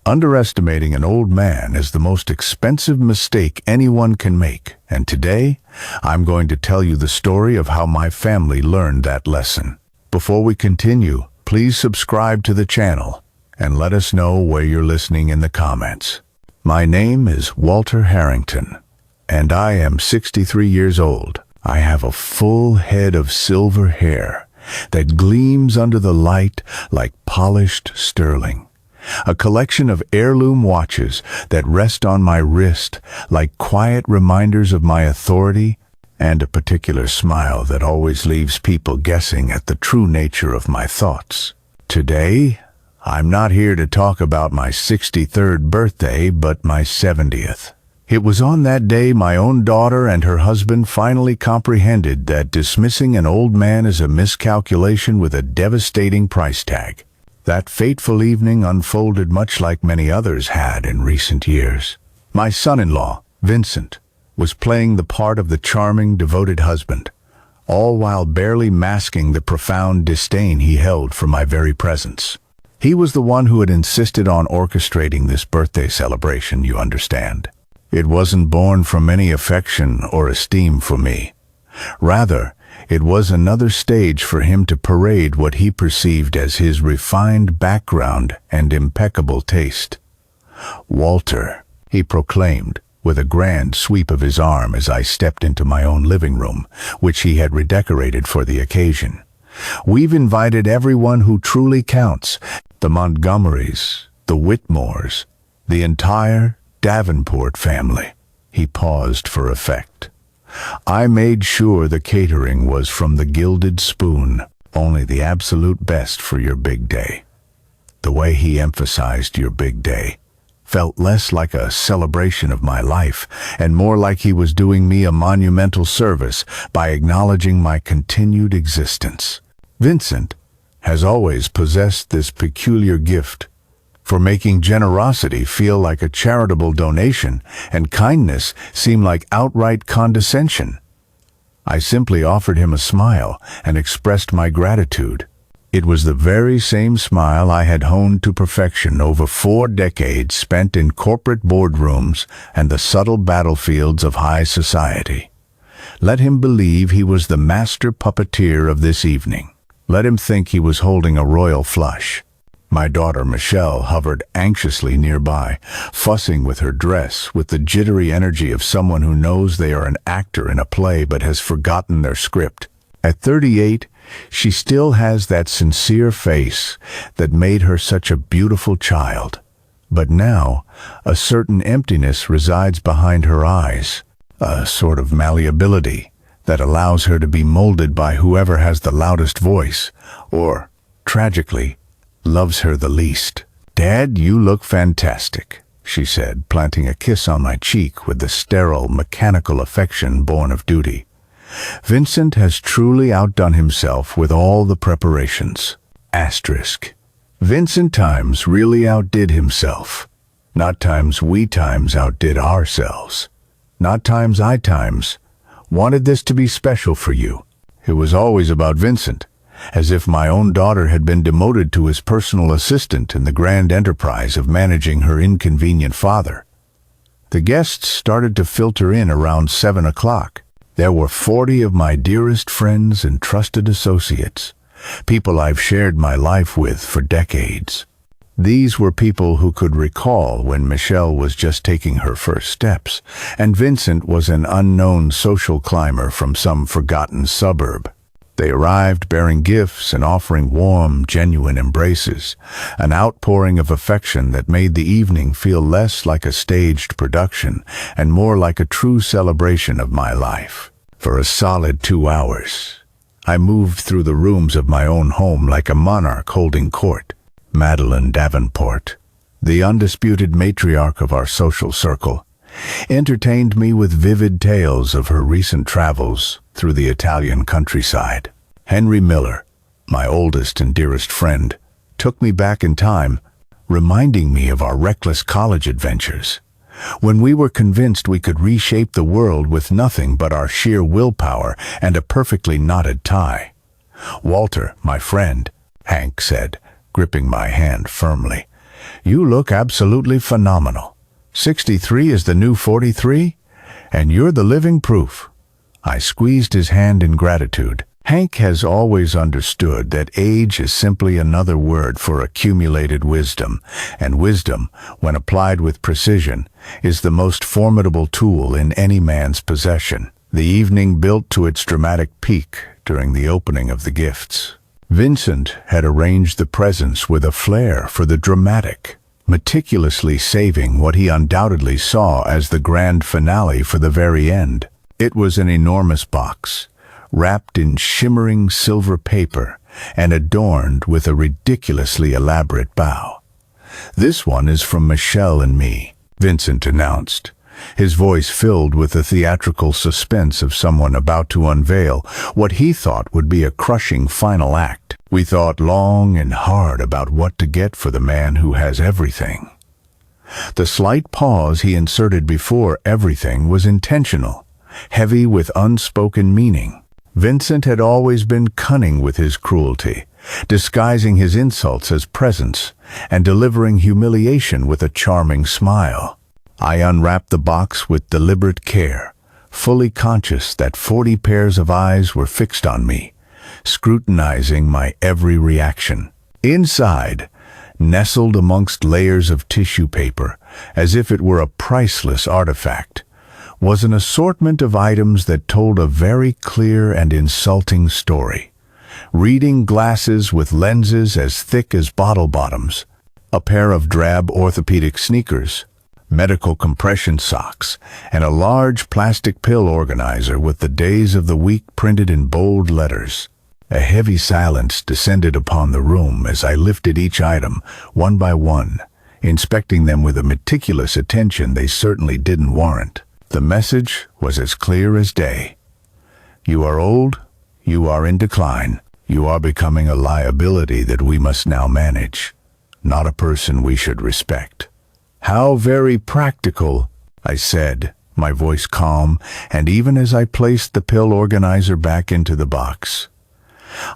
Underestimating an old man is the most expensive mistake anyone can make, and today, I'm going to tell you the story of how my family learned that lesson. Before we continue, please subscribe to the channel and let us know where you're listening in the comments. My name is Walter Harrington, and I am 63 years old. I have a full head of silver hair that gleams under the light like polished sterling. A collection of heirloom watches that rest on my wrist like quiet reminders of my authority, and a particular smile that always leaves people guessing at the true nature of my thoughts. Today, I'm not here to talk about my 63rd birthday, but my 70th. It was on that day my own daughter and her husband finally comprehended that dismissing an old man is a miscalculation with a devastating price tag. That fateful evening unfolded much like many others had in recent years. My son-in-law, Vincent, was playing the part of the charming, devoted husband, all while barely masking the profound disdain he held for my very presence. He was the one who had insisted on orchestrating this birthday celebration, you understand. It wasn't born from any affection or esteem for me. Rather, it was another stage for him to parade what he perceived as his refined background and impeccable taste. "Walter," he proclaimed, with a grand sweep of his arm as I stepped into my own living room, which he had redecorated for the occasion. "We've invited everyone who truly counts, the Montgomerys, the Whitmores, the entire Davenport family." He paused for effect. "I made sure the catering was from the Gilded Spoon, only the absolute best for your big day." The way he emphasized your big day felt less like a celebration of my life and more like he was doing me a monumental service by acknowledging my continued existence. Vincent has always possessed this peculiar gift for making generosity feel like a charitable donation and kindness seem like outright condescension. I simply offered him a smile and expressed my gratitude. It was the very same smile I had honed to perfection over 4 decades spent in corporate boardrooms and the subtle battlefields of high society. Let him believe he was the master puppeteer of this evening. Let him think he was holding a royal flush. My daughter Michelle hovered anxiously nearby, fussing with her dress with the jittery energy of someone who knows they are an actor in a play but has forgotten their script. At 38, she still has that sincere face that made her such a beautiful child. But now, a certain emptiness resides behind her eyes, a sort of malleability that allows her to be molded by whoever has the loudest voice, or, tragically, loves her the least. "Dad, you look fantastic," she said, planting a kiss on my cheek with the sterile, mechanical affection born of duty. Vincent has truly outdone himself with all the preparations. Asterisk. Vincent times really outdid himself. Not times we times outdid ourselves. Not times I times wanted this to be special for you. It was always about Vincent, as if my own daughter had been demoted to his personal assistant in the grand enterprise of managing her inconvenient father. The guests started to filter in around 7 o'clock. There were 40 of my dearest friends and trusted associates, people I've shared my life with for decades. These were people who could recall when Michelle was just taking her first steps, and Vincent was an unknown social climber from some forgotten suburb. They arrived bearing gifts and offering warm, genuine embraces, an outpouring of affection that made the evening feel less like a staged production and more like a true celebration of my life. For a solid 2 hours, I moved through the rooms of my own home like a monarch holding court. Madeline Davenport, the undisputed matriarch of our social circle, entertained me with vivid tales of her recent travels through the Italian countryside. Henry Miller, my oldest and dearest friend, took me back in time, reminding me of our reckless college adventures, when we were convinced we could reshape the world with nothing but our sheer willpower and a perfectly knotted tie. "Walter, my friend," Hank said, gripping my hand firmly, You look absolutely phenomenal. 63 is the new 43, and you're the living proof." I squeezed his hand in gratitude. Hank has always understood that age is simply another word for accumulated wisdom, and wisdom, when applied with precision, is the most formidable tool in any man's possession. The evening built to its dramatic peak during the opening of the gifts. Vincent had arranged the presents with a flair for the dramatic, meticulously saving what he undoubtedly saw as the grand finale for the very end. It was an enormous box, wrapped in shimmering silver paper and adorned with a ridiculously elaborate bow. "This one is from Michelle and me," Vincent announced, his voice filled with the theatrical suspense of someone about to unveil what he thought would be a crushing final act. "We thought long and hard about what to get for the man who has everything." The slight pause he inserted before everything was intentional, heavy with unspoken meaning. Vincent had always been cunning with his cruelty, disguising his insults as presents and delivering humiliation with a charming smile. I unwrapped the box with deliberate care, fully conscious that 40 pairs of eyes were fixed on me, scrutinizing my every reaction. Inside, nestled amongst layers of tissue paper, as if it were a priceless artifact, was an assortment of items that told a very clear and insulting story. Reading glasses with lenses as thick as bottle bottoms, a pair of drab orthopedic sneakers, medical compression socks, and a large plastic pill organizer with the days of the week printed in bold letters. A heavy silence descended upon the room as I lifted each item, one by one, inspecting them with a meticulous attention they certainly didn't warrant. The message was as clear as day. You are old, you are in decline, you are becoming a liability that we must now manage, not a person we should respect. "How very practical," I said, my voice calm, and even as I placed the pill organizer back into the box.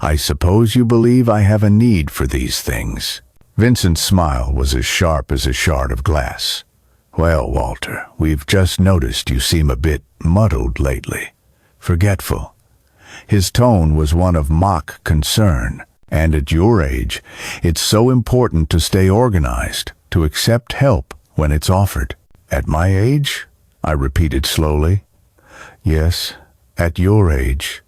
"I suppose you believe I have a need for these things." Vincent's smile was as sharp as a shard of glass. "Well, Walter, we've just noticed you seem a bit muddled lately, forgetful." His tone was one of mock concern, and at your age, it's so important to stay organized, to accept help when it's offered. "At my age?" I repeated slowly. "Yes, at your age.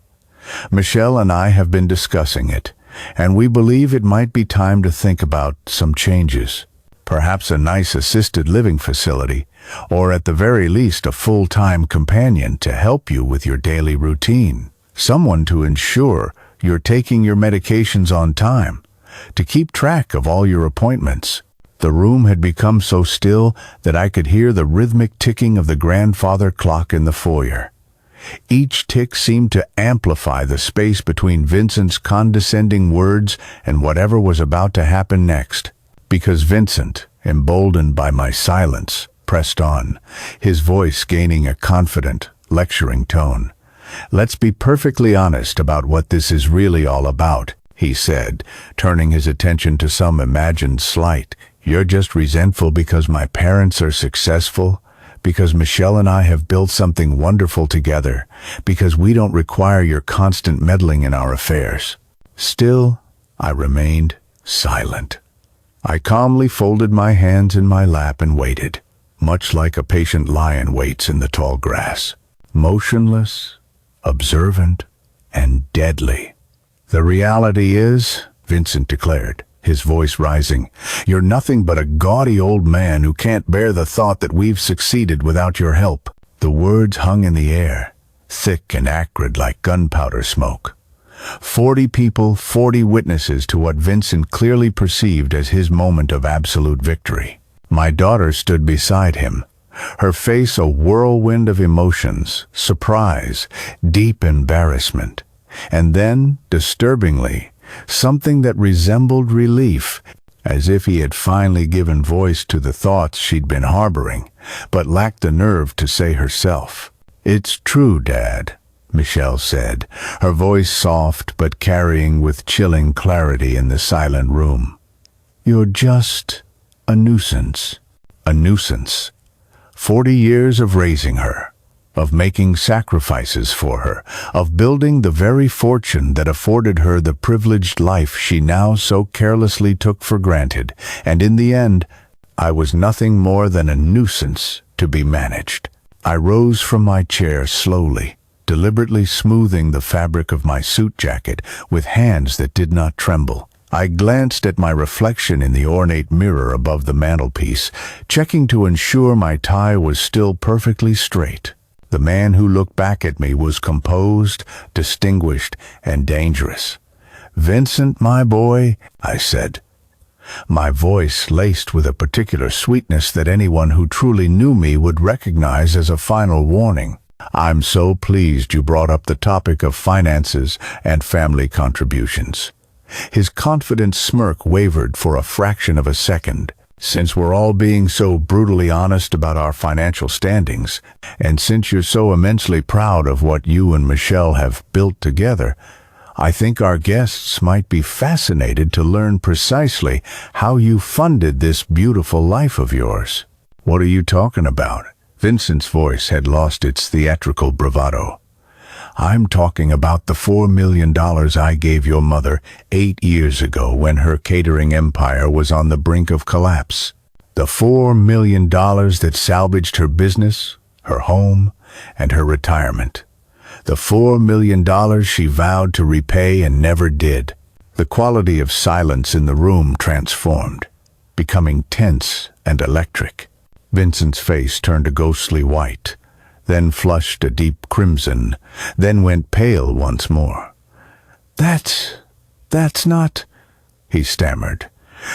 Michelle and I have been discussing it, and we believe it might be time to think about some changes. Perhaps a nice assisted living facility, or at the very least a full-time companion to help you with your daily routine. Someone to ensure you're taking your medications on time, to keep track of all your appointments." The room had become so still that I could hear the rhythmic ticking of the grandfather clock in the foyer. Each tick seemed to amplify the space between Vincent's condescending words and whatever was about to happen next. Because Vincent, emboldened by my silence, pressed on, his voice gaining a confident, lecturing tone. "Let's be perfectly honest about what this is really all about," he said, turning his attention to some imagined slight. "You're just resentful because my parents are successful, because Michelle and I have built something wonderful together, because we don't require your constant meddling in our affairs." Still, I remained silent. I calmly folded my hands in my lap and waited, much like a patient lion waits in the tall grass, motionless, observant, and deadly. "The reality is," Vincent declared, his voice rising, "you're nothing but a gaudy old man who can't bear the thought that we've succeeded without your help." The words hung in the air, thick and acrid like gunpowder smoke. 40 people, 40 witnesses to what Vincent clearly perceived as his moment of absolute victory. My daughter stood beside him, her face a whirlwind of emotions, surprise, deep embarrassment, and then, disturbingly, something that resembled relief, as if he had finally given voice to the thoughts she'd been harboring, but lacked the nerve to say herself. "It's true, Dad," Michelle said, her voice soft but carrying with chilling clarity in the silent room. "You're just A nuisance. A nuisance. 40 years of raising her, of making sacrifices for her, of building the very fortune that afforded her the privileged life she now so carelessly took for granted, and in the end, I was nothing more than a nuisance to be managed. I rose from my chair slowly, deliberately smoothing the fabric of my suit jacket with hands that did not tremble. I glanced at my reflection in the ornate mirror above the mantelpiece, checking to ensure my tie was still perfectly straight. The man who looked back at me was composed, distinguished, and dangerous. "Vincent, my boy," I said, my voice laced with a particular sweetness that anyone who truly knew me would recognize as a final warning. "I'm so pleased you brought up the topic of finances and family contributions." His confident smirk wavered for a fraction of a second. "Since we're all being so brutally honest about our financial standings, and since you're so immensely proud of what you and Michelle have built together, I think our guests might be fascinated to learn precisely how you funded this beautiful life of yours." "What are you talking about?" Vincent's voice had lost its theatrical bravado. "I'm talking about the $4 million I gave your mother 8 years ago when her catering empire was on the brink of collapse. The $4 million that salvaged her business, her home, and her retirement. The $4 million she vowed to repay and never did." The quality of silence in the room transformed, becoming tense and electric. Vincent's face turned a ghostly white, then flushed a deep crimson, then went pale once more. That's not," he stammered.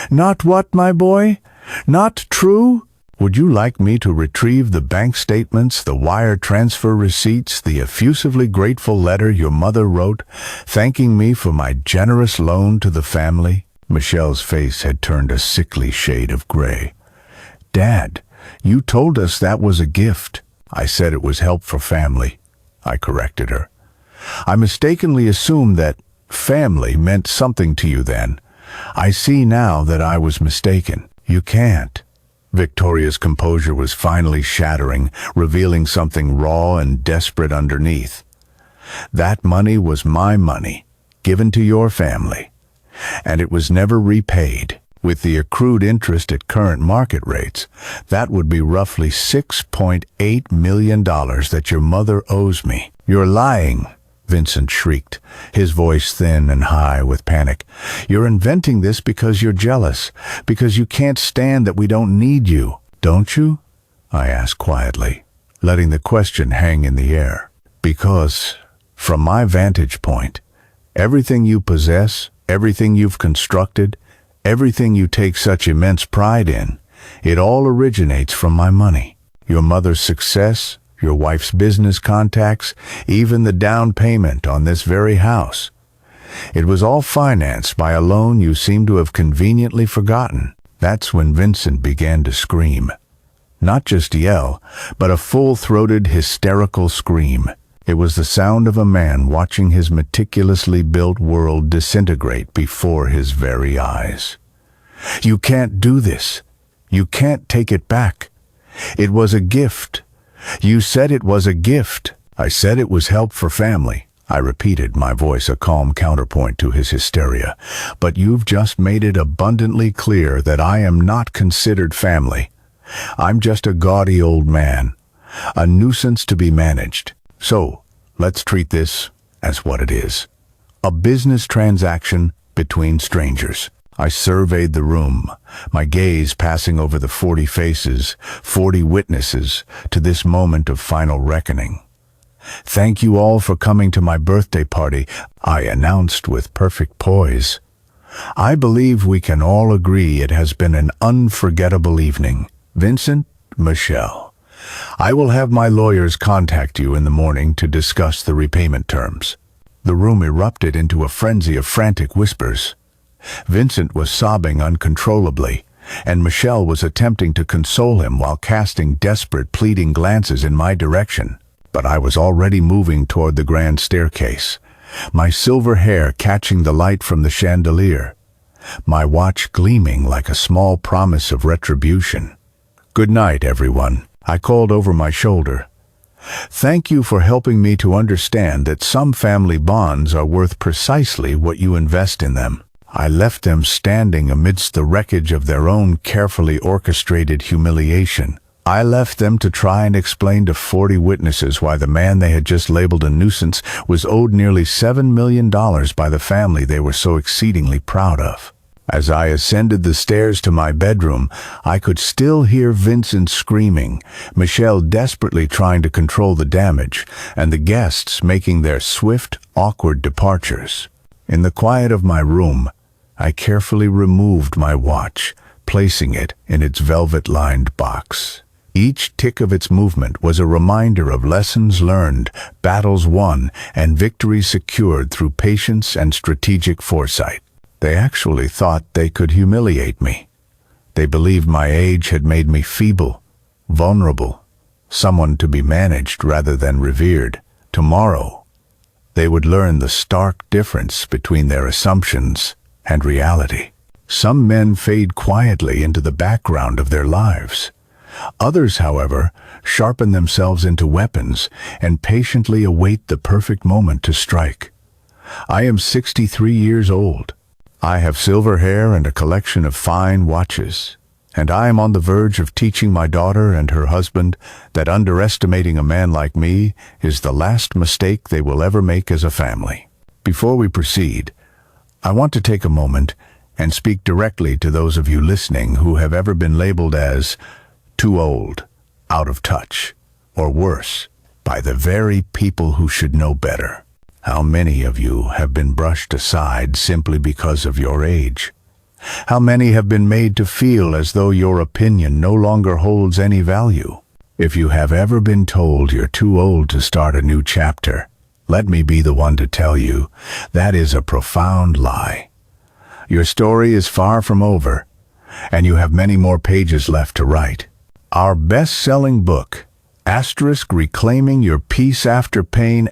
"Not what, my boy? Not true?" "Would you like me to retrieve the bank statements, the wire transfer receipts, the effusively grateful letter your mother wrote, thanking me for my generous loan to the family?" Michelle's face had turned a sickly shade of gray. "Dad, you told us that was a gift." "I said it was help for family," I corrected her. "I mistakenly assumed that family meant something to you then. I see now that I was mistaken. You can't." Victoria's composure was finally shattering, revealing something raw and desperate underneath. "That money was my money, given to your family, and it was never repaid. With the accrued interest at current market rates, that would be roughly $6.8 million that your mother owes me." "You're lying," Vincent shrieked, his voice thin and high with panic. "You're inventing this because you're jealous, because you can't stand that we don't need you." "Don't you?" I asked quietly, letting the question hang in the air. "Because, from my vantage point, everything you possess, everything you've constructed, everything you take such immense pride in, it all originates from my money. Your mother's success, your wife's business contacts, even the down payment on this very house. It was all financed by a loan you seem to have conveniently forgotten." That's when Vincent began to scream. Not just yell, but a full-throated, hysterical scream. It was the sound of a man watching his meticulously built world disintegrate before his very eyes. "You can't do this. You can't take it back. It was a gift. You said it was a gift." "I said it was help for family," I repeated, my voice a calm counterpoint to his hysteria. "But you've just made it abundantly clear that I am not considered family. I'm just a gaudy old man, a nuisance to be managed. So, let's treat this as what it is. A business transaction between strangers." I surveyed the room, my gaze passing over the 40 faces, 40 witnesses to this moment of final reckoning. "Thank you all for coming to my birthday party," I announced with perfect poise. "I believe we can all agree it has been an unforgettable evening. Vincent, Michelle, I will have my lawyers contact you in the morning to discuss the repayment terms." The room erupted into a frenzy of frantic whispers. Vincent was sobbing uncontrollably, and Michelle was attempting to console him while casting desperate, pleading glances in my direction. But I was already moving toward the grand staircase, my silver hair catching the light from the chandelier. my watch gleaming like a small promise of retribution. "Good night, everyone," I called over my shoulder. "Thank you for helping me to understand that some family bonds are worth precisely what you invest in them." I left them standing amidst the wreckage of their own carefully orchestrated humiliation. I left them to try and explain to 40 witnesses why the man they had just labeled a nuisance was owed nearly $7 million by the family they were so exceedingly proud of. As I ascended the stairs to my bedroom, I could still hear Vincent screaming, Michelle desperately trying to control the damage, and the guests making their swift, awkward departures. In the quiet of my room, I carefully removed my watch, placing it in its velvet-lined box. Each tick of its movement was a reminder of lessons learned, battles won, and victories secured through patience and strategic foresight. They actually thought they could humiliate me. They believed my age had made me feeble, vulnerable, someone to be managed rather than revered. Tomorrow, they would learn the stark difference between their assumptions and reality. Some men fade quietly into the background of their lives. Others, however, sharpen themselves into weapons and patiently await the perfect moment to strike. I am 63 years old. I have silver hair and a collection of fine watches, and I am on the verge of teaching my daughter and her husband that underestimating a man like me is the last mistake they will ever make as a family. Before we proceed, I want to take a moment and speak directly to those of you listening who have ever been labeled as too old, out of touch, or worse, by the very people who should know better. How many of you have been brushed aside simply because of your age? How many have been made to feel as though your opinion no longer holds any value? If you have ever been told you're too old to start a new chapter, let me be the one to tell you that is a profound lie. Your story is far from over, and you have many more pages left to write. Our best-selling book, Reclaiming Your Peace After Pain,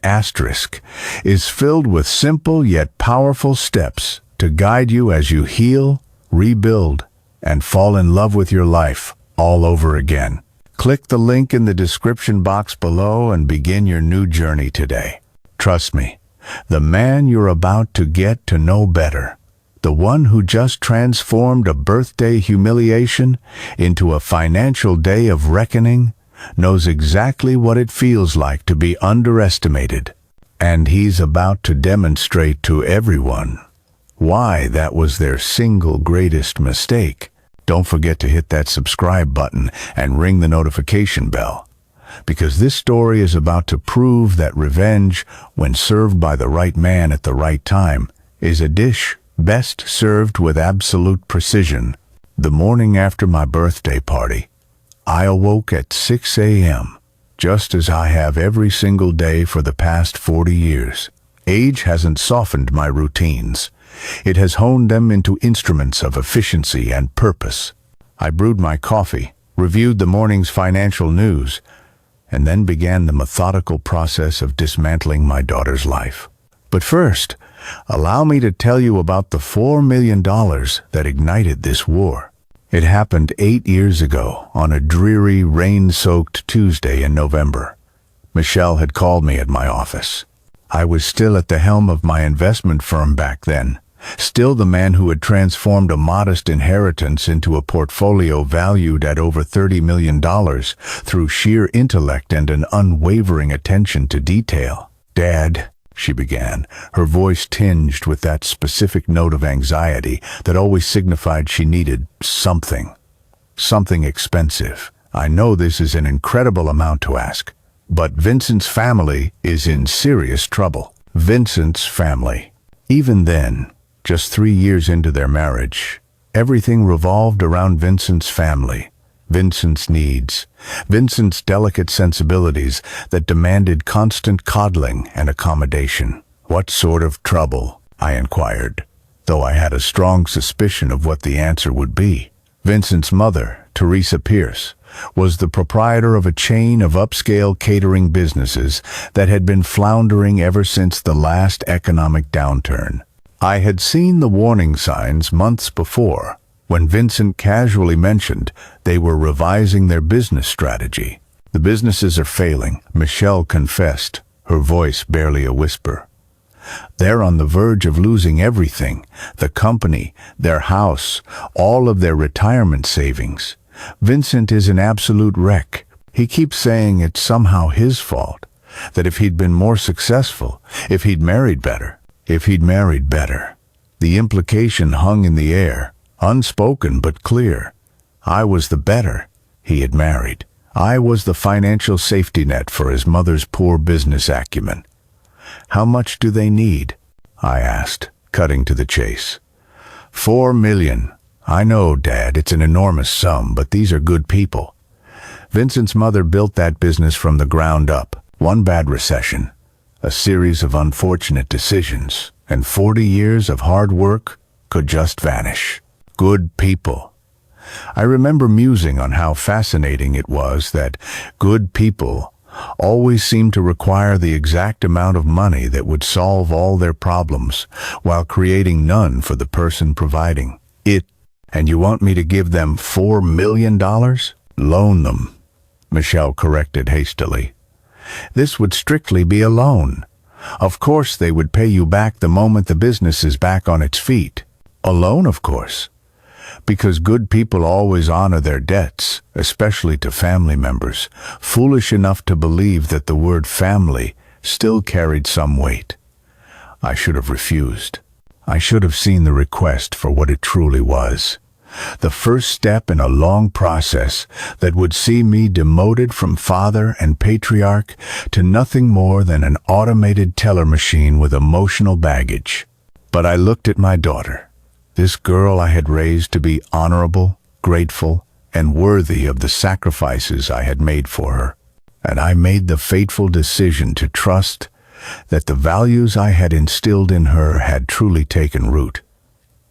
is filled with simple yet powerful steps to guide you as you heal, rebuild, and fall in love with your life all over again. Click the link in the description box below and begin your new journey today. Trust me, the man you're about to get to know better, the one who just transformed a birthday humiliation into a financial day of reckoning, knows exactly what it feels like to be underestimated. And he's about to demonstrate to everyone why that was their single greatest mistake. Don't forget to hit that subscribe button and ring the notification bell, because this story is about to prove that revenge, when served by the right man at the right time, is a dish best served with absolute precision. The morning after my birthday party, I awoke at 6 a.m., just as I have every single day for the past 40 years. Age hasn't softened my routines. It has honed them into instruments of efficiency and purpose. I brewed my coffee, reviewed the morning's financial news, and then began the methodical process of dismantling my daughter's life. But first, allow me to tell you about the $4 million that ignited this war. It happened 8 years ago on a dreary, rain-soaked Tuesday in November. Michelle had called me at my office. I was still at the helm of my investment firm back then, still the man who had transformed a modest inheritance into a portfolio valued at over $30 million through sheer intellect and an unwavering attention to detail. "Dad," she began, her voice tinged with that specific note of anxiety that always signified she needed something expensive. "I know this is an incredible amount to ask, but Vincent's family is in serious trouble." Vincent's family. Even then, just 3 years into their marriage, everything revolved around Vincent's family, Vincent's needs, Vincent's delicate sensibilities that demanded constant coddling and accommodation. "What sort of trouble?" I inquired, though I had a strong suspicion of what the answer would be. Vincent's mother, Teresa Pierce, was the proprietor of a chain of upscale catering businesses that had been floundering ever since the last economic downturn. I had seen the warning signs months before, when Vincent casually mentioned they were revising their business strategy. The businesses are failing, Michelle confessed, her voice barely a whisper. They're on the verge of losing everything, the company, their house, all of their retirement savings. Vincent is an absolute wreck. He keeps saying it's somehow his fault, that if he'd been more successful, if he'd married better. The implication hung in the air, unspoken but clear. I was the better he had married. I was the financial safety net for his mother's poor business acumen. How much do they need? I asked, cutting to the chase. $4 million. I know, Dad, it's an enormous sum, but these are good people. Vincent's mother built that business from the ground up. One bad recession, a series of unfortunate decisions, and 40 years of hard work could just vanish. Good people. I remember musing on how fascinating it was that good people always seemed to require the exact amount of money that would solve all their problems, while creating none for the person providing it. And you want me to give them $4 million? Loan them, Michelle corrected hastily. This would strictly be a loan. Of course they would pay you back the moment the business is back on its feet. A loan, of course. Because good people always honor their debts, especially to family members, foolish enough to believe that the word family still carried some weight. I should have refused. I should have seen the request for what it truly was. The first step in a long process that would see me demoted from father and patriarch to nothing more than an automated teller machine with emotional baggage. But I looked at my daughter, this girl I had raised to be honorable, grateful, and worthy of the sacrifices I had made for her, and I made the fateful decision to trust that the values I had instilled in her had truly taken root.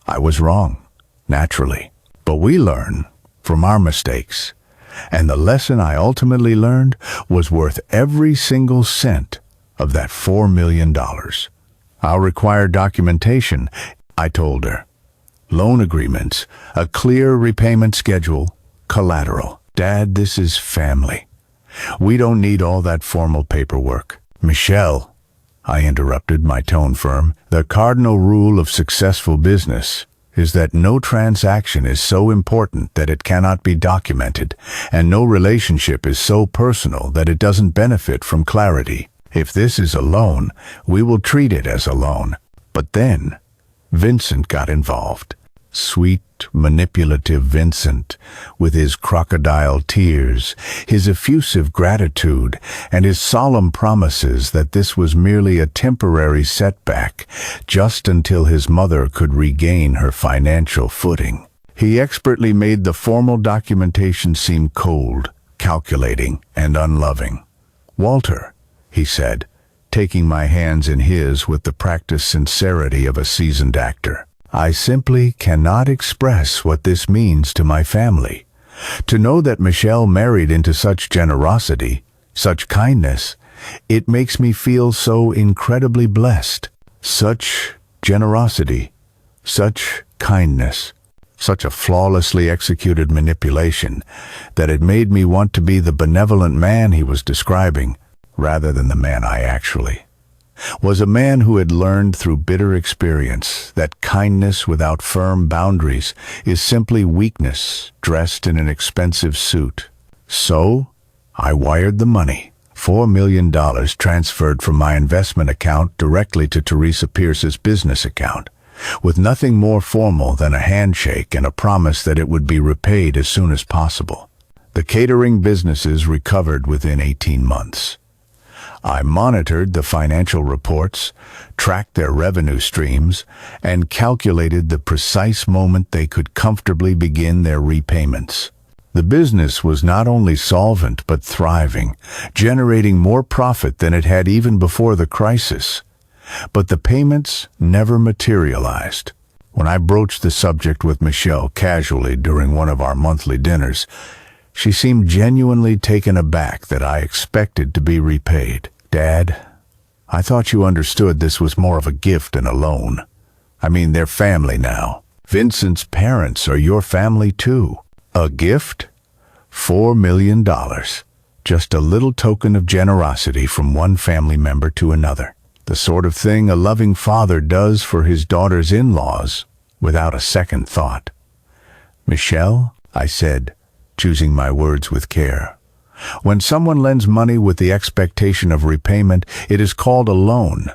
I was wrong, naturally, but we learn from our mistakes, and the lesson I ultimately learned was worth every single cent of that $4 million. I'll require documentation, I told her. Loan agreements, a clear repayment schedule, collateral. Dad, this is family. We don't need all that formal paperwork. Michelle, I interrupted, my tone firm, the cardinal rule of successful business is that no transaction is so important that it cannot be documented, and no relationship is so personal that it doesn't benefit from clarity. If this is a loan, we will treat it as a loan. But then Vincent got involved. Sweet, manipulative Vincent, with his crocodile tears, his effusive gratitude, and his solemn promises that this was merely a temporary setback, just until his mother could regain her financial footing. He expertly made the formal documentation seem cold, calculating, and unloving. "Walter," he said, taking my hands in his with the practiced sincerity of a seasoned actor, "I simply cannot express what this means to my family. To know that Michelle married into such generosity, such kindness, it makes me feel so incredibly blessed. Such generosity, such kindness, such a flawlessly executed manipulation that it made me want to be the benevolent man he was describing, rather than the man I actually was, a man who had learned through bitter experience that kindness without firm boundaries is simply weakness dressed in an expensive suit. So I wired the money, $4 million transferred from my investment account directly to Teresa Pierce's business account, with nothing more formal than a handshake and a promise that it would be repaid as soon as possible. The catering businesses recovered within 18 months. I monitored the financial reports, tracked their revenue streams, and calculated the precise moment they could comfortably begin their repayments. The business was not only solvent but thriving, generating more profit than it had even before the crisis. But the payments never materialized. When I broached the subject with Michelle casually during one of our monthly dinners, she seemed genuinely taken aback that I expected to be repaid. "Dad, I thought you understood this was more of a gift than a loan." I mean, they're family now. Vincent's parents are your family too. A gift? $4 million. Just a little token of generosity from one family member to another. The sort of thing a loving father does for his daughter's in-laws without a second thought. Michelle, I said, choosing my words with care. When someone lends money with the expectation of repayment, it is called a loan.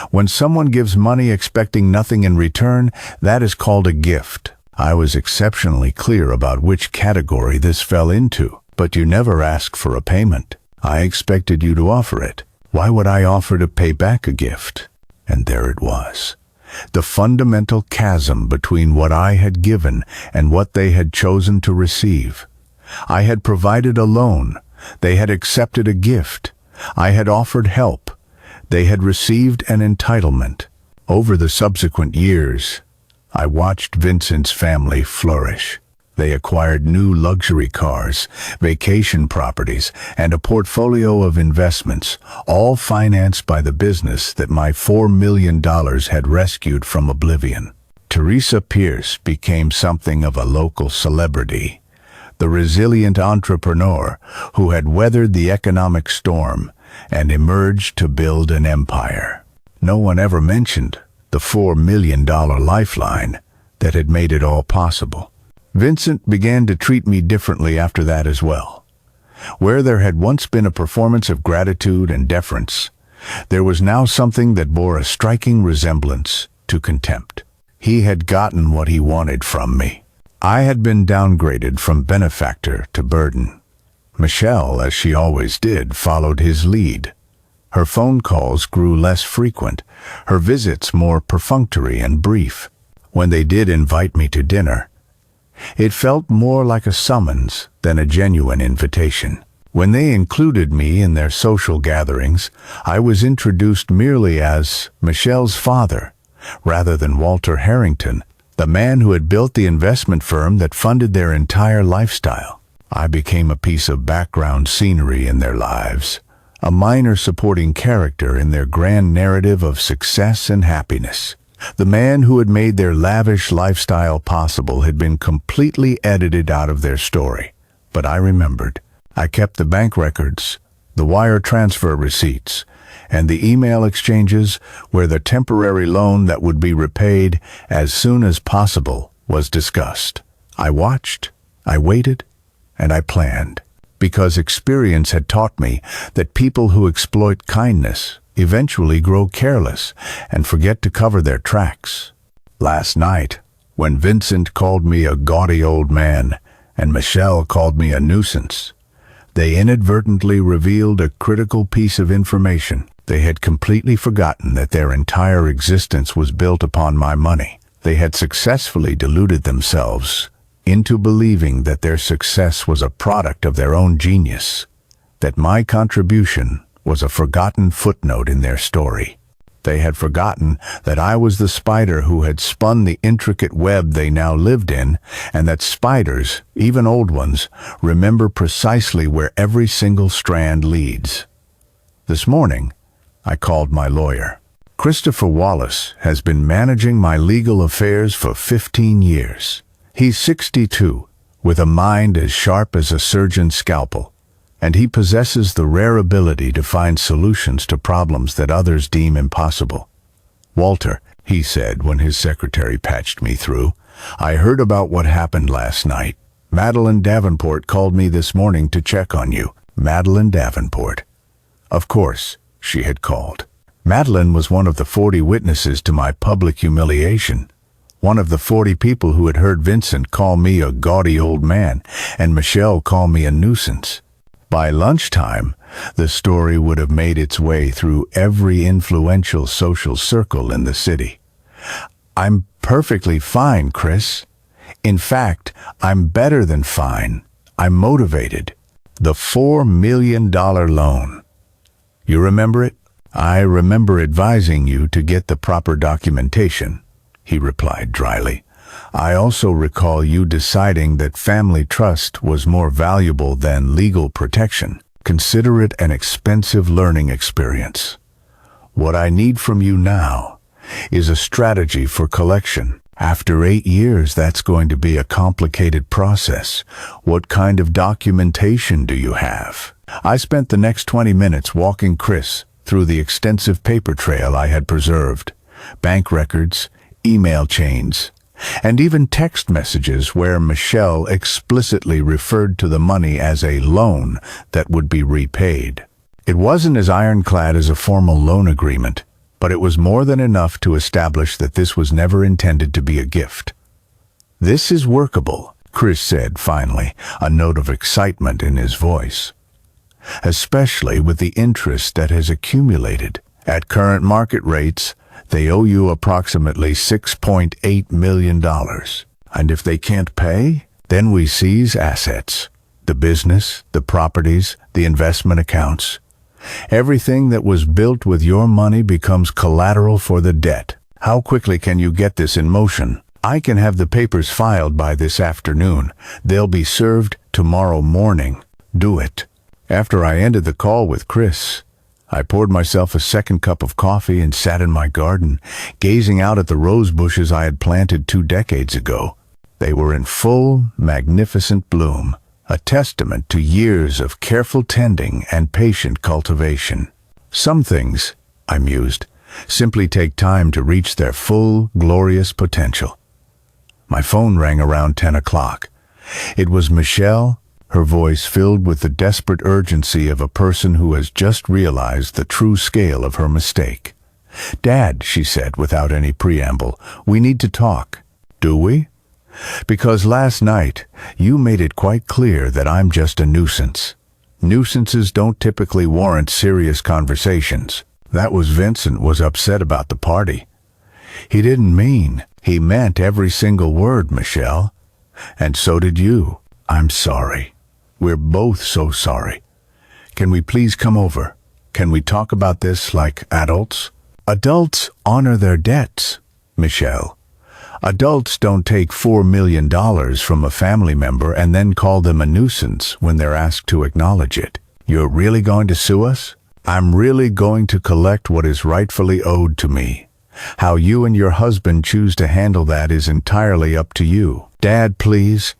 When someone gives money expecting nothing in return, that is called a gift. I was exceptionally clear about which category this fell into, but you never ask for a payment. I expected you to offer it. Why would I offer to pay back a gift? And there it was. The fundamental chasm between what I had given and what they had chosen to receive. I had provided a loan. They had accepted a gift. I had offered help. They had received an entitlement. Over the subsequent years, I watched Vincent's family flourish. They acquired new luxury cars, vacation properties, and a portfolio of investments, all financed by the business that my $4 million had rescued from oblivion. Teresa Pierce became something of a local celebrity, the resilient entrepreneur who had weathered the economic storm and emerged to build an empire. No one ever mentioned the $4 million lifeline that had made it all possible. Vincent began to treat me differently after that as well. Where there had once been a performance of gratitude and deference, there was now something that bore a striking resemblance to contempt. He had gotten what he wanted from me. I had been downgraded from benefactor to burden. Michelle, as she always did, followed his lead. Her phone calls grew less frequent, her visits more perfunctory and brief. When they did invite me to dinner, it felt more like a summons than a genuine invitation. When they included me in their social gatherings, I was introduced merely as Michelle's father, rather than Walter Harrington, the man who had built the investment firm that funded their entire lifestyle. I became a piece of background scenery in their lives, a minor supporting character in their grand narrative of success and happiness. The man who had made their lavish lifestyle possible had been completely edited out of their story. But I remembered. I kept the bank records, the wire transfer receipts, and the email exchanges where the temporary loan that would be repaid as soon as possible was discussed. I watched, I waited, and I planned, because experience had taught me that people who exploit kindness eventually grow careless and forget to cover their tracks. Last night, when Vincent called me a gaudy old man and Michelle called me a nuisance, they inadvertently revealed a critical piece of information. They had completely forgotten that their entire existence was built upon my money. They had successfully deluded themselves into believing that their success was a product of their own genius, that my contribution was a forgotten footnote in their story. They had forgotten that I was the spider who had spun the intricate web they now lived in, and that spiders, even old ones, remember precisely where every single strand leads. This morning, I called my lawyer. Christopher Wallace has been managing my legal affairs for 15 years. He's 62, with a mind as sharp as a surgeon's scalpel, and he possesses the rare ability to find solutions to problems that others deem impossible. "Walter," he said when his secretary patched me through, "I heard about what happened last night. Madeline Davenport called me this morning to check on you." Madeline Davenport. Of course, she had called. Madeline was one of the 40 witnesses to my public humiliation. One of the 40 people who had heard Vincent call me a gaudy old man and Michelle call me a nuisance. By lunchtime, the story would have made its way through every influential social circle in the city. "I'm perfectly fine, Chris. In fact, I'm better than fine. I'm motivated. The $4 million loan. You remember it?" "I remember advising you to get the proper documentation," he replied dryly. "I also recall you deciding that family trust was more valuable than legal protection. Consider it an expensive learning experience. What I need from you now is a strategy for collection. After 8 years, that's going to be a complicated process. What kind of documentation do you have? I spent the next 20 minutes walking Chris through the extensive paper trail I had preserved. Bank records, email chains, and even text messages where Michelle explicitly referred to the money as a loan that would be repaid. It wasn't as ironclad as a formal loan agreement, but it was more than enough to establish that this was never intended to be a gift. "This is workable," Chris said finally, a note of excitement in his voice. "Especially with the interest that has accumulated. At current market rates, they owe you approximately $6.8 million. And if they can't pay, then we seize assets. The business, the properties, the investment accounts. Everything that was built with your money becomes collateral for the debt. How quickly can you get this in motion?" "I can have the papers filed by this afternoon. They'll be served tomorrow morning." "Do it." After I ended the call with Chris, I poured myself a second cup of coffee and sat in my garden, gazing out at the rose bushes I had planted 2 decades ago. They were in full, magnificent bloom, a testament to years of careful tending and patient cultivation. Some things, I mused, simply take time to reach their full, glorious potential. My phone rang around 10 o'clock. It was Michelle, her voice filled with the desperate urgency of a person who has just realized the true scale of her mistake. "Dad," she said without any preamble, "we need to talk." "Do we?" "Because last night you made it quite clear that I'm just a nuisance. Nuisances don't typically warrant serious conversations. That was Vincent was upset about the party." "He didn't mean." "He meant every single word, Michelle. And so did you." "I'm sorry. We're both so sorry. Can we please come over? Can we talk about this like adults?" "Adults honor their debts, Michelle. Adults don't take $4 million from a family member and then call them a nuisance when they're asked to acknowledge it." "You're really going to sue us?" "I'm really going to collect what is rightfully owed to me. How you and your husband choose to handle that is entirely up to you." "Dad, please.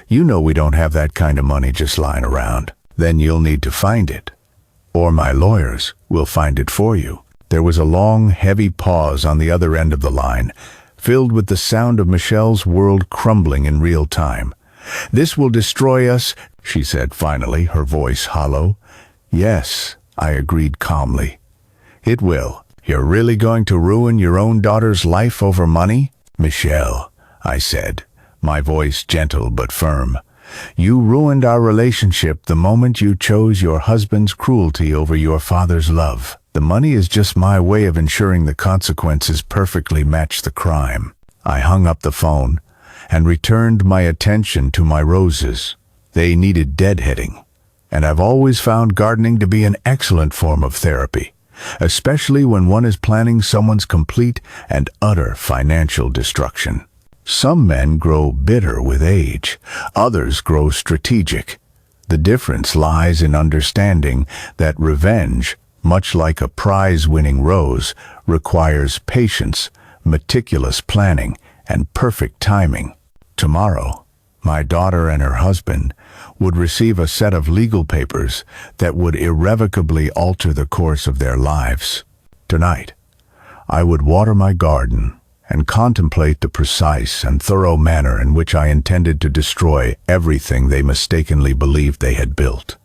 You know we don't have that kind of money just lying around." "Then you'll need to find it. Or my lawyers will find it for you." There was a long, heavy pause on the other end of the line, filled with the sound of Michelle's world crumbling in real time. "This will destroy us," she said finally, her voice hollow. "Yes," I agreed calmly. "It will. You're really going to ruin your own daughter's life over money?" "Michelle," I said, my voice gentle but firm, "you ruined our relationship the moment you chose your husband's cruelty over your father's love. The money is just my way of ensuring the consequences perfectly match the crime." I hung up the phone and returned my attention to my roses. They needed deadheading, and I've always found gardening to be an excellent form of therapy, especially when one is planning someone's complete and utter financial destruction. Some men grow bitter with age, others grow strategic. The difference lies in understanding that revenge, much like a prize-winning rose, requires patience, meticulous planning, and perfect timing. Tomorrow, my daughter and her husband would receive a set of legal papers that would irrevocably alter the course of their lives. Tonight, I would water my garden and contemplate the precise and thorough manner in which I intended to destroy everything they mistakenly believed they had built.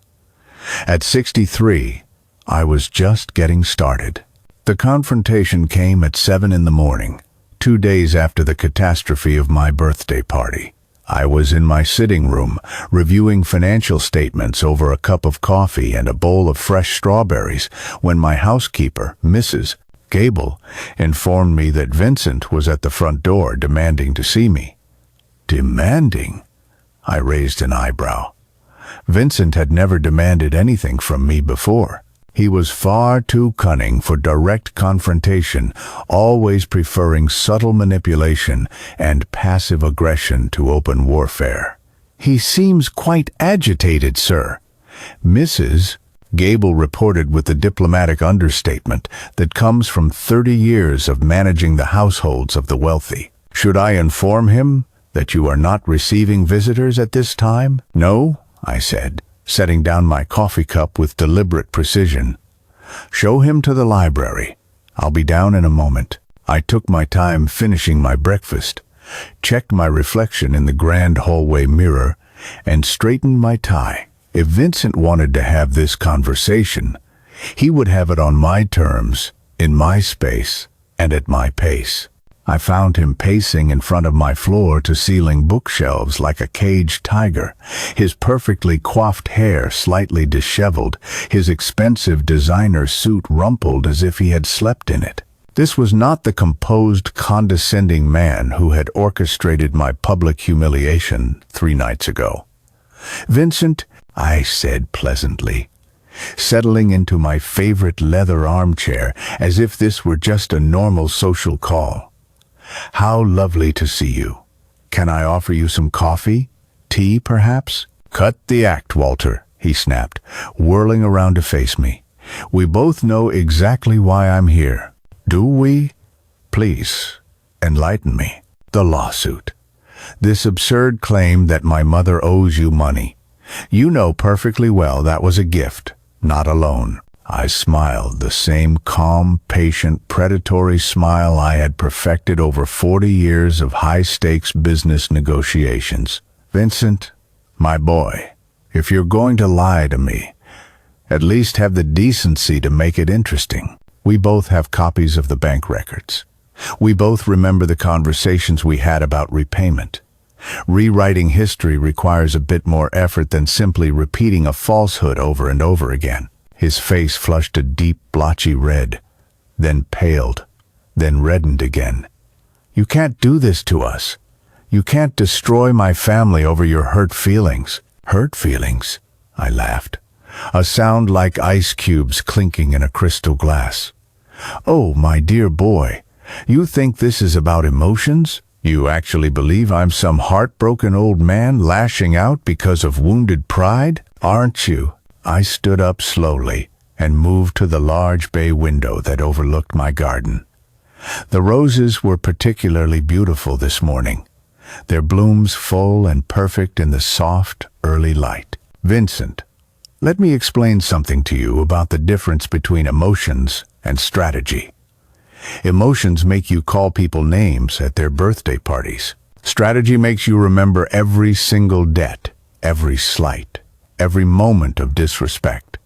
At 63, I was just getting started. The confrontation came at 7 in the morning, 2 days after the catastrophe of my birthday party. I was in my sitting room, reviewing financial statements over a cup of coffee and a bowl of fresh strawberries, when my housekeeper, Mrs. Gable, informed me that Vincent was at the front door demanding to see me. Demanding? I raised an eyebrow. Vincent had never demanded anything from me before. He was far too cunning for direct confrontation, always preferring subtle manipulation and passive aggression to open warfare. "He seems quite agitated, sir." Mrs. Gable reported with the diplomatic understatement that comes from 30 years of managing the households of the wealthy. "Should I inform him that you are not receiving visitors at this time?" "No," I said, setting down my coffee cup with deliberate precision. "Show him to the library. I'll be down in a moment." I took my time finishing my breakfast, checked my reflection in the grand hallway mirror, and straightened my tie. If Vincent wanted to have this conversation, he would have it on my terms, in my space, and at my pace. I found him pacing in front of my floor-to-ceiling bookshelves like a caged tiger, his perfectly coiffed hair slightly disheveled, his expensive designer suit rumpled as if he had slept in it. This was not the composed, condescending man who had orchestrated my public humiliation 3 nights ago. "Vincent," I said pleasantly, settling into my favorite leather armchair as if this were just a normal social call. "How lovely to see you. Can I offer you some coffee? Tea, perhaps?" "Cut the act, Walter," he snapped, whirling around to face me. "We both know exactly why I'm here. Do we? Please, enlighten me." "The lawsuit. This absurd claim that my mother owes you money. You know perfectly well that was a gift, not a loan." I smiled, the same calm, patient, predatory smile I had perfected over 40 years of high-stakes business negotiations. "Vincent, my boy, if you're going to lie to me, at least have the decency to make it interesting." We both have copies of the bank records. We both remember the conversations we had about repayment. Rewriting history requires a bit more effort than simply repeating a falsehood over and over again. His face flushed a deep, blotchy red, then paled, then reddened again. "You can't do this to us. You can't destroy my family over your hurt feelings." "Hurt feelings?" I laughed, a sound like ice cubes clinking in a crystal glass. "Oh, my dear boy, you think this is about emotions? You actually believe I'm some heartbroken old man lashing out because of wounded pride? Aren't you?" I stood up slowly and moved to the large bay window that overlooked my garden. The roses were particularly beautiful this morning, their blooms full and perfect in the soft, early light. "Vincent, let me explain something to you about the difference between emotions and strategy. Emotions make you call people names at their birthday parties. Strategy makes you remember every single debt, every slight, every moment of disrespect,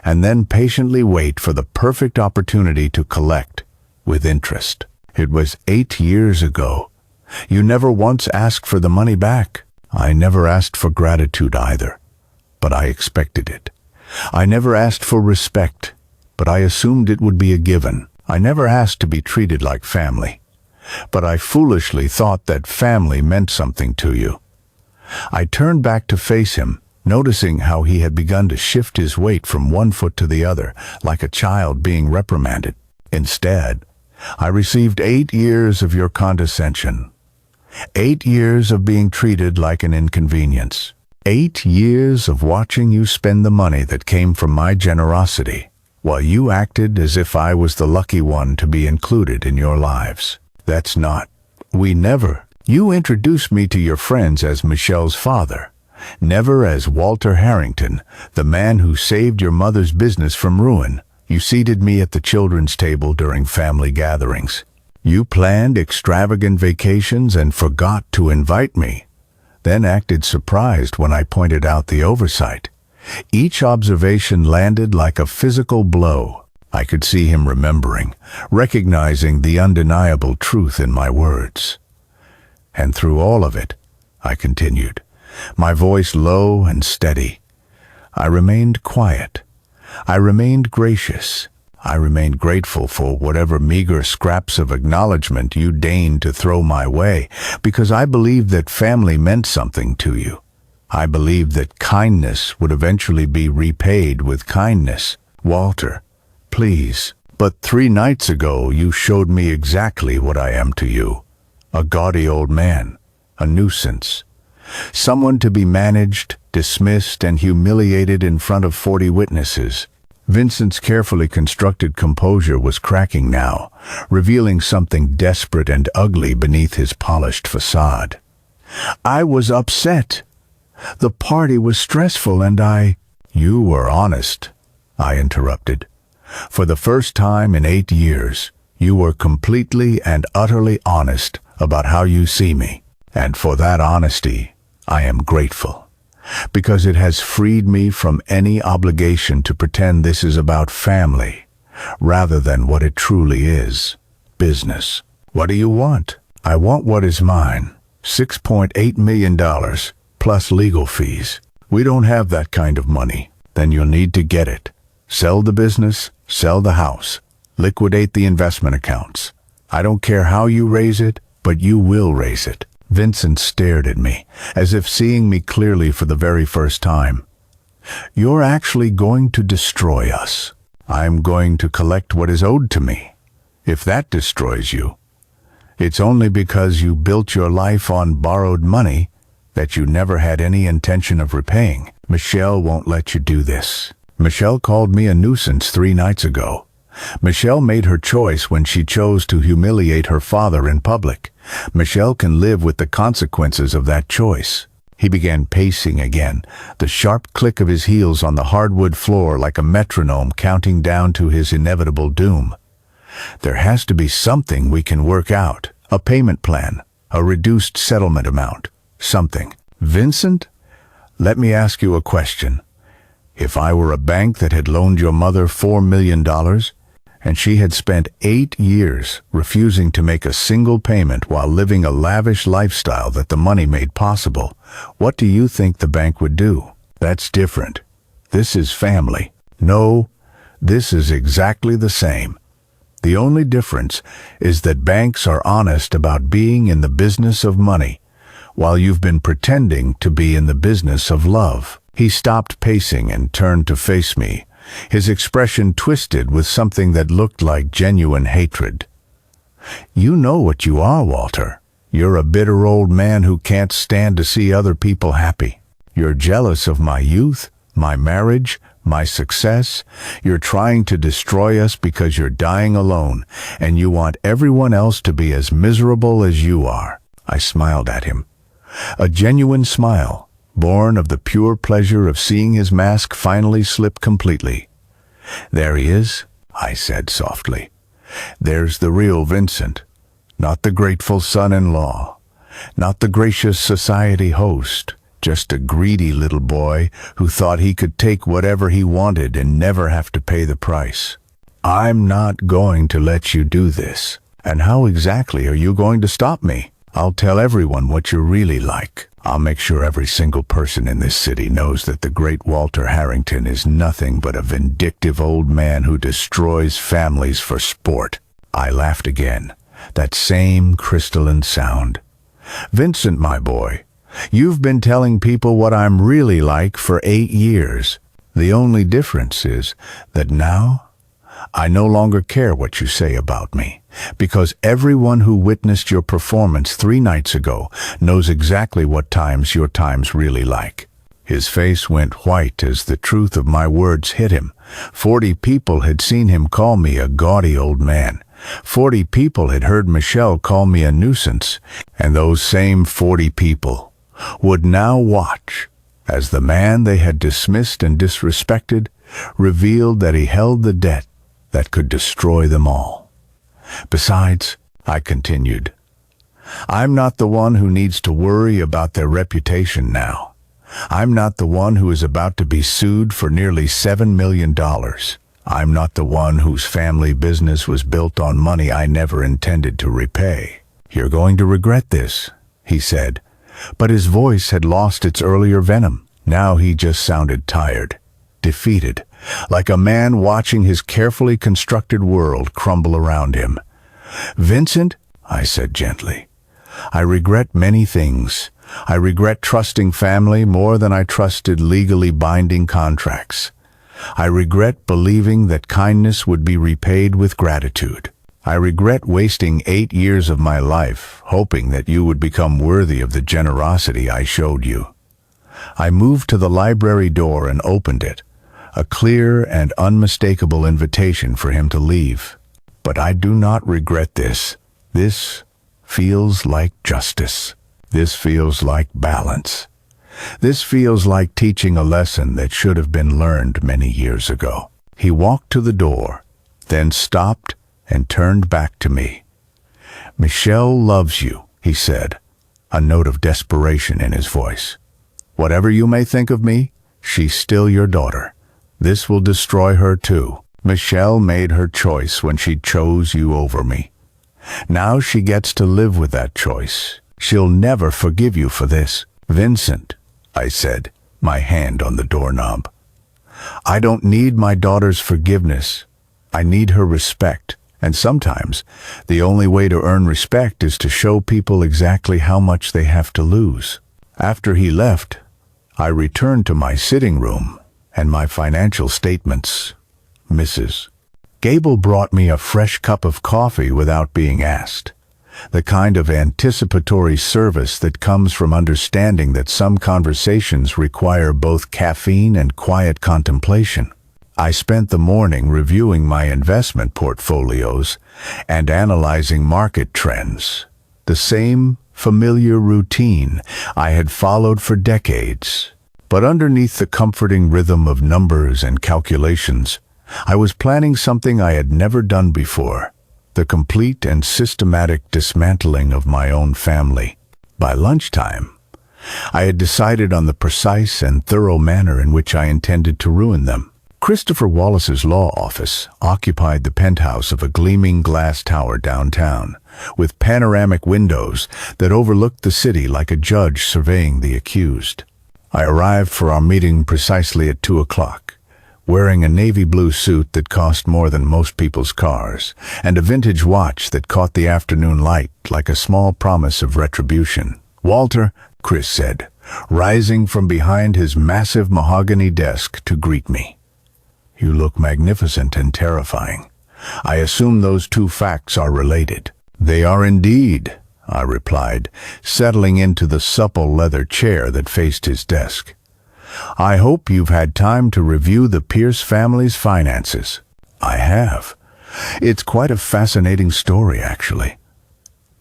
and then patiently wait for the perfect opportunity to collect with interest. It was 8 years ago. You never once asked for the money back. I never asked for gratitude either, but I expected it. I never asked for respect, but I assumed it would be a given. I never asked to be treated like family, but I foolishly thought that family meant something to you. I turned back to face him, noticing how he had begun to shift his weight from one foot to the other, like a child being reprimanded. Instead, I received 8 years of your condescension. 8 years of being treated like an inconvenience. 8 years of watching you spend the money that came from my generosity, while you acted as if I was the lucky one to be included in your lives. That's not. We never. You introduced me to your friends as Michelle's father, never as Walter Harrington, the man who saved your mother's business from ruin. You seated me at the children's table during family gatherings. You planned extravagant vacations and forgot to invite me, then acted surprised when I pointed out the oversight. Each observation landed like a physical blow. I could see him remembering, recognizing the undeniable truth in my words. And through all of it, I continued, my voice low and steady, I remained quiet. I remained gracious. I remained grateful for whatever meager scraps of acknowledgement you deigned to throw my way, because I believed that family meant something to you. I believed that kindness would eventually be repaid with kindness. Walter, please. But 3 nights ago you showed me exactly what I am to you. A gaudy old man, a nuisance, someone to be managed, dismissed and humiliated in front of 40 witnesses. Vincent's carefully constructed composure was cracking now, revealing something desperate and ugly beneath his polished facade. I was upset. The party was stressful and You were honest, I interrupted. For the first time in 8 years, you were completely and utterly honest about how you see me. And for that honesty, I am grateful, because it has freed me from any obligation to pretend this is about family, rather than what it truly is, business. What do you want? I want what is mine, $6.8 million, plus legal fees. We don't have that kind of money. Then you'll need to get it. Sell the business, sell the house, liquidate the investment accounts. I don't care how you raise it, but you will raise it. Vincent stared at me, as if seeing me clearly for the very first time. You're actually going to destroy us. I'm going to collect what is owed to me. If that destroys you, it's only because you built your life on borrowed money that you never had any intention of repaying. Michelle won't let you do this. Michelle called me a nuisance 3 nights ago. Michelle made her choice when she chose to humiliate her father in public. Michelle can live with the consequences of that choice. He began pacing again, the sharp click of his heels on the hardwood floor like a metronome counting down to his inevitable doom. There has to be something we can work out. A payment plan, a reduced settlement amount, something. Vincent, let me ask you a question. If I were a bank that had loaned your mother $4 million, and she had spent 8 years refusing to make a single payment while living a lavish lifestyle that the money made possible, what do you think the bank would do? That's different. This is family. No, this is exactly the same. The only difference is that banks are honest about being in the business of money, while you've been pretending to be in the business of love. He stopped pacing and turned to face me, his expression twisted with something that looked like genuine hatred. You know what you are, Walter. You're a bitter old man who can't stand to see other people happy. You're jealous of my youth, my marriage, my success. You're trying to destroy us because you're dying alone, and you want everyone else to be as miserable as you are. I smiled at him. A genuine smile, born of the pure pleasure of seeing his mask finally slip completely. There he is, I said softly. There's the real Vincent, not the grateful son-in-law, not the gracious society host, just a greedy little boy who thought he could take whatever he wanted and never have to pay the price. I'm not going to let you do this. And how exactly are you going to stop me? I'll tell everyone what you're really like. I'll make sure every single person in this city knows that the great Walter Harrington is nothing but a vindictive old man who destroys families for sport. I laughed again, that same crystalline sound. Vincent, my boy, you've been telling people what I'm really like for 8 years. The only difference is that now I no longer care what you say about me, because everyone who witnessed your performance 3 nights ago knows exactly what times your time's really like. His face went white as the truth of my words hit him. 40 people had seen him call me a gaudy old man. 40 people had heard Michelle call me a nuisance, and those same 40 people would now watch as the man they had dismissed and disrespected revealed that he held the debt that could destroy them all. Besides, I continued, I'm not the one who needs to worry about their reputation now. I'm not the one who is about to be sued for nearly $7 million. I'm not the one whose family business was built on money I never intended to repay. You're going to regret this, he said, but his voice had lost its earlier venom. Now he just sounded tired, defeated, like a man watching his carefully constructed world crumble around him. Vincent, I said gently, I regret many things. I regret trusting family more than I trusted legally binding contracts. I regret believing that kindness would be repaid with gratitude. I regret wasting 8 years of my life hoping that you would become worthy of the generosity I showed you. I moved to the library door and opened it, a clear and unmistakable invitation for him to leave. But I do not regret this. This feels like justice. This feels like balance. This feels like teaching a lesson that should have been learned many years ago. He walked to the door, then stopped and turned back to me. "Michelle loves you," he said, a note of desperation in his voice. "Whatever you may think of me, she's still your daughter. This will destroy her too. Michelle made her choice when she chose you over me. Now she gets to live with that choice. She'll never forgive you for this." "Vincent," I said, my hand on the doorknob. "I don't need my daughter's forgiveness. I need her respect. And sometimes, the only way to earn respect is to show people exactly how much they have to lose." After he left, I returned to my sitting room and my financial statements. Mrs. Gable brought me a fresh cup of coffee without being asked. The kind of anticipatory service that comes from understanding that some conversations require both caffeine and quiet contemplation. I spent the morning reviewing my investment portfolios and analyzing market trends. The same familiar routine I had followed for decades. But underneath the comforting rhythm of numbers and calculations, I was planning something I had never done before: the complete and systematic dismantling of my own family. By lunchtime, I had decided on the precise and thorough manner in which I intended to ruin them. Christopher Wallace's law office occupied the penthouse of a gleaming glass tower downtown, with panoramic windows that overlooked the city like a judge surveying the accused. I arrived for our meeting precisely at 2 o'clock, wearing a navy blue suit that cost more than most people's cars, and a vintage watch that caught the afternoon light like a small promise of retribution. "Walter," Chris said, rising from behind his massive mahogany desk to greet me. "You look magnificent and terrifying. I assume those two facts are related." "They are indeed," I replied, settling into the supple leather chair that faced his desk. "I hope you've had time to review the Pierce family's finances." "I have. It's quite a fascinating story, actually.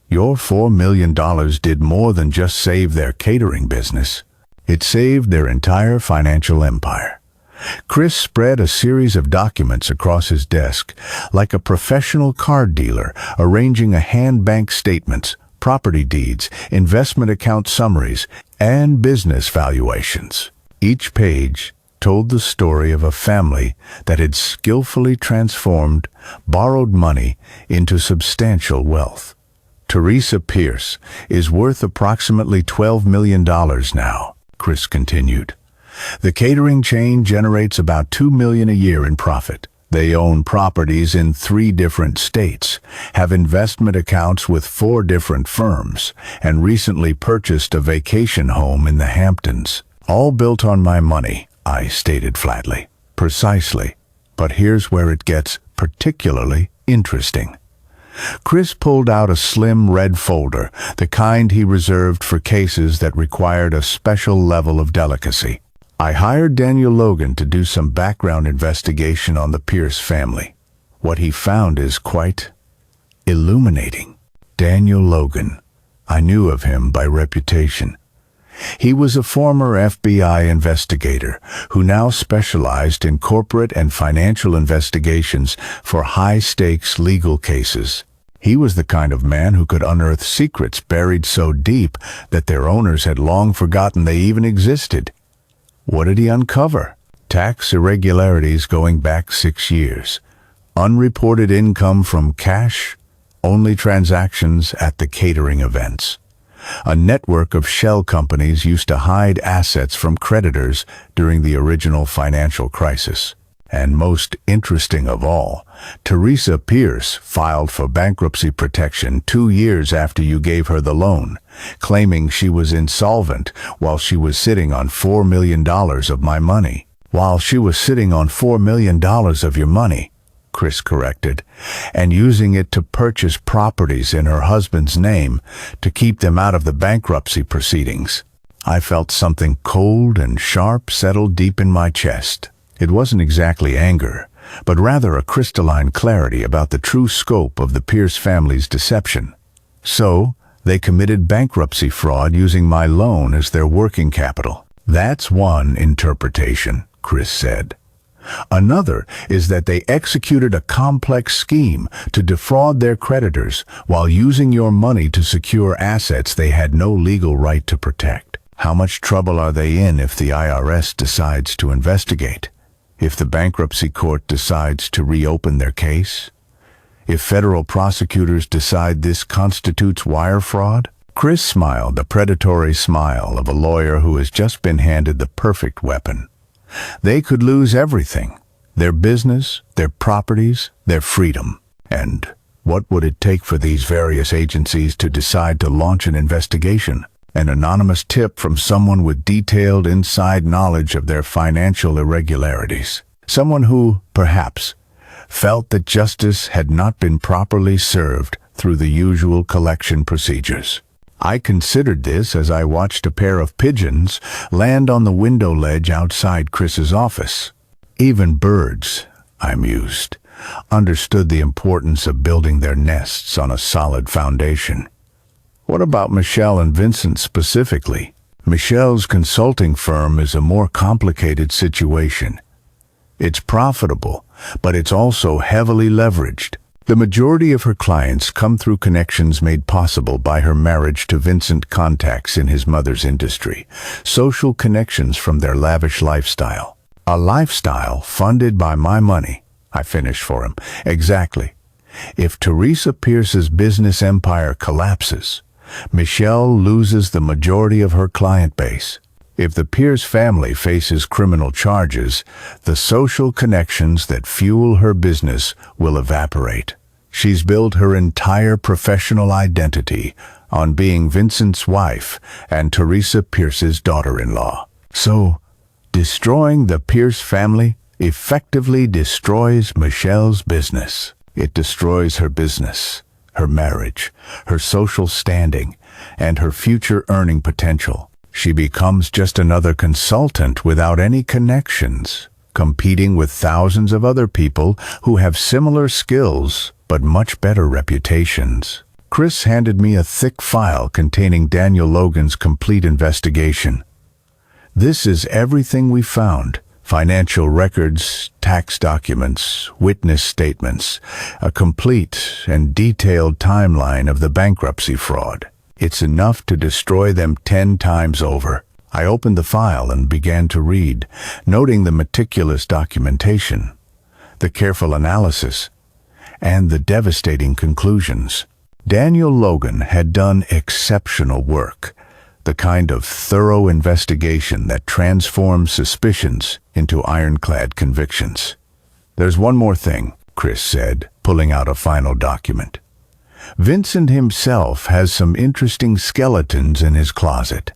Your $4 million did more than just save their catering business. It saved their entire financial empire." Chris spread a series of documents across his desk, like a professional card dealer arranging a hand bank statements, property deeds, investment account summaries, and business valuations. Each page told the story of a family that had skillfully transformed borrowed money into substantial wealth. "Teresa Pierce is worth approximately $12 million now," Chris continued. "The catering chain generates about $2 million a year in profit. They own properties in 3 different states, have investment accounts with 4 different firms, and recently purchased a vacation home in the Hamptons. All built on my money," I stated flatly. "Precisely. But here's where it gets particularly interesting." Chris pulled out a slim red folder, the kind he reserved for cases that required a special level of delicacy. "I hired Daniel Logan to do some background investigation on the Pierce family. What he found is quite illuminating." Daniel Logan. I knew of him by reputation. He was a former FBI investigator who now specialized in corporate and financial investigations for high-stakes legal cases. He was the kind of man who could unearth secrets buried so deep that their owners had long forgotten they even existed. What did he uncover? Tax irregularities going back 6 years. Unreported income from cash-only transactions at the catering events. A network of shell companies used to hide assets from creditors during the original financial crisis. And most interesting of all, Teresa Pierce filed for bankruptcy protection 2 years after you gave her the loan, claiming she was insolvent while she was sitting on $4 million of my money. "While she was sitting on $4 million of your money," Chris corrected, "and using it to purchase properties in her husband's name to keep them out of the bankruptcy proceedings." I felt something cold and sharp settle deep in my chest. It wasn't exactly anger, but rather a crystalline clarity about the true scope of the Pierce family's deception. So, they committed bankruptcy fraud using my loan as their working capital. That's one interpretation, Chris said. Another is that they executed a complex scheme to defraud their creditors while using your money to secure assets they had no legal right to protect. How much trouble are they in if the IRS decides to investigate? If the bankruptcy court decides to reopen their case? If federal prosecutors decide this constitutes wire fraud? Chris smiled, a predatory smile of a lawyer who has just been handed the perfect weapon. They could lose everything: their business, their properties, their freedom. And what would it take for these various agencies to decide to launch an investigation? An anonymous tip from someone with detailed inside knowledge of their financial irregularities. Someone who, perhaps, felt that justice had not been properly served through the usual collection procedures. I considered this as I watched a pair of pigeons land on the window ledge outside Chris's office. Even birds, I mused, understood the importance of building their nests on a solid foundation. What about Michelle and Vincent specifically? Michelle's consulting firm is a more complicated situation. It's profitable, but it's also heavily leveraged. The majority of her clients come through connections made possible by her marriage to Vincent, contacts in his mother's industry, social connections from their lavish lifestyle. A lifestyle funded by my money. I finished for him. Exactly. If Teresa Pierce's business empire collapses, Michelle loses the majority of her client base. If the Pierce family faces criminal charges, the social connections that fuel her business will evaporate. She's built her entire professional identity on being Vincent's wife and Teresa Pierce's daughter-in-law. So, destroying the Pierce family effectively destroys Michelle's business. It destroys her business, her marriage, her social standing, and her future earning potential. She becomes just another consultant without any connections, competing with thousands of other people who have similar skills but much better reputations. Chris handed me a thick file containing Daniel Logan's complete investigation. This is everything we found: financial records, tax documents, witness statements, a complete and detailed timeline of the bankruptcy fraud. It's enough to destroy them 10 times over. I opened the file and began to read, noting the meticulous documentation, the careful analysis, and the devastating conclusions. Daniel Logan had done exceptional work, the kind of thorough investigation that transforms suspicions into ironclad convictions. "There's one more thing," Chris said, pulling out a final document. "Vincent himself has some interesting skeletons in his closet,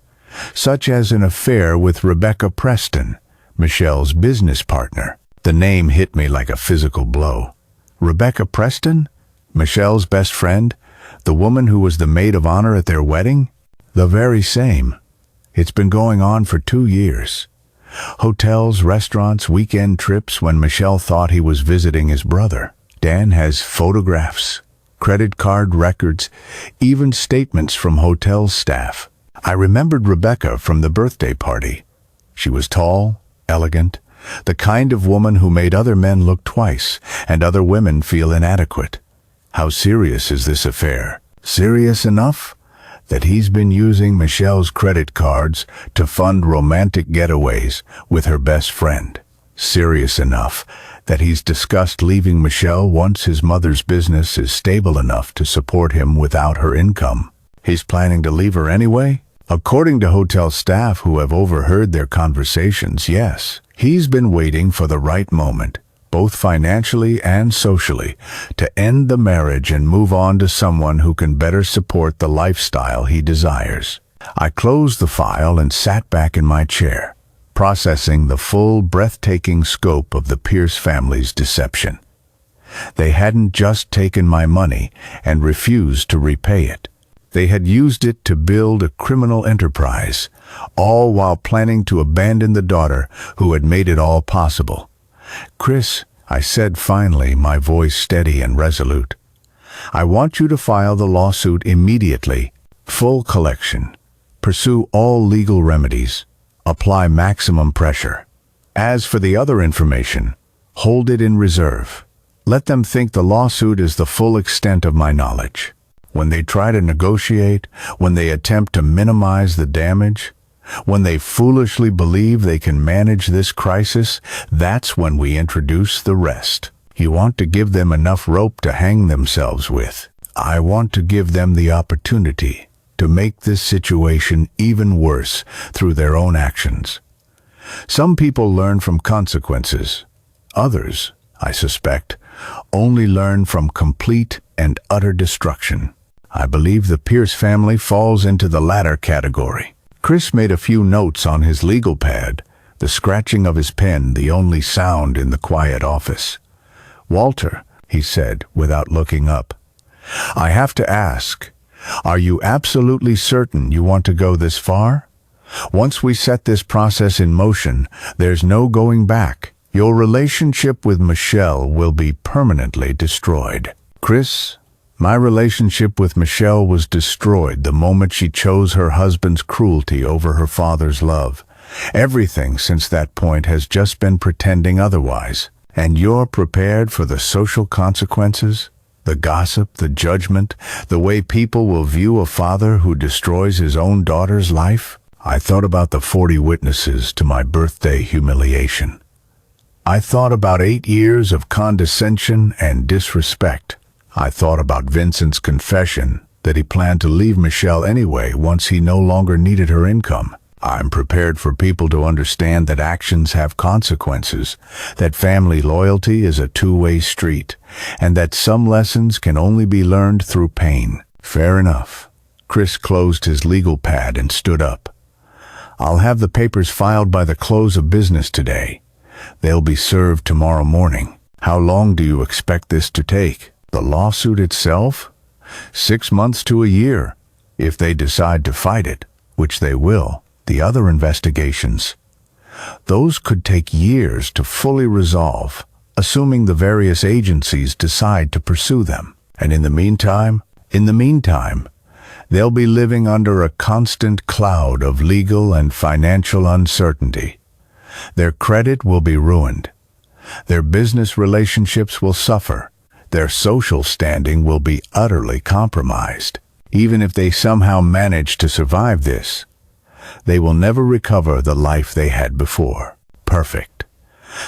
such as an affair with Rebecca Preston, Michelle's business partner." The name hit me like a physical blow. Rebecca Preston? Michelle's best friend? The woman who was the maid of honor at their wedding? The very same. It's been going on for 2 years. Hotels, restaurants, weekend trips when Michelle thought he was visiting his brother. Dan has photographs, credit card records, even statements from hotel staff. I remembered Rebecca from the birthday party. She was tall, elegant, the kind of woman who made other men look twice and other women feel inadequate. How serious is this affair? Serious enough that he's been using Michelle's credit cards to fund romantic getaways with her best friend. Serious enough that he's discussed leaving Michelle once his mother's business is stable enough to support him without her income. He's planning to leave her anyway? According to hotel staff who have overheard their conversations, yes. He's been waiting for the right moment, both financially and socially, to end the marriage and move on to someone who can better support the lifestyle he desires. I closed the file and sat back in my chair, processing the full, breathtaking scope of the Pierce family's deception. They hadn't just taken my money and refused to repay it. They had used it to build a criminal enterprise, all while planning to abandon the daughter who had made it all possible. "Chris," I said finally, my voice steady and resolute, "I want you to file the lawsuit immediately. Full collection. Pursue all legal remedies. Apply maximum pressure. As for the other information, hold it in reserve. Let them think the lawsuit is the full extent of my knowledge. When they try to negotiate, when they attempt to minimize the damage, when they foolishly believe they can manage this crisis, that's when we introduce the rest. You want to give them enough rope to hang themselves with. I want to give them the opportunity to make this situation even worse through their own actions. Some people learn from consequences. Others, I suspect, only learn from complete and utter destruction. I believe the Pierce family falls into the latter category." Chris made a few notes on his legal pad, the scratching of his pen the only sound in the quiet office. "Walter," he said without looking up, "I have to ask, are you absolutely certain you want to go this far? Once we set this process in motion, there's no going back. Your relationship with Michelle will be permanently destroyed." "Chris, my relationship with Michelle was destroyed the moment she chose her husband's cruelty over her father's love. Everything since that point has just been pretending otherwise. And you're prepared for the social consequences? The gossip, the judgment, the way people will view a father who destroys his own daughter's life?" I thought about the 40 witnesses to my birthday humiliation. I thought about 8 years of condescension and disrespect. I thought about Vincent's confession that he planned to leave Michelle anyway once he no longer needed her income. I'm prepared for people to understand that actions have consequences, that family loyalty is a two-way street, and that some lessons can only be learned through pain. Fair enough. Chris closed his legal pad and stood up. "I'll have the papers filed by the close of business today. They'll be served tomorrow morning. How long do you expect this to take?" "The lawsuit itself? 6 months to a year, if they decide to fight it, which they will. The other investigations, those could take years to fully resolve, assuming the various agencies decide to pursue them. And in the meantime, they'll be living under a constant cloud of legal and financial uncertainty. Their credit will be ruined. Their business relationships will suffer. Their social standing will be utterly compromised. Even if they somehow manage to survive this, they will never recover the life they had before. Perfect.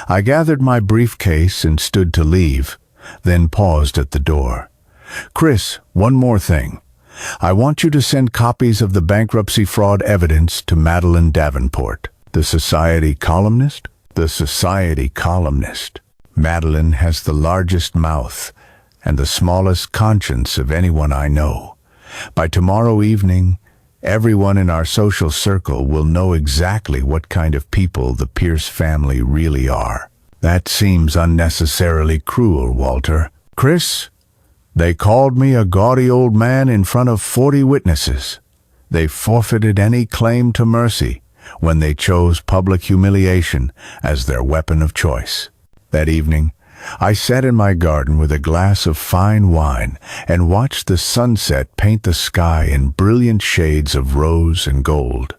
I gathered my briefcase and stood to leave, then paused at the door. "Chris, one more thing. I want you to send copies of the bankruptcy fraud evidence to Madeline Davenport." "The Society columnist?" "The Society columnist. Madeline has the largest mouth and the smallest conscience of anyone I know. By tomorrow evening, everyone in our social circle will know exactly what kind of people the Pierce family really are." "That seems unnecessarily cruel, Walter." "Chris, they called me a gaudy old man in front of 40 witnesses. They forfeited any claim to mercy when they chose public humiliation as their weapon of choice." That evening, I sat in my garden with a glass of fine wine and watched the sunset paint the sky in brilliant shades of rose and gold.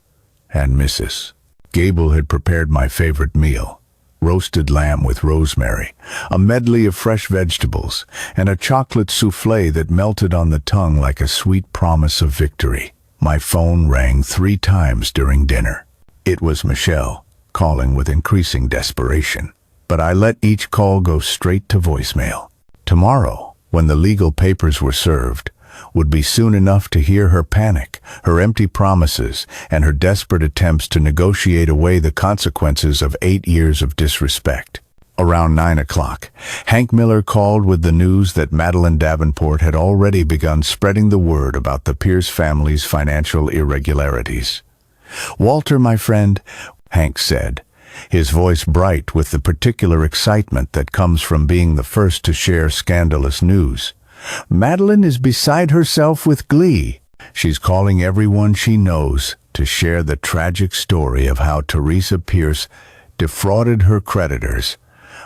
And Mrs. Gable had prepared my favorite meal: roasted lamb with rosemary, a medley of fresh vegetables, and a chocolate soufflé that melted on the tongue like a sweet promise of victory. My phone rang 3 times during dinner. It was Michelle, calling with increasing desperation. But I let each call go straight to voicemail. Tomorrow, when the legal papers were served, would be soon enough to hear her panic, her empty promises, and her desperate attempts to negotiate away the consequences of 8 years of disrespect. Around 9 o'clock, Hank Miller called with the news that Madeline Davenport had already begun spreading the word about the Pierce family's financial irregularities. "Walter, my friend," Hank said, his voice bright with the particular excitement that comes from being the first to share scandalous news, "Madeline is beside herself with glee. She's calling everyone she knows to share the tragic story of how Teresa Pierce defrauded her creditors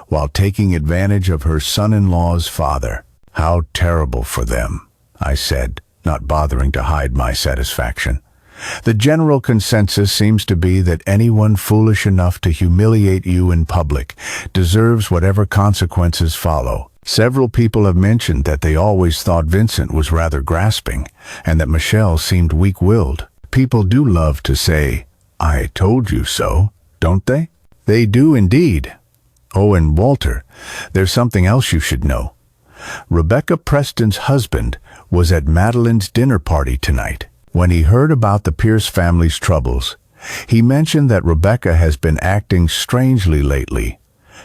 while taking advantage of her son-in-law's father. How terrible for them, I said, not bothering to hide my satisfaction. The general consensus seems to be that anyone foolish enough to humiliate you in public deserves whatever consequences follow. Several people have mentioned that they always thought Vincent was rather grasping and that Michelle seemed weak-willed. People do love to say, "I told you so," don't they? They do indeed. Oh, and Walter, there's something else you should know. Rebecca Preston's husband was at Madeline's dinner party tonight. When he heard about the Pierce family's troubles, he mentioned that Rebecca has been acting strangely lately,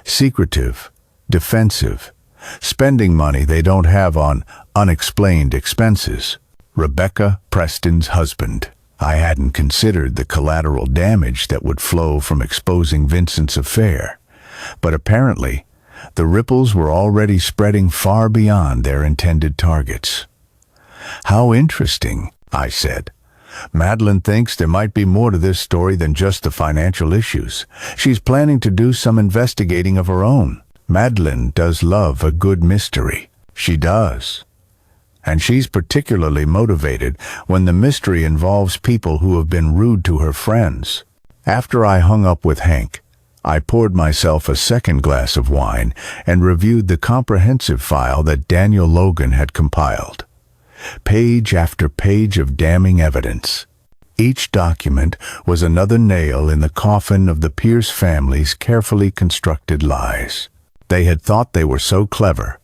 secretive, defensive, spending money they don't have on unexplained expenses. Rebecca Preston's husband. I hadn't considered the collateral damage that would flow from exposing Vincent's affair, but apparently the ripples were already spreading far beyond their intended targets. How interesting, I said. Madeline thinks there might be more to this story than just the financial issues. She's planning to do some investigating of her own. Madeline does love a good mystery. She does. And she's particularly motivated when the mystery involves people who have been rude to her friends. After I hung up with Hank, I poured myself a second glass of wine and reviewed the comprehensive file that Daniel Logan had compiled. Page after page of damning evidence. Each document was another nail in the coffin of the Pierce family's carefully constructed lies. They had thought they were so clever,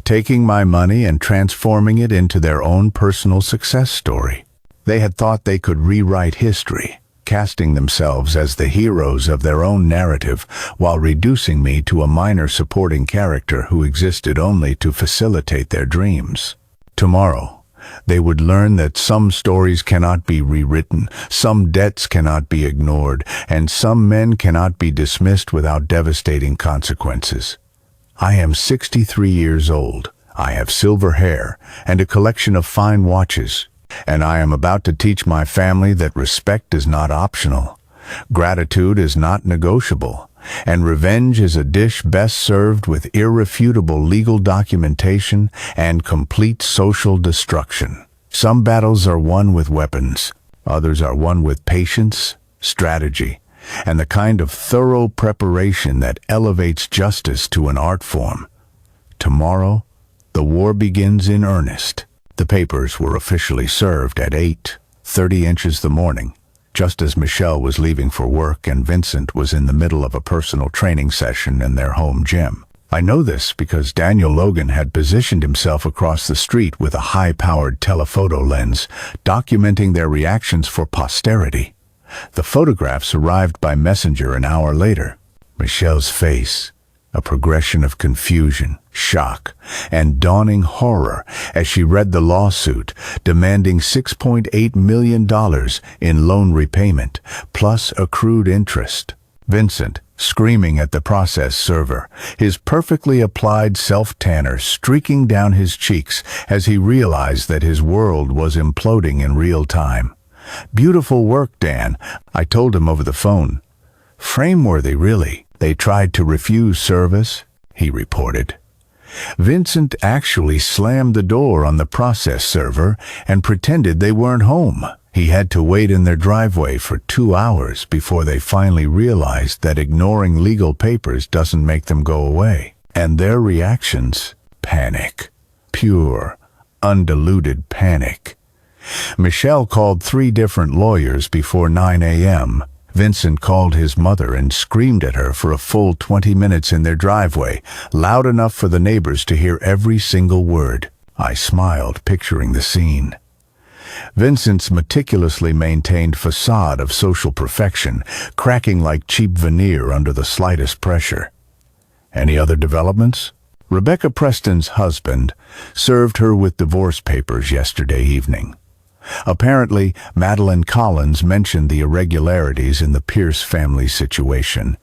taking my money and transforming it into their own personal success story. They had thought they could rewrite history, casting themselves as the heroes of their own narrative while reducing me to a minor supporting character who existed only to facilitate their dreams. Tomorrow, they would learn that some stories cannot be rewritten, some debts cannot be ignored, and some men cannot be dismissed without devastating consequences. I am 63 years old. I have silver hair and a collection of fine watches, and I am about to teach my family that respect is not optional, gratitude is not negotiable, and revenge is a dish best served with irrefutable legal documentation and complete social destruction. Some battles are won with weapons, others are won with patience, strategy, and the kind of thorough preparation that elevates justice to an art form. Tomorrow, the war begins in earnest. The papers were officially served at 8:30 the morning, just as Michelle was leaving for work and Vincent was in the middle of a personal training session in their home gym. I know this because Daniel Logan had positioned himself across the street with a high-powered telephoto lens, documenting their reactions for posterity. The photographs arrived by messenger an hour later. Michelle's face, a progression of confusion, shock, and dawning horror as she read the lawsuit demanding $6.8 million in loan repayment, plus accrued interest. Vincent, screaming at the process server, his perfectly applied self-tanner streaking down his cheeks as he realized that his world was imploding in real time. "Beautiful work, Dan," I told him over the phone. "Frameworthy, really. They tried to refuse service," he reported. Vincent actually slammed the door on the process server and pretended they weren't home. He had to wait in their driveway for 2 hours before they finally realized that ignoring legal papers doesn't make them go away. And their reactions? Panic. Pure, undiluted panic. Michelle called 3 different lawyers before 9 a.m. Vincent called his mother and screamed at her for a full 20 minutes in their driveway, loud enough for the neighbors to hear every single word. I smiled, picturing the scene. Vincent's meticulously maintained facade of social perfection, cracking like cheap veneer under the slightest pressure. Any other developments? Rebecca Preston's husband served her with divorce papers yesterday evening. Apparently, Madeline Collins mentioned the irregularities in the Pierce family situation,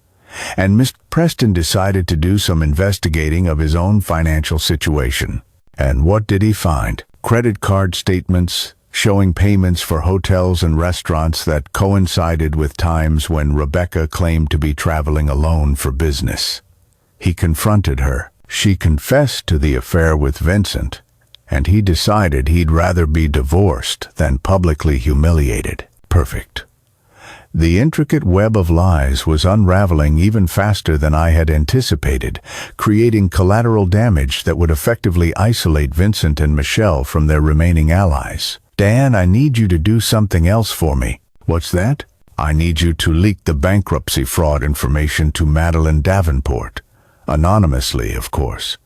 and Mr. Preston decided to do some investigating of his own financial situation. And what did he find? Credit card statements, showing payments for hotels and restaurants that coincided with times when Rebecca claimed to be traveling alone for business. He confronted her. She confessed to the affair with Vincent, and he decided he'd rather be divorced than publicly humiliated. Perfect. The intricate web of lies was unraveling even faster than I had anticipated, creating collateral damage that would effectively isolate Vincent and Michelle from their remaining allies. Dan, I need you to do something else for me. What's that? I need you to leak the bankruptcy fraud information to Madeline Davenport. Anonymously, of course.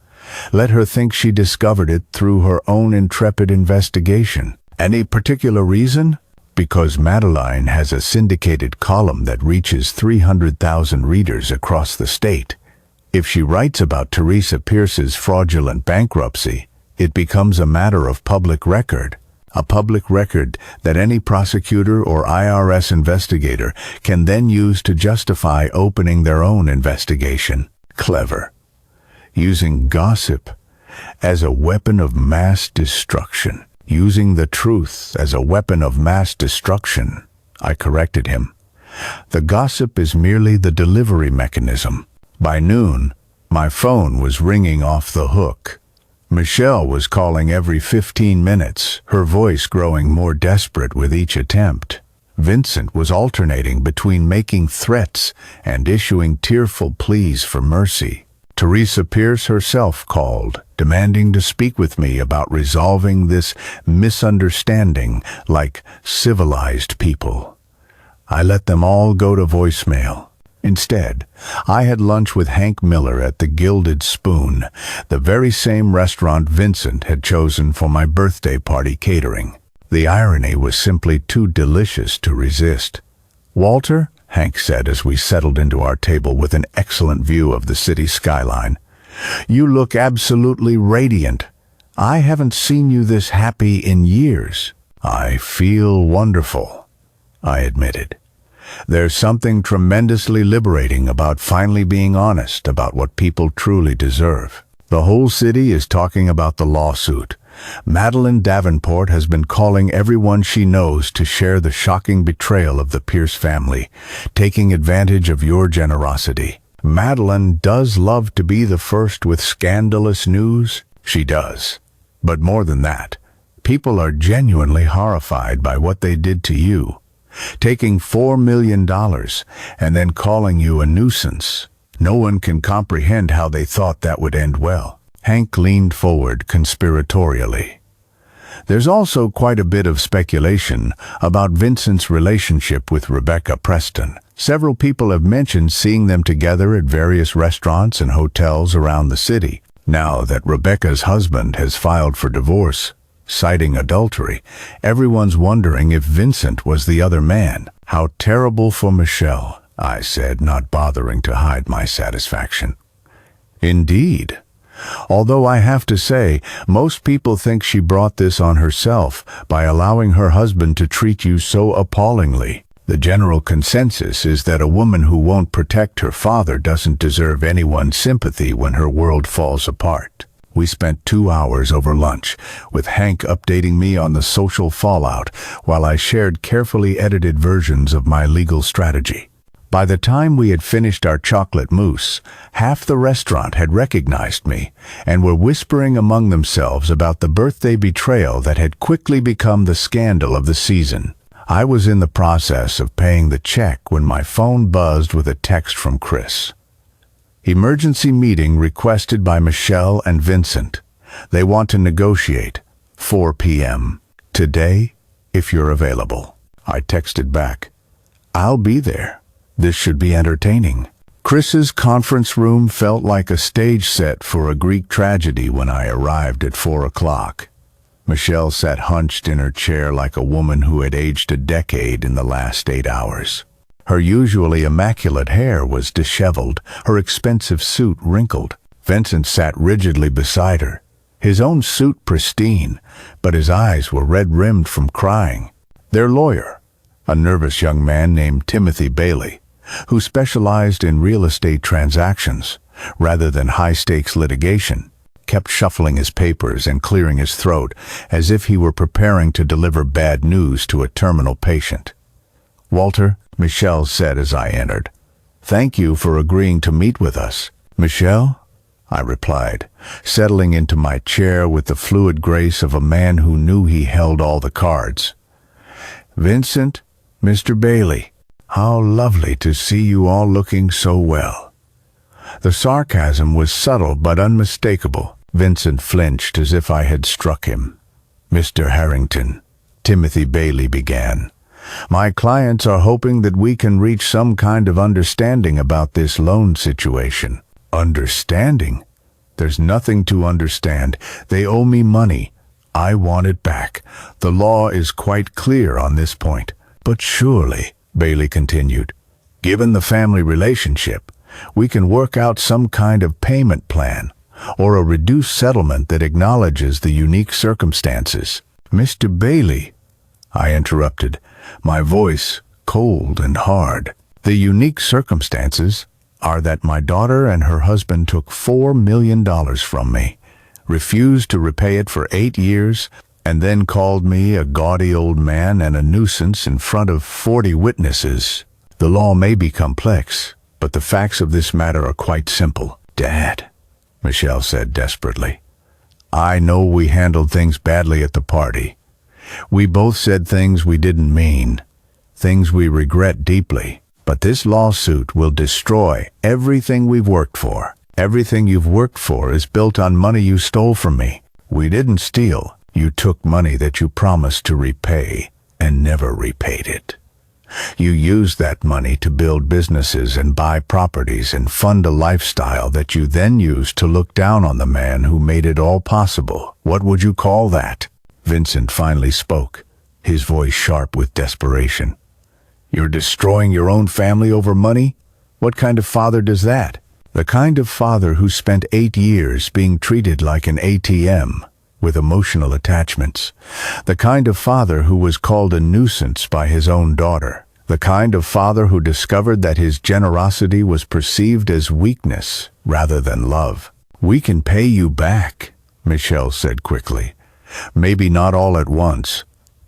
Let her think she discovered it through her own intrepid investigation. Any particular reason? Because Madeline has a syndicated column that reaches 300,000 readers across the state. If she writes about Teresa Pierce's fraudulent bankruptcy, it becomes a matter of public record. A public record that any prosecutor or IRS investigator can then use to justify opening their own investigation. Clever. Using gossip as a weapon of mass destruction. Using the truth as a weapon of mass destruction. I corrected him. The gossip is merely the delivery mechanism. By noon, my phone was ringing off the hook. Michelle was calling every 15 minutes, her voice growing more desperate with each attempt. Vincent was alternating between making threats and issuing tearful pleas for mercy. Teresa Pierce herself called, demanding to speak with me about resolving this misunderstanding like civilized people. I let them all go to voicemail. Instead, I had lunch with Hank Miller at the Gilded Spoon, the very same restaurant Vincent had chosen for my birthday party catering. The irony was simply too delicious to resist. "Walter," Hank said as we settled into our table with an excellent view of the city skyline, "you look absolutely radiant. I haven't seen you this happy in years." "I feel wonderful," I admitted. There's something tremendously liberating about finally being honest about what people truly deserve. The whole city is talking about the lawsuit. Madeline Davenport has been calling everyone she knows to share the shocking betrayal of the Pierce family, taking advantage of your generosity. Madeline does love to be the first with scandalous news. She does. But more than that, people are genuinely horrified by what they did to you. Taking $4 million and then calling you a nuisance. No one can comprehend how they thought that would end well. Hank leaned forward conspiratorially. There's also quite a bit of speculation about Vincent's relationship with Rebecca Preston. Several people have mentioned seeing them together at various restaurants and hotels around the city. Now that Rebecca's husband has filed for divorce, citing adultery, everyone's wondering if Vincent was the other man. How terrible for Michelle, I said, not bothering to hide my satisfaction. Indeed. Although I have to say, most people think she brought this on herself by allowing her husband to treat you so appallingly. The general consensus is that a woman who won't protect her father doesn't deserve anyone's sympathy when her world falls apart. We spent 2 hours over lunch, with Hank updating me on the social fallout while I shared carefully edited versions of my legal strategy. By the time we had finished our chocolate mousse, half the restaurant had recognized me and were whispering among themselves about the birthday betrayal that had quickly become the scandal of the season. I was in the process of paying the check when my phone buzzed with a text from Chris. Emergency meeting requested by Michelle and Vincent. They want to negotiate. 4 p.m. today, if you're available. I texted back, "I'll be there. This should be entertaining." Chris's conference room felt like a stage set for a Greek tragedy when I arrived at 4 o'clock. Michelle sat hunched in her chair like a woman who had aged a decade in the last 8 hours. Her usually immaculate hair was disheveled, her expensive suit wrinkled. Vincent sat rigidly beside her, his own suit pristine, but his eyes were red-rimmed from crying. Their lawyer, a nervous young man named Timothy Bailey, who specialized in real estate transactions rather than high-stakes litigation, kept shuffling his papers and clearing his throat, as if he were preparing to deliver bad news to a terminal patient. "Walter," Michelle said as I entered, "thank you for agreeing to meet with us." "Michelle?" I replied, settling into my chair with the fluid grace of a man who knew he held all the cards. "Vincent, Mr. Bailey, how lovely to see you all looking so well." The sarcasm was subtle but unmistakable. Vincent flinched as if I had struck him. "Mr. Harrington," Timothy Bailey began, "my clients are hoping that we can reach some kind of understanding about this loan situation." "Understanding? There's nothing to understand. They owe me money. I want it back. The law is quite clear on this point." "But surely," Bailey continued, "given the family relationship, we can work out some kind of payment plan, or a reduced settlement that acknowledges the unique circumstances." "Mr. Bailey," I interrupted, my voice cold and hard. "The unique circumstances are that my daughter and her husband took $4 million from me, refused to repay it for 8 years, and then called me a gaudy old man and a nuisance in front of 40 witnesses. The law may be complex, but the facts of this matter are quite simple." "Dad," Michelle said desperately, "I know we handled things badly at the party. We both said things we didn't mean, things we regret deeply. But this lawsuit will destroy everything we've worked for. Everything you've worked for is built on money you stole from me. We didn't steal. You took money that you promised to repay and never repaid it. You used that money to build businesses and buy properties and fund a lifestyle that you then used to look down on the man who made it all possible. What would you call that?" Vincent finally spoke, his voice sharp with desperation. "You're destroying your own family over money? What kind of father does that?" "The kind of father who spent 8 years being treated like an ATM, with emotional attachments. The kind of father who was called a nuisance by his own daughter. The kind of father who discovered that his generosity was perceived as weakness rather than love." "We can pay you back," Michelle said quickly. "Maybe not all at once,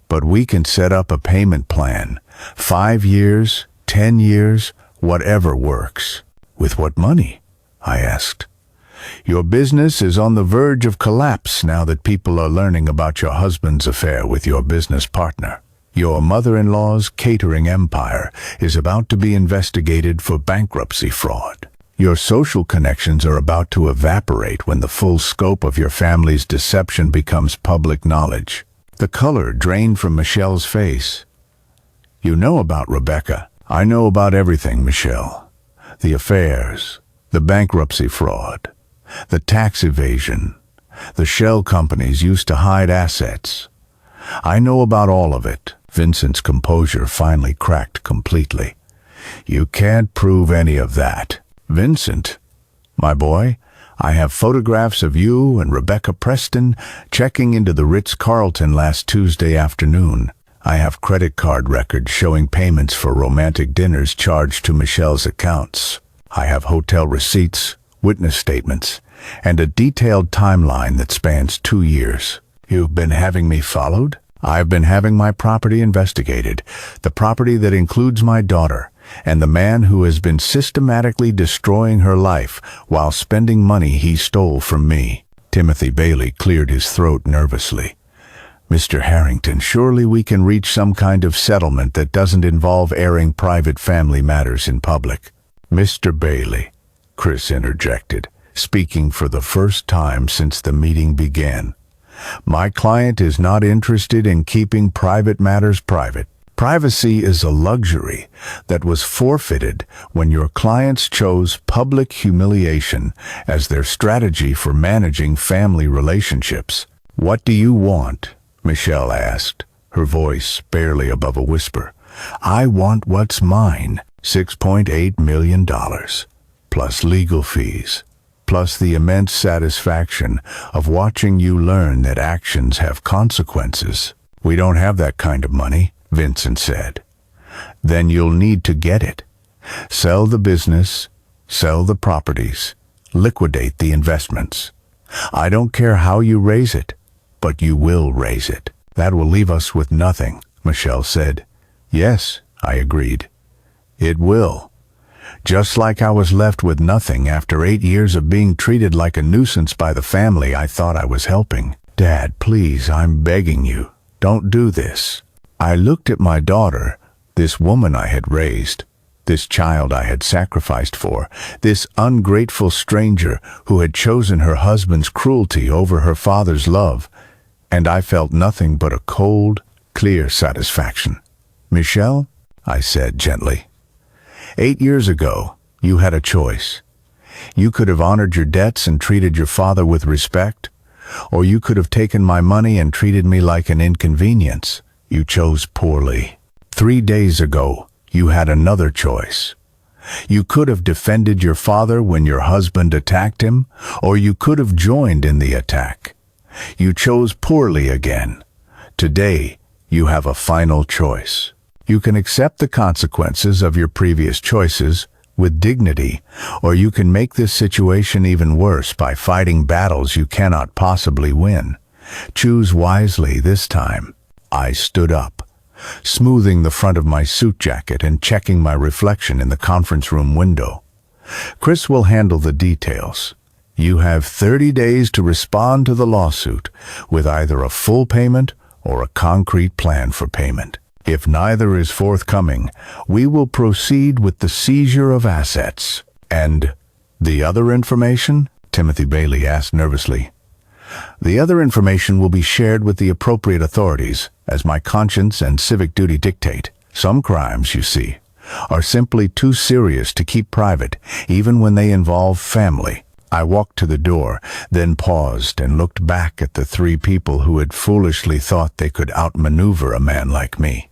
but we can set up a payment plan. 5 years, 10 years, whatever works." "With what money?" I asked. "Your business is on the verge of collapse now that people are learning about your husband's affair with your business partner. Your mother-in-law's catering empire is about to be investigated for bankruptcy fraud. Your social connections are about to evaporate when the full scope of your family's deception becomes public knowledge." The color drained from Michelle's face. "You know about Rebecca." "I know about everything, Michelle. The affairs, the bankruptcy fraud, the tax evasion, the shell companies used to hide assets. I know about all of it." Vincent's composure finally cracked completely. "You can't prove any of that." "Vincent, my boy, I have photographs of you and Rebecca Preston checking into the Ritz-Carlton last Tuesday afternoon. I have credit card records showing payments for romantic dinners charged to Michelle's accounts. I have hotel receipts, witness statements, and a detailed timeline that spans 2 years. You've been having me followed? I've been having my property investigated, the property that includes my daughter, and the man who has been systematically destroying her life while spending money he stole from me." Timothy Bailey cleared his throat nervously. "Mr. Harrington, surely we can reach some kind of settlement that doesn't involve airing private family matters in public." "Mr. Bailey," Chris interjected, speaking for the first time since the meeting began, "my client is not interested in keeping private matters private. Privacy is a luxury that was forfeited when your clients chose public humiliation as their strategy for managing family relationships." "What do you want?" Michelle asked, her voice barely above a whisper. "I want what's mine, $6.8 million, plus legal fees, plus the immense satisfaction of watching you learn that actions have consequences." "We don't have that kind of money," Vincent said. "Then you'll need to get it. Sell the business, sell the properties, liquidate the investments. I don't care how you raise it, but you will raise it. That will leave us with nothing, Michelle said. Yes, I agreed. It will. Just like I was left with nothing after 8 years of being treated like a nuisance by the family I thought I was helping. Dad, please, I'm begging you, don't do this. I looked at my daughter, this woman I had raised, this child I had sacrificed for, this ungrateful stranger who had chosen her husband's cruelty over her father's love, and I felt nothing but a cold, clear satisfaction. Michelle, I said gently, 8 years ago, you had a choice. You could have honored your debts and treated your father with respect, or you could have taken my money and treated me like an inconvenience. You chose poorly. 3 days ago, you had another choice. You could have defended your father when your husband attacked him, or you could have joined in the attack. You chose poorly again. Today, you have a final choice. You can accept the consequences of your previous choices with dignity, or you can make this situation even worse by fighting battles you cannot possibly win. Choose wisely this time. I stood up, smoothing the front of my suit jacket and checking my reflection in the conference room window. Chris will handle the details. You have 30 days to respond to the lawsuit with either a full payment or a concrete plan for payment. If neither is forthcoming, we will proceed with the seizure of assets. And the other information? Timothy Bailey asked nervously. The other information will be shared with the appropriate authorities, as my conscience and civic duty dictate. Some crimes, you see, are simply too serious to keep private, even when they involve family. I walked to the door, then paused and looked back at the 3 people who had foolishly thought they could outmaneuver a man like me.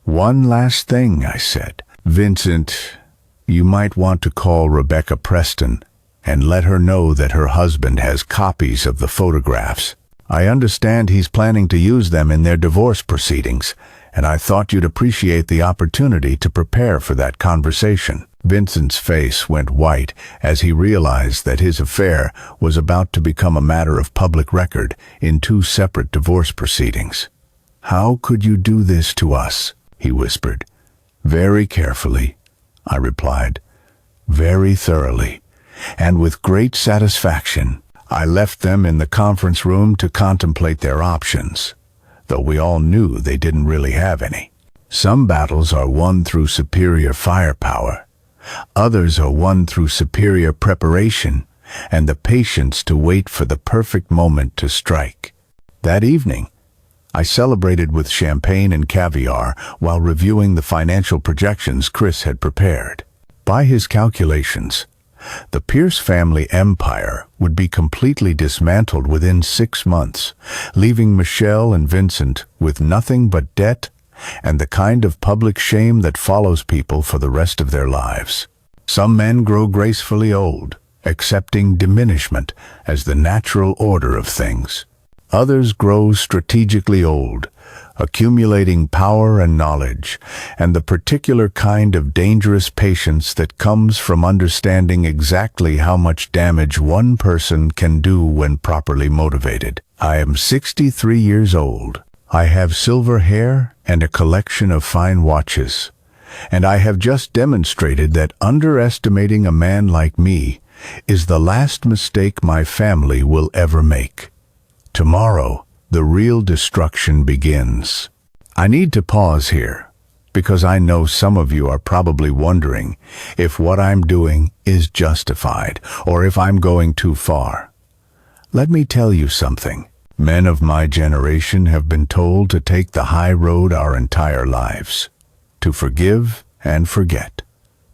One last thing, I said. Vincent, you might want to call Rebecca Preston and let her know that her husband has copies of the photographs. I understand he's planning to use them in their divorce proceedings, and I thought you'd appreciate the opportunity to prepare for that conversation. Vincent's face went white as he realized that his affair was about to become a matter of public record in 2 separate divorce proceedings. How could you do this to us? He whispered. Very carefully, I replied. Very thoroughly, and with great satisfaction. I left them in the conference room to contemplate their options, though we all knew they didn't really have any. Some battles are won through superior firepower. Others are won through superior preparation and the patience to wait for the perfect moment to strike. That evening, I celebrated with champagne and caviar while reviewing the financial projections Chris had prepared. By his calculations, the Pierce family empire would be completely dismantled within 6 months, leaving Michelle and Vincent with nothing but debt and the kind of public shame that follows people for the rest of their lives. Some men grow gracefully old, accepting diminishment as the natural order of things. Others grow strategically old, accumulating power and knowledge, and the particular kind of dangerous patience that comes from understanding exactly how much damage one person can do when properly motivated. I am 63 years old. I have silver hair and a collection of fine watches, and I have just demonstrated that underestimating a man like me is the last mistake my family will ever make. Tomorrow, the real destruction begins. I need to pause here, because I know some of you are probably wondering if what I'm doing is justified, or if I'm going too far. Let me tell you something. Men of my generation have been told to take the high road our entire lives, to forgive and forget,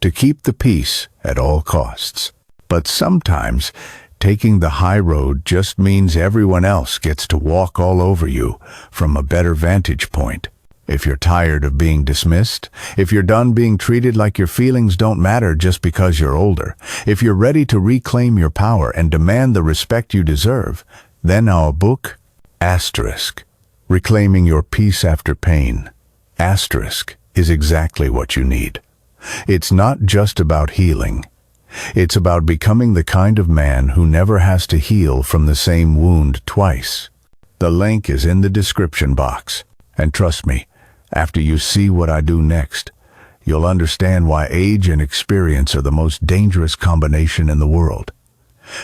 to keep the peace at all costs. But sometimes, taking the high road just means everyone else gets to walk all over you from a better vantage point. If you're tired of being dismissed, if you're done being treated like your feelings don't matter just because you're older, if you're ready to reclaim your power and demand the respect you deserve, then our book, Asterisk, Reclaiming Your Peace After Pain, Asterisk, is exactly what you need. It's not just about healing. It's about becoming the kind of man who never has to heal from the same wound twice. The link is in the description box. And trust me, after you see what I do next, you'll understand why age and experience are the most dangerous combination in the world.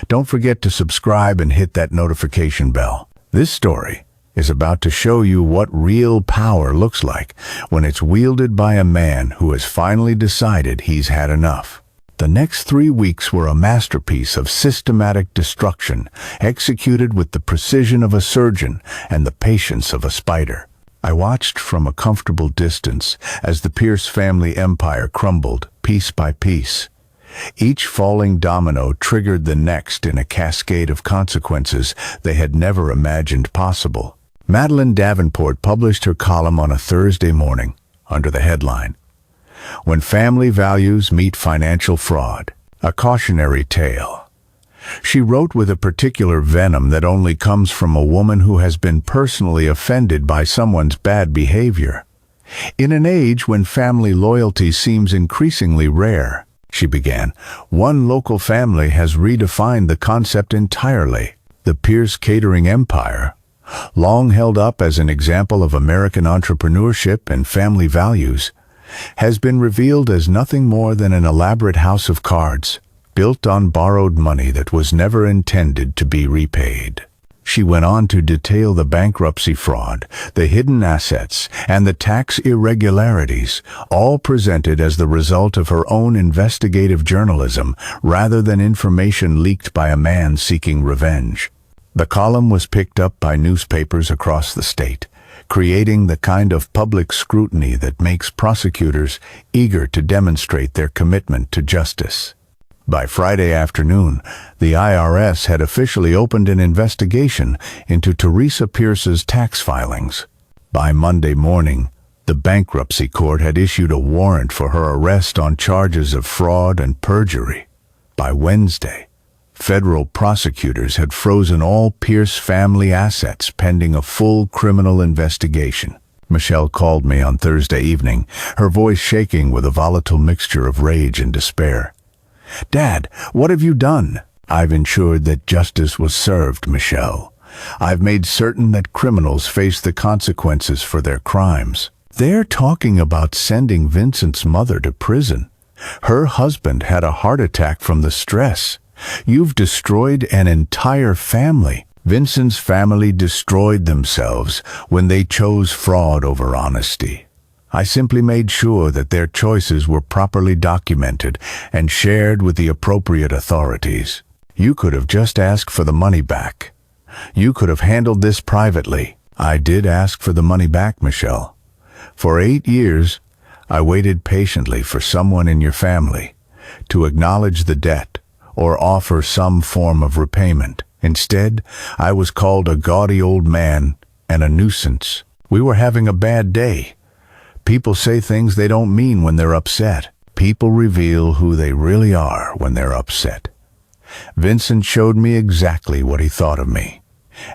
Don't forget to subscribe and hit that notification bell. This story is about to show you what real power looks like when it's wielded by a man who has finally decided he's had enough. The next 3 weeks were a masterpiece of systematic destruction, executed with the precision of a surgeon and the patience of a spider. I watched from a comfortable distance as the Pierce family empire crumbled piece by piece. Each falling domino triggered the next in a cascade of consequences they had never imagined possible. Madeline Davenport published her column on a Thursday morning under the headline, "When Family Values Meet Financial Fraud, a Cautionary Tale." She wrote with a particular venom that only comes from a woman who has been personally offended by someone's bad behavior. "In an age when family loyalty seems increasingly rare," she began, "one local family has redefined the concept entirely. The Pierce catering empire, long held up as an example of American entrepreneurship and family values, has been revealed as nothing more than an elaborate house of cards, built on borrowed money that was never intended to be repaid." She went on to detail the bankruptcy fraud, the hidden assets, and the tax irregularities, all presented as the result of her own investigative journalism rather than information leaked by a man seeking revenge. The column was picked up by newspapers across the state, creating the kind of public scrutiny that makes prosecutors eager to demonstrate their commitment to justice. By Friday afternoon, the IRS had officially opened an investigation into Teresa Pierce's tax filings. By Monday morning, the bankruptcy court had issued a warrant for her arrest on charges of fraud and perjury. By Wednesday, federal prosecutors had frozen all Pierce family assets pending a full criminal investigation. Michelle called me on Thursday evening, her voice shaking with a volatile mixture of rage and despair. "Dad, what have you done?" "I've ensured that justice was served, Michelle. I've made certain that criminals face the consequences for their crimes." "They're talking about sending Vincent's mother to prison. Her husband had a heart attack from the stress. You've destroyed an entire family." "Vincent's family destroyed themselves when they chose fraud over honesty. I simply made sure that their choices were properly documented and shared with the appropriate authorities. You could have just asked for the money back. You could have handled this privately." "I did ask for the money back, Michelle. For 8 years, I waited patiently for someone in your family to acknowledge the debt or offer some form of repayment. Instead, I was called a gaudy old man and a nuisance. We were having a bad day. People say things they don't mean when they're upset. People reveal who they really are when they're upset. Vincent showed me exactly what he thought of me,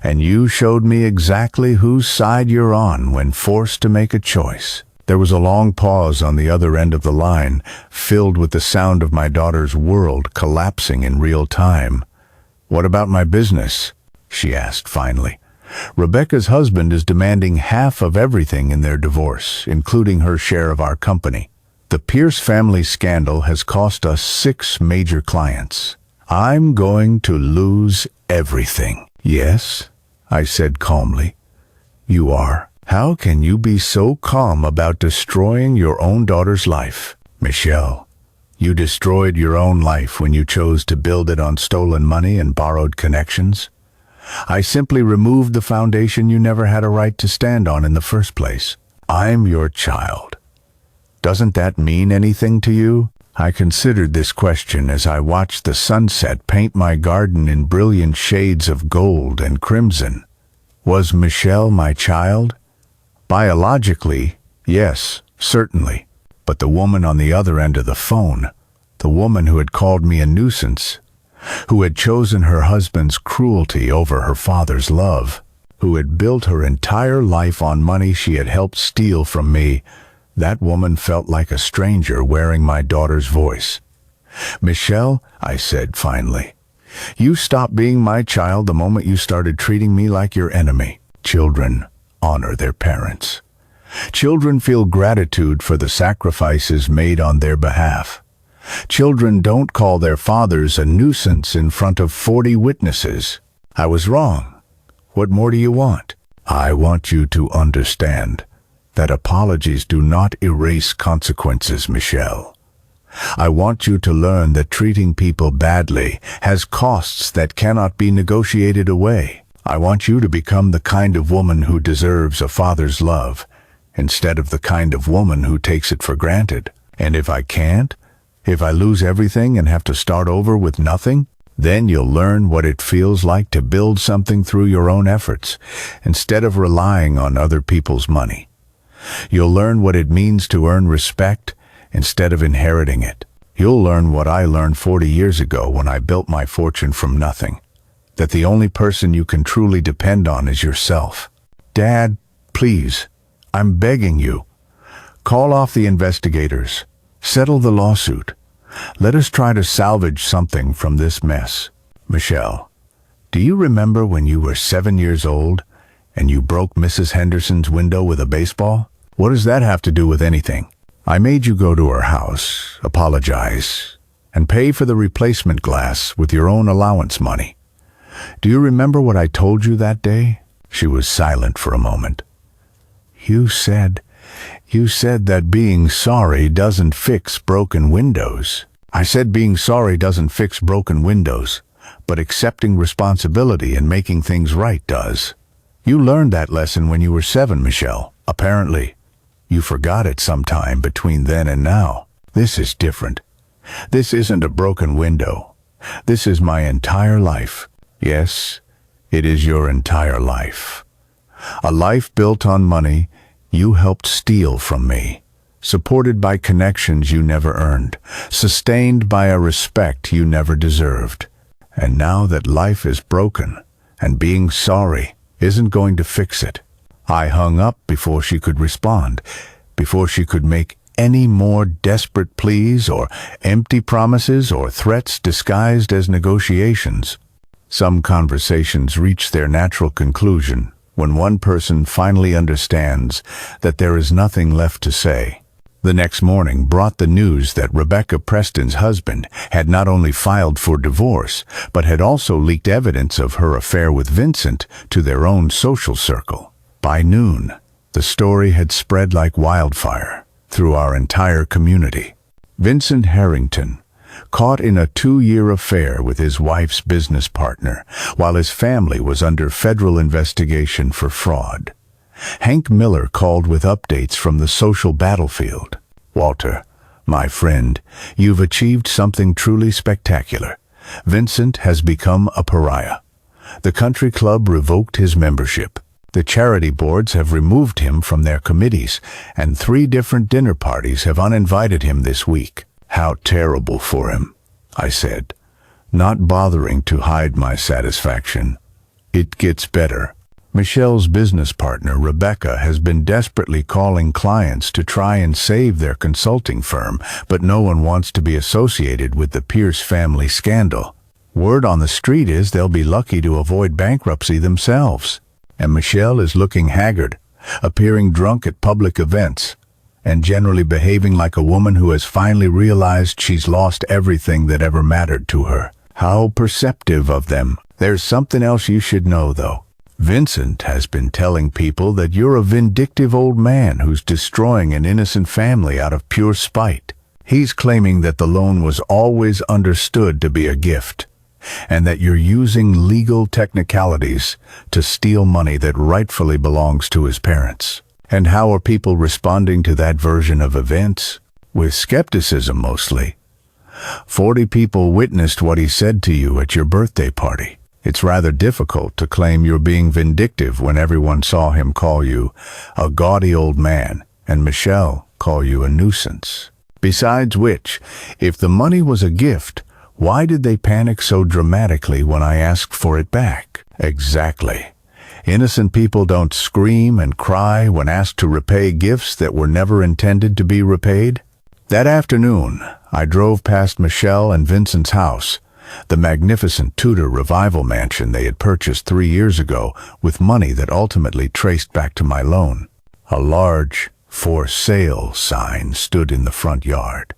and you showed me exactly whose side you're on when forced to make a choice." There was a long pause on the other end of the line, filled with the sound of my daughter's world collapsing in real time. "What about my business?" she asked finally. "Rebecca's husband is demanding half of everything in their divorce, including her share of our company. The Pierce family scandal has cost us 6 major clients. I'm going to lose everything." "Yes," I said calmly. "You are. How can you be so calm about destroying your own daughter's life?" "Michelle, you destroyed your own life when you chose to build it on stolen money and borrowed connections. I simply removed the foundation you never had a right to stand on in the first place. I'm your child. Doesn't that mean anything to you?" I considered this question as I watched the sunset paint my garden in brilliant shades of gold and crimson. Was Michelle my child? Biologically, yes, certainly. But the woman on the other end of the phone, the woman who had called me a nuisance, who had chosen her husband's cruelty over her father's love, who had built her entire life on money she had helped steal from me, that woman felt like a stranger wearing my daughter's voice. "Michelle," I said finally, "you stopped being my child the moment you started treating me like your enemy." Children honor their parents. Children feel gratitude for the sacrifices made on their behalf. Children don't call their fathers a nuisance in front of 40 witnesses. I was wrong. What more do you want? I want you to understand that apologies do not erase consequences, Michelle. I want you to learn that treating people badly has costs that cannot be negotiated away. I want you to become the kind of woman who deserves a father's love, instead of the kind of woman who takes it for granted. And if I can't, if I lose everything and have to start over with nothing, then you'll learn what it feels like to build something through your own efforts, instead of relying on other people's money. You'll learn what it means to earn respect instead of inheriting it. You'll learn what I learned 40 years ago when I built my fortune from nothing, that the only person you can truly depend on is yourself. Dad, please, I'm begging you. Call off the investigators. Settle the lawsuit. Let us try to salvage something from this mess. Michelle, do you remember when you were 7 years old and you broke Mrs. Henderson's window with a baseball? What does that have to do with anything? I made you go to her house, apologize, and pay for the replacement glass with your own allowance money. Do you remember what I told you that day? She was silent for a moment. You said that being sorry doesn't fix broken windows. I said being sorry doesn't fix broken windows, but accepting responsibility and making things right does. You learned that lesson when you were 7, Michelle. Apparently, you forgot it sometime between then and now. This is different. This isn't a broken window. This is my entire life. Yes, it is your entire life. A life built on money you helped steal from me, supported by connections you never earned, sustained by a respect you never deserved. And now that life is broken, and being sorry isn't going to fix it. I hung up before she could respond, before she could make any more desperate pleas or empty promises or threats disguised as negotiations. Some conversations reach their natural conclusion when one person finally understands that there is nothing left to say. The next morning brought the news that Rebecca Preston's husband had not only filed for divorce, but had also leaked evidence of her affair with Vincent to their own social circle. By noon, the story had spread like wildfire through our entire community. Vincent Harrington, caught in a 2-year affair with his wife's business partner, while his family was under federal investigation for fraud. Hank Miller called with updates from the social battlefield. Walter, my friend, you've achieved something truly spectacular. Vincent has become a pariah. The country club revoked his membership. The charity boards have removed him from their committees, and 3 different dinner parties have uninvited him this week. How terrible for him, I said, not bothering to hide my satisfaction. It gets better. Michelle's business partner, Rebecca, has been desperately calling clients to try and save their consulting firm, but no one wants to be associated with the Pierce family scandal. Word on the street is they'll be lucky to avoid bankruptcy themselves. And Michelle is looking haggard, appearing drunk at public events, and generally behaving like a woman who has finally realized she's lost everything that ever mattered to her. How perceptive of them. There's something else you should know, though. Vincent has been telling people that you're a vindictive old man who's destroying an innocent family out of pure spite. He's claiming that the loan was always understood to be a gift, and that you're using legal technicalities to steal money that rightfully belongs to his parents. And how are people responding to that version of events? With skepticism, mostly. 40 people witnessed what he said to you at your birthday party. It's rather difficult to claim you're being vindictive when everyone saw him call you a gaudy old man and Michelle call you a nuisance. Besides which, if the money was a gift, why did they panic so dramatically when I asked for it back? Exactly. Innocent people don't scream and cry when asked to repay gifts that were never intended to be repaid. That afternoon, I drove past Michelle and Vincent's house, the magnificent Tudor revival mansion they had purchased 3 years ago with money that ultimately traced back to my loan. A large "For Sale" sign stood in the front yard,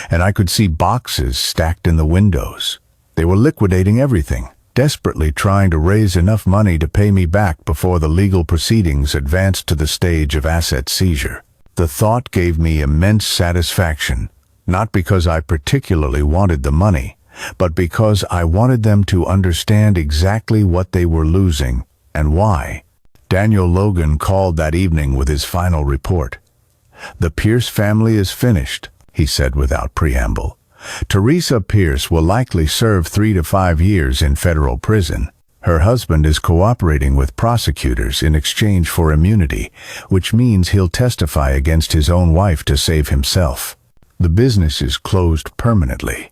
and I could see boxes stacked in the windows. They were liquidating everything, desperately trying to raise enough money to pay me back before the legal proceedings advanced to the stage of asset seizure. The thought gave me immense satisfaction, not because I particularly wanted the money, but because I wanted them to understand exactly what they were losing and why. Daniel Logan called that evening with his final report. "The Pierce family is finished," he said without preamble. "Teresa Pierce will likely serve 3 to 5 years in federal prison. Her husband is cooperating with prosecutors in exchange for immunity, which means he'll testify against his own wife to save himself. The business is closed permanently.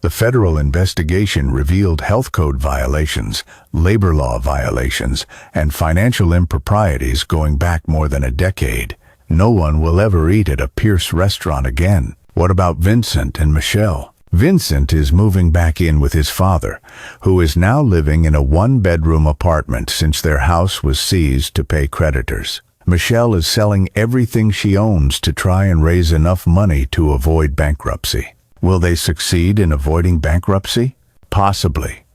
The federal investigation revealed health code violations, labor law violations, and financial improprieties going back more than a decade. No one will ever eat at a Pierce restaurant again." What about Vincent and Michelle? Vincent is moving back in with his father, who is now living in a 1-bedroom apartment since their house was seized to pay creditors. Michelle is selling everything she owns to try and raise enough money to avoid bankruptcy. Will they succeed in avoiding bankruptcy? Possibly,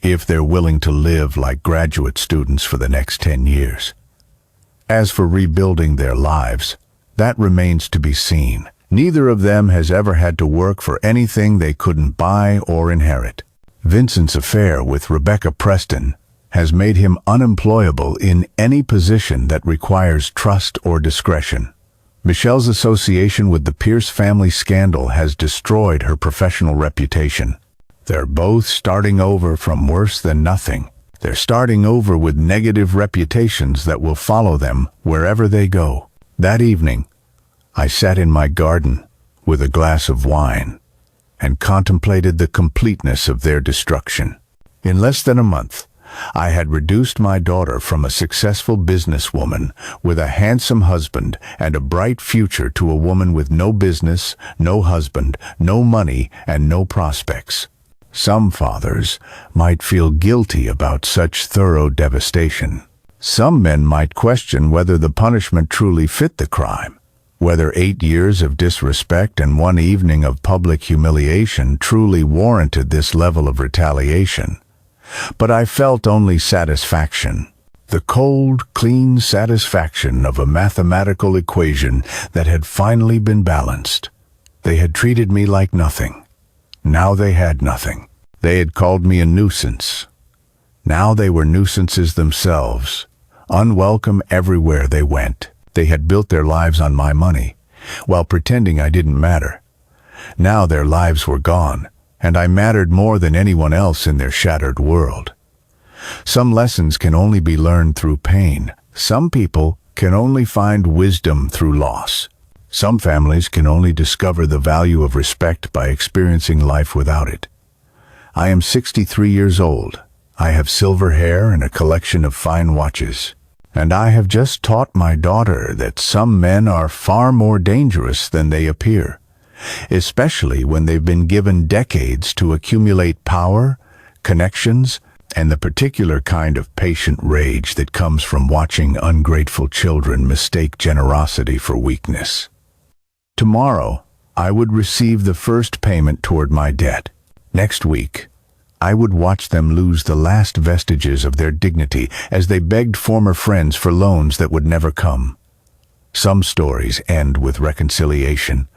if they're willing to live like graduate students for the next 10 years. As for rebuilding their lives, that remains to be seen. Neither of them has ever had to work for anything they couldn't buy or inherit. Vincent's affair with Rebecca Preston has made him unemployable in any position that requires trust or discretion. Michelle's association with the Pierce family scandal has destroyed her professional reputation. They're both starting over from worse than nothing. They're starting over with negative reputations that will follow them wherever they go. That evening, I sat in my garden with a glass of wine and contemplated the completeness of their destruction. In less than a month, I had reduced my daughter from a successful businesswoman with a handsome husband and a bright future to a woman with no business, no husband, no money, and no prospects. Some fathers might feel guilty about such thorough devastation. Some men might question whether the punishment truly fit the crime, whether 8 years of disrespect and 1 evening of public humiliation truly warranted this level of retaliation. But I felt only satisfaction, the cold, clean satisfaction of a mathematical equation that had finally been balanced. They had treated me like nothing. Now they had nothing. They had called me a nuisance. Now they were nuisances themselves, unwelcome everywhere they went. They had built their lives on my money, while pretending I didn't matter. Now their lives were gone, and I mattered more than anyone else in their shattered world. Some lessons can only be learned through pain. Some people can only find wisdom through loss. Some families can only discover the value of respect by experiencing life without it. I am 63 years old. I have silver hair and a collection of fine watches. And I have just taught my daughter that some men are far more dangerous than they appear, especially when they've been given decades to accumulate power, connections, and the particular kind of patient rage that comes from watching ungrateful children mistake generosity for weakness. Tomorrow, I would receive the first payment toward my debt. Next week, I would watch them lose the last vestiges of their dignity as they begged former friends for loans that would never come. Some stories end with reconciliation.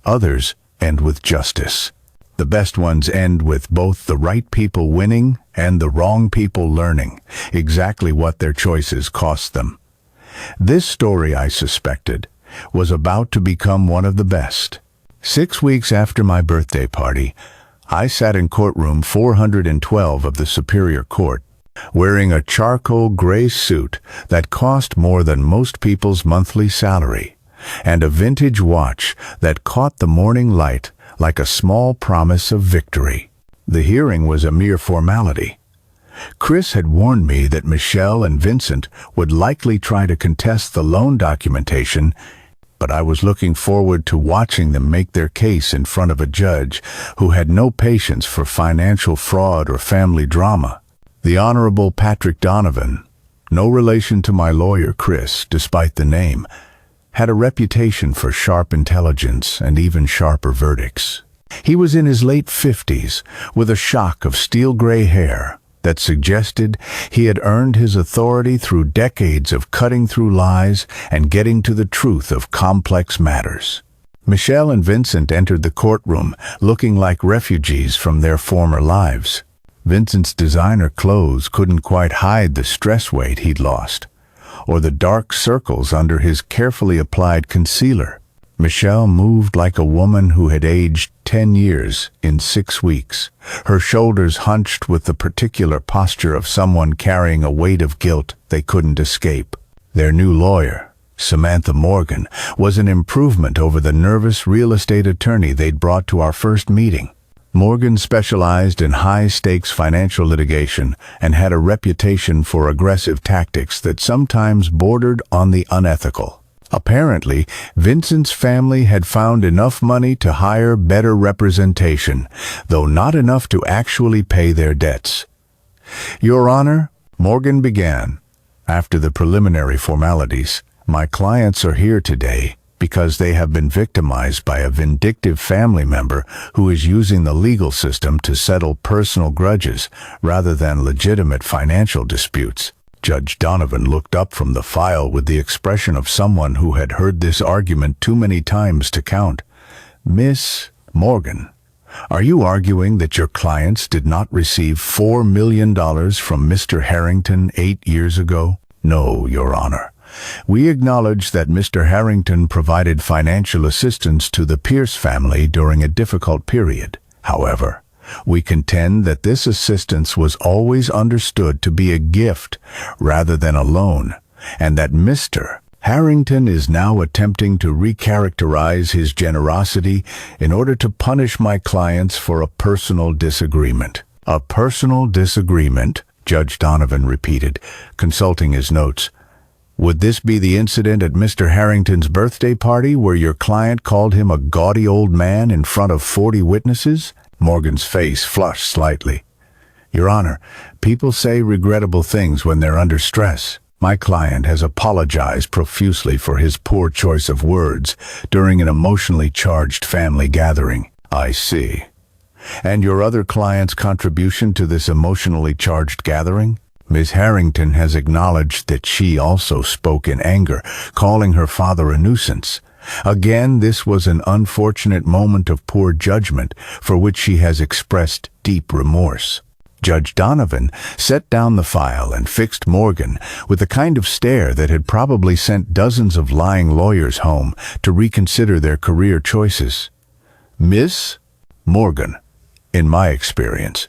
Others end with justice. The best ones end with both the right people winning and the wrong people learning exactly what their choices cost them. This story, I suspected, was about to become one of the best. 6 weeks after my birthday party, I sat in courtroom 412 of the Superior Court, wearing a charcoal gray suit that cost more than most people's monthly salary, and a vintage watch that caught the morning light like a small promise of victory. The hearing was a mere formality. Chris had warned me that Michelle and Vincent would likely try to contest the loan documentation but I was looking forward to watching them make their case in front of a judge who had no patience for financial fraud or family drama. The Honorable Patrick Donovan, no relation to my lawyer Chris, despite the name, had a reputation for sharp intelligence and even sharper verdicts. He was in his late 50s, with a shock of steel-gray hair that suggested he had earned his authority through decades of cutting through lies and getting to the truth of complex matters. Michelle and Vincent entered the courtroom looking like refugees from their former lives. Vincent's designer clothes couldn't quite hide the stress weight he'd lost, or the dark circles under his carefully applied concealer. Michelle moved like a woman who had aged 10 years in 6 weeks, her shoulders hunched with the particular posture of someone carrying a weight of guilt they couldn't escape. Their new lawyer, Samantha Morgan, was an improvement over the nervous real estate attorney they'd brought to our first meeting. Morgan specialized in high-stakes financial litigation and had a reputation for aggressive tactics that sometimes bordered on the unethical. Apparently, Vincent's family had found enough money to hire better representation, though not enough to actually pay their debts. Your Honor, Morgan began, after the preliminary formalities, my clients are here today because they have been victimized by a vindictive family member who is using the legal system to settle personal grudges rather than legitimate financial disputes. Judge Donovan looked up from the file with the expression of someone who had heard this argument too many times to count. Miss Morgan, are you arguing that your clients did not receive $4 million from Mr. Harrington 8 years ago? No, Your Honor. We acknowledge that Mr. Harrington provided financial assistance to the Pierce family during a difficult period. However, we contend that this assistance was always understood to be a gift rather than a loan, and that Mr. Harrington is now attempting to recharacterize his generosity in order to punish my clients for a personal disagreement. A personal disagreement, Judge Donovan repeated, consulting his notes. Would this be the incident at Mr. Harrington's birthday party where your client called him a gaudy old man in front of 40 witnesses? Morgan's face flushed slightly. Your Honor, people say regrettable things when they're under stress. My client has apologized profusely for his poor choice of words during an emotionally charged family gathering. I see. And your other client's contribution to this emotionally charged gathering? Ms. Harrington has acknowledged that she also spoke in anger, calling her father a nuisance. Again, this was an unfortunate moment of poor judgment for which she has expressed deep remorse. Judge Donovan set down the file and fixed Morgan with the kind of stare that had probably sent dozens of lying lawyers home to reconsider their career choices. Miss Morgan, in my experience,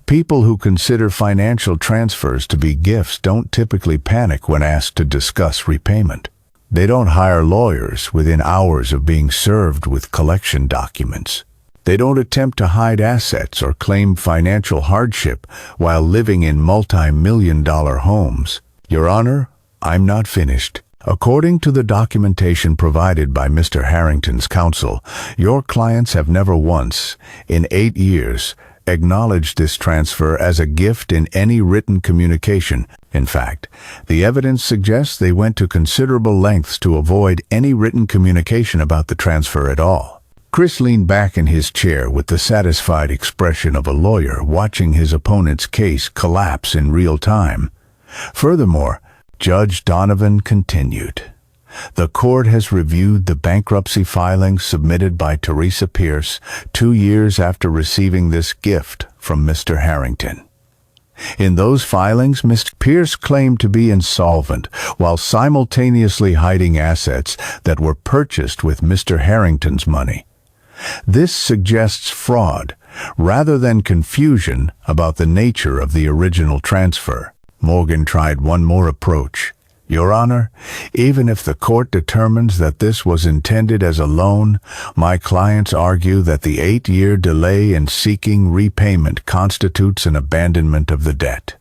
people who consider financial transfers to be gifts don't typically panic when asked to discuss repayment. They don't hire lawyers within hours of being served with collection documents. They don't attempt to hide assets or claim financial hardship while living in multi-million-dollar homes. Your Honor, I'm not finished. According to the documentation provided by Mr. Harrington's counsel, your clients have never once, in 8 years, acknowledged this transfer as a gift in any written communication. In fact, the evidence suggests they went to considerable lengths to avoid any written communication about the transfer at all. Chris leaned back in his chair with the satisfied expression of a lawyer watching his opponent's case collapse in real time. Furthermore, Judge Donovan continued. The court has reviewed the bankruptcy filings submitted by Teresa Pierce 2 years after receiving this gift from Mr. Harrington. In those filings, Ms. Pierce claimed to be insolvent while simultaneously hiding assets that were purchased with Mr. Harrington's money. This suggests fraud rather than confusion about the nature of the original transfer. Morgan tried one more approach. Your Honor, even if the court determines that this was intended as a loan, my clients argue that the 8-year delay in seeking repayment constitutes an abandonment of the debt.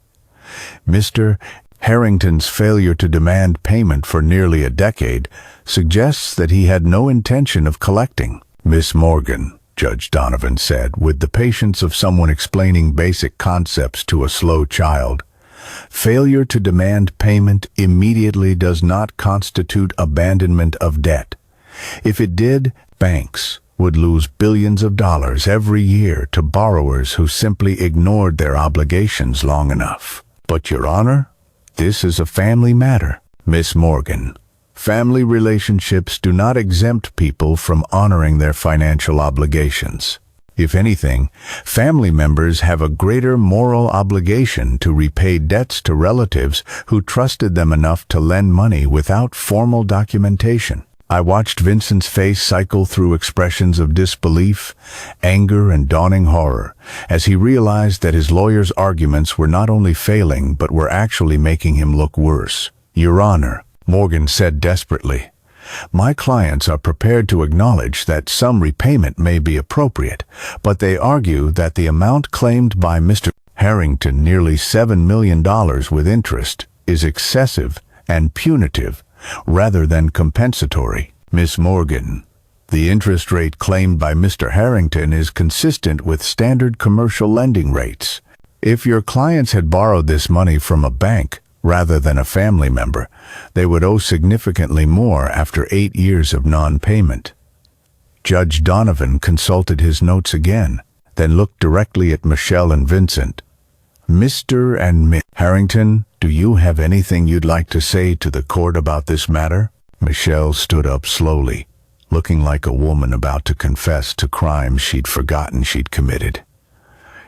Mr. Harrington's failure to demand payment for nearly a decade suggests that he had no intention of collecting. Miss Morgan, Judge Donovan said, with the patience of someone explaining basic concepts to a slow child, failure to demand payment immediately does not constitute abandonment of debt. If it did, banks would lose billions of dollars every year to borrowers who simply ignored their obligations long enough. But, Your Honor, this is a family matter. Miss Morgan, family relationships do not exempt people from honoring their financial obligations. If anything, family members have a greater moral obligation to repay debts to relatives who trusted them enough to lend money without formal documentation. I watched Vincent's face cycle through expressions of disbelief, anger, and dawning horror as he realized that his lawyer's arguments were not only failing but were actually making him look worse. Your Honor, Morgan said desperately, my clients are prepared to acknowledge that some repayment may be appropriate, but they argue that the amount claimed by Mr. Harrington, nearly $7 million with interest, is excessive and punitive rather than compensatory. Miss Morgan, the interest rate claimed by Mr. Harrington is consistent with standard commercial lending rates. If your clients had borrowed this money from a bank rather than a family member, they would owe significantly more after 8 years of non-payment. Judge Donovan consulted his notes again, then looked directly at Michelle and Vincent. Mr. and Miss Harrington, do you have anything you'd like to say to the court about this matter? Michelle stood up slowly, looking like a woman about to confess to crimes she'd forgotten she'd committed.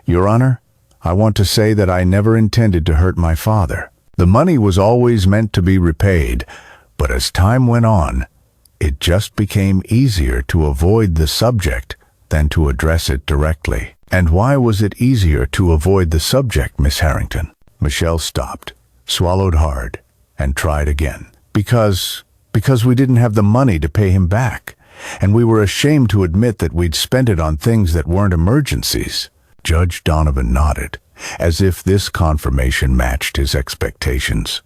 Your Honor, I want to say that I never intended to hurt my father. The money was always meant to be repaid, but as time went on, it just became easier to avoid the subject than to address it directly. And why was it easier to avoid the subject, Miss Harrington? Michelle stopped, swallowed hard, and tried again. Because we didn't have the money to pay him back, and we were ashamed to admit that we'd spent it on things that weren't emergencies. Judge Donovan nodded, as if this confirmation matched his expectations.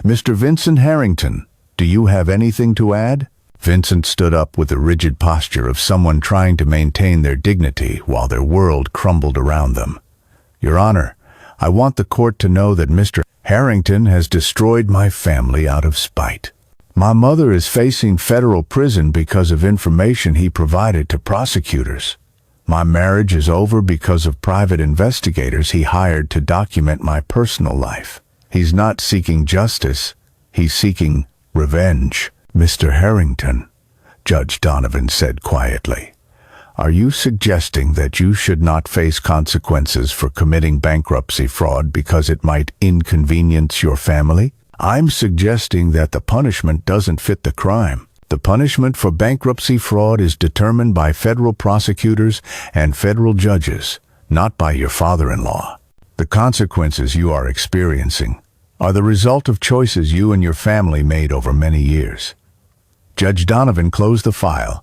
Mr. Vincent Harrington, do you have anything to add? Vincent stood up with the rigid posture of someone trying to maintain their dignity while their world crumbled around them. Your Honor, I want the court to know that Mr. Harrington has destroyed my family out of spite. My mother is facing federal prison because of information he provided to prosecutors. My marriage is over because of private investigators he hired to document my personal life. He's not seeking justice, he's seeking revenge. Mr. Harrington, Judge Donovan said quietly, are you suggesting that you should not face consequences for committing bankruptcy fraud because it might inconvenience your family? I'm suggesting that the punishment doesn't fit the crime. The punishment for bankruptcy fraud is determined by federal prosecutors and federal judges, not by your father-in-law. The consequences you are experiencing are the result of choices you and your family made over many years. Judge Donovan closed the file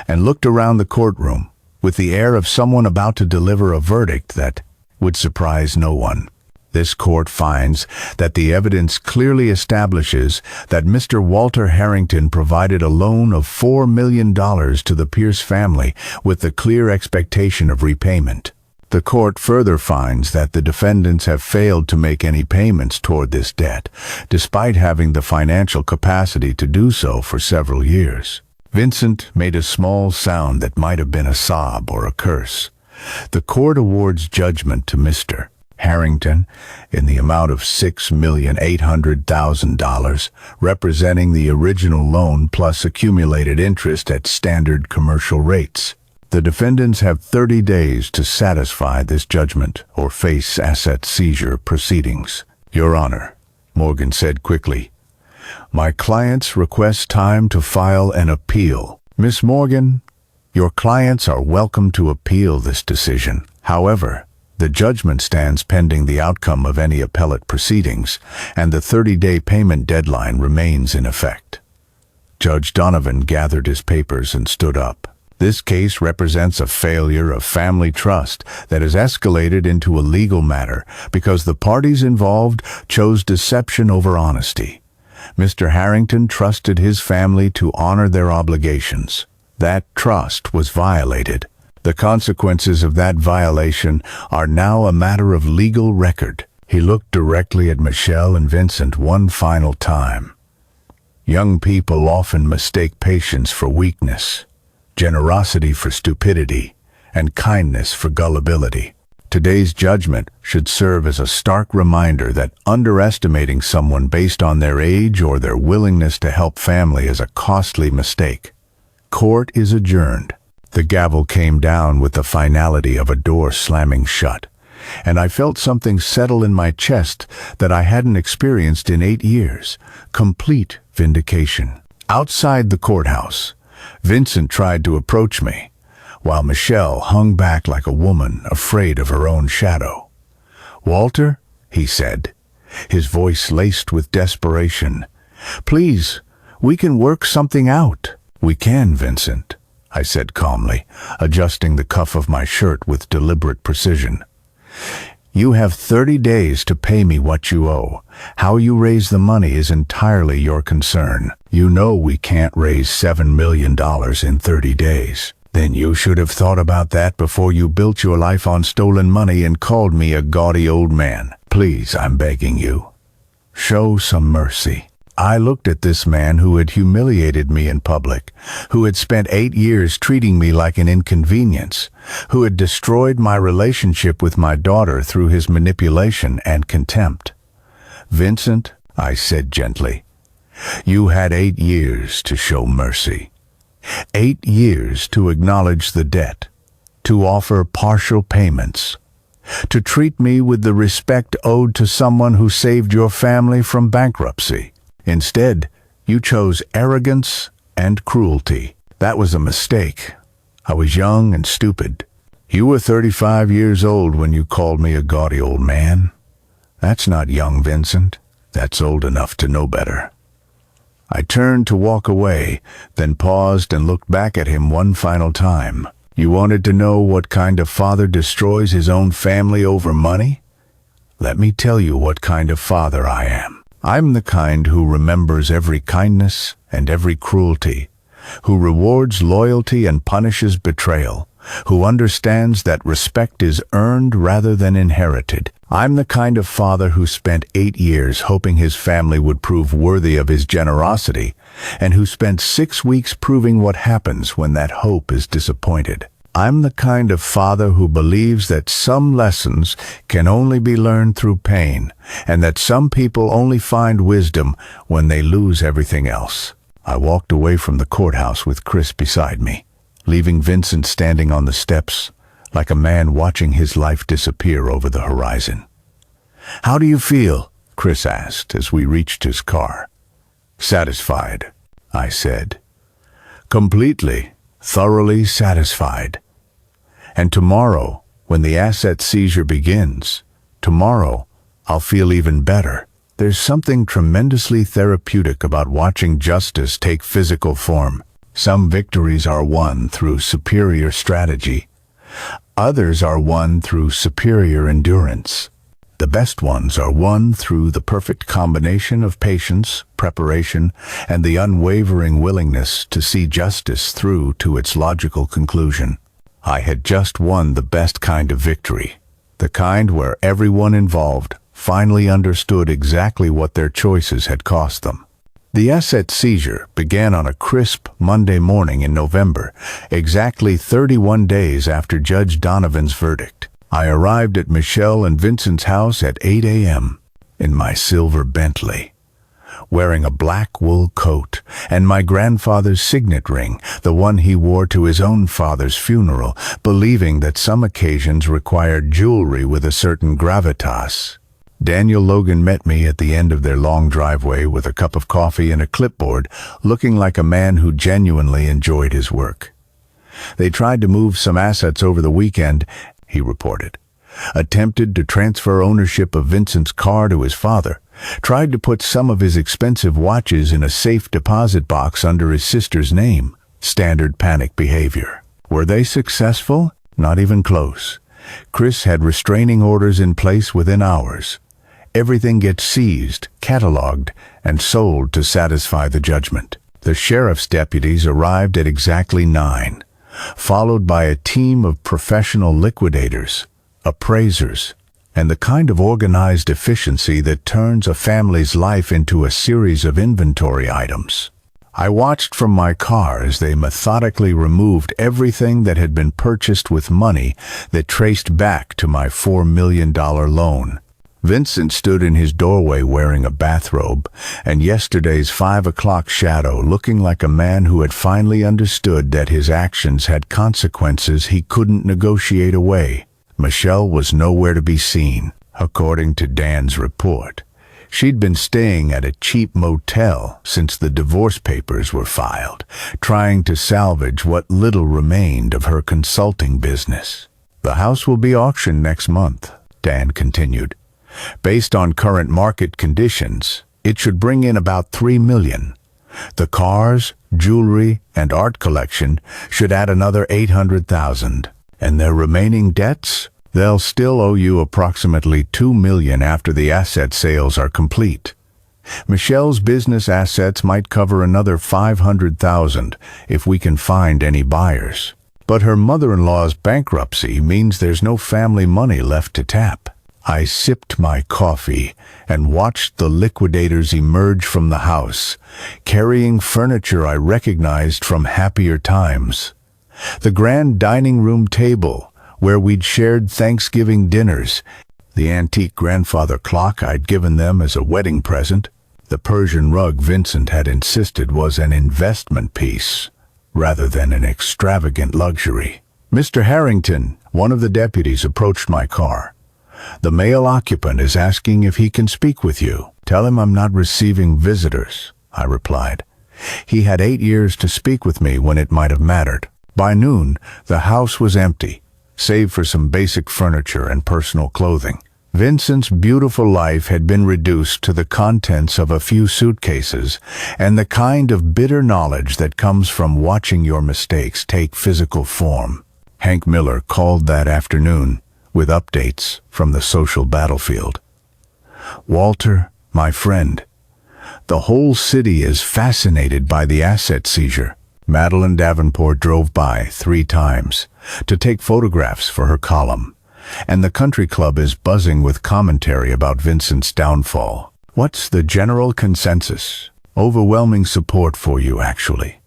and looked around the courtroom with the air of someone about to deliver a verdict that would surprise no one. This court finds that the evidence clearly establishes that Mr. Walter Harrington provided a loan of $4 million to the Pierce family with the clear expectation of repayment. The court further finds that the defendants have failed to make any payments toward this debt, despite having the financial capacity to do so for several years. Vincent made a small sound that might have been a sob or a curse. The court awards judgment to Mr. Harrington in the amount of $6,800,000, representing the original loan plus accumulated interest at standard commercial rates. The defendants have 30 days to satisfy this judgment or face asset seizure proceedings. Your Honor, Morgan said quickly, my clients request time to file an appeal. Miss Morgan, your clients are welcome to appeal this decision. However, the judgment stands pending the outcome of any appellate proceedings, and the 30-day payment deadline remains in effect. Judge Donovan gathered his papers and stood up. This case represents a failure of family trust that has escalated into a legal matter because the parties involved chose deception over honesty. Mr. Harrington trusted his family to honor their obligations. That trust was violated. The consequences of that violation are now a matter of legal record. He looked directly at Michelle and Vincent one final time. Young people often mistake patience for weakness, generosity for stupidity, and kindness for gullibility. Today's judgment should serve as a stark reminder that underestimating someone based on their age or their willingness to help family is a costly mistake. Court is adjourned. The gavel came down with the finality of a door slamming shut, and I felt something settle in my chest that I hadn't experienced in 8 years. Complete vindication. Outside the courthouse, Vincent tried to approach me, while Michelle hung back like a woman afraid of her own shadow. "Walter," he said, his voice laced with desperation, "please, we can work something out." "We can, Vincent," I said calmly, adjusting the cuff of my shirt with deliberate precision. "You have 30 days to pay me what you owe. How you raise the money is entirely your concern. You know we can't raise $7 million in 30 days. Then you should have thought about that before you built your life on stolen money and called me a gaudy old man. Please, I'm begging you, show some mercy." I looked at this man who had humiliated me in public, who had spent 8 years treating me like an inconvenience, who had destroyed my relationship with my daughter through his manipulation and contempt. "Vincent," I said gently, "you had 8 years to show mercy. 8 years to acknowledge the debt, to offer partial payments, to treat me with the respect owed to someone who saved your family from bankruptcy. Instead, you chose arrogance and cruelty. That was a mistake. I was young and stupid. You were 35 years old when you called me a gaudy old man. That's not young, Vincent. That's old enough to know better." I turned to walk away, then paused and looked back at him one final time. "You wanted to know what kind of father destroys his own family over money? Let me tell you what kind of father I am. I'm the kind who remembers every kindness and every cruelty, who rewards loyalty and punishes betrayal, who understands that respect is earned rather than inherited. I'm the kind of father who spent 8 years hoping his family would prove worthy of his generosity, and who spent 6 weeks proving what happens when that hope is disappointed. I'm the kind of father who believes that some lessons can only be learned through pain, and that some people only find wisdom when they lose everything else." I walked away from the courthouse with Chris beside me, leaving Vincent standing on the steps like a man watching his life disappear over the horizon. "How do you feel?" Chris asked as we reached his car. "Satisfied," I said. "Completely, thoroughly satisfied. And tomorrow, when the asset seizure begins, tomorrow I'll feel even better." There's something tremendously therapeutic about watching justice take physical form. Some victories are won through superior strategy. Others are won through superior endurance. The best ones are won through the perfect combination of patience, preparation, and the unwavering willingness to see justice through to its logical conclusion. I had just won the best kind of victory, the kind where everyone involved finally understood exactly what their choices had cost them. The asset seizure began on a crisp Monday morning in November, exactly 31 days after Judge Donovan's verdict. I arrived at Michelle and Vincent's house at 8 a.m. in my silver Bentley, wearing a black wool coat and my grandfather's signet ring, the one he wore to his own father's funeral, believing that some occasions required jewelry with a certain gravitas. Daniel Logan met me at the end of their long driveway with a cup of coffee and a clipboard, looking like a man who genuinely enjoyed his work. "They tried to move some assets over the weekend," he reported. "Attempted to transfer ownership of Vincent's car to his father. Tried to put some of his expensive watches in a safe deposit box under his sister's name. Standard panic behavior." Were they successful? Not even close. Chris had restraining orders in place within hours. Everything gets seized, catalogued, and sold to satisfy the judgment. The sheriff's deputies arrived at exactly 9, followed by a team of professional liquidators, appraisers, and the kind of organized efficiency that turns a family's life into a series of inventory items. I watched from my car as they methodically removed everything that had been purchased with money that traced back to my $4 million loan. Vincent stood in his doorway wearing a bathrobe, and yesterday's 5 o'clock shadow looking like a man who had finally understood that his actions had consequences he couldn't negotiate away. Michelle was nowhere to be seen, according to Dan's report. She'd been staying at a cheap motel since the divorce papers were filed, trying to salvage what little remained of her consulting business. The house will be auctioned next month, Dan continued. Based on current market conditions, it should bring in about $3 million. The cars, jewelry, and art collection should add another $800,000. And their remaining debts? They'll still owe you approximately $2 million after the asset sales are complete. Michelle's business assets might cover another $500,000 if we can find any buyers. But her mother-in-law's bankruptcy means there's no family money left to tap. I sipped my coffee and watched the liquidators emerge from the house, carrying furniture I recognized from happier times. The grand dining room table, where we'd shared Thanksgiving dinners, the antique grandfather clock I'd given them as a wedding present, the Persian rug Vincent had insisted was an investment piece, rather than an extravagant luxury. Mr. Harrington, one of the deputies, approached my car. The male occupant is asking if he can speak with you. Tell him I'm not receiving visitors, I replied. He had 8 years to speak with me when it might have mattered. By noon, the house was empty, save for some basic furniture and personal clothing. Vincent's beautiful life had been reduced to the contents of a few suitcases and the kind of bitter knowledge that comes from watching your mistakes take physical form. Hank Miller called that afternoon with updates from the social battlefield. Walter, my friend, the whole city is fascinated by the asset seizure. Madeline Davenport drove by 3 times to take photographs for her column, and the country club is buzzing with commentary about Vincent's downfall. What's the general consensus? Overwhelming support for you, actually.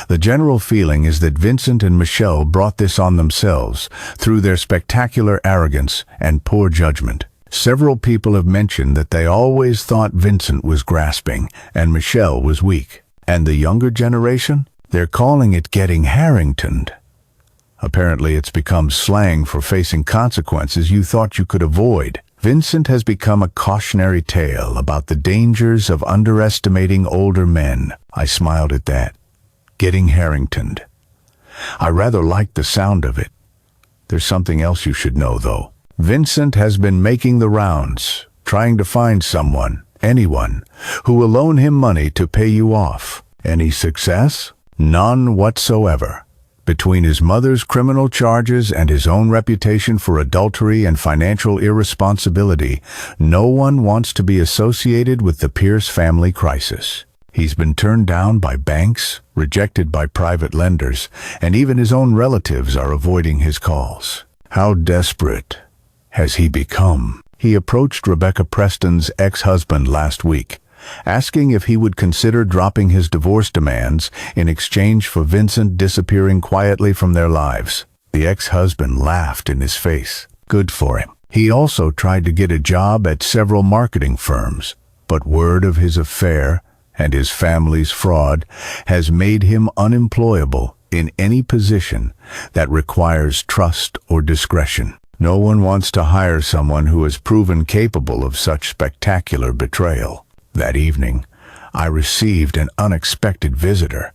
The general feeling is that Vincent and Michelle brought this on themselves through their spectacular arrogance and poor judgment. Several people have mentioned that they always thought Vincent was grasping and Michelle was weak. And the younger generation? They're calling it getting Harringtoned. Apparently it's become slang for facing consequences you thought you could avoid. Vincent has become a cautionary tale about the dangers of underestimating older men. I smiled at that. Getting Harringtoned. I rather like the sound of it. There's something else you should know, though. Vincent has been making the rounds, trying to find someone, anyone, who will loan him money to pay you off. Any success? None whatsoever. Between his mother's criminal charges and his own reputation for adultery and financial irresponsibility, no one wants to be associated with the Pierce family crisis. He's been turned down by banks, rejected by private lenders, and even his own relatives are avoiding his calls. How desperate has he become? He approached Rebecca Preston's ex-husband last week, asking if he would consider dropping his divorce demands in exchange for Vincent disappearing quietly from their lives. The ex-husband laughed in his face. Good for him. He also tried to get a job at several marketing firms, but word of his affair and his family's fraud has made him unemployable in any position that requires trust or discretion. No one wants to hire someone who has proven capable of such spectacular betrayal. That evening, I received an unexpected visitor.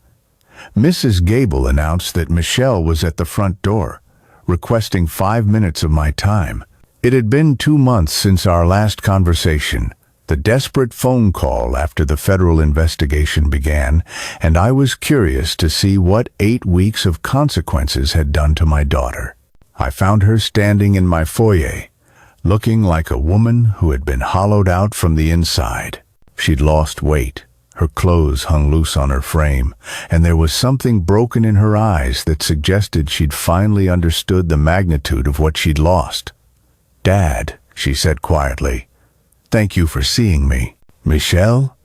Mrs. Gable announced that Michelle was at the front door, requesting 5 minutes of my time. It had been 2 months since our last conversation, The desperate phone call after the federal investigation began, and I was curious to see what 8 weeks of consequences had done to my daughter. I found her standing in my foyer, looking like a woman who had been hollowed out from the inside. She'd lost weight, her clothes hung loose on her frame, and there was something broken in her eyes that suggested she'd finally understood the magnitude of what she'd lost. "Dad," she said quietly, "thank you for seeing me." "Michelle,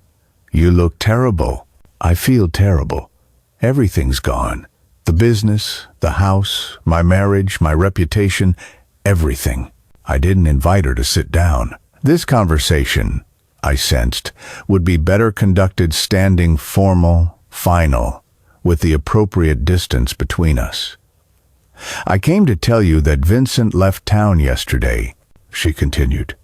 you look terrible." "I feel terrible. Everything's gone. The business, the house, my marriage, my reputation, everything." I didn't invite her to sit down. This conversation, I sensed, would be better conducted standing formal, final, with the appropriate distance between us. "I came to tell you that Vincent left town yesterday," she continued.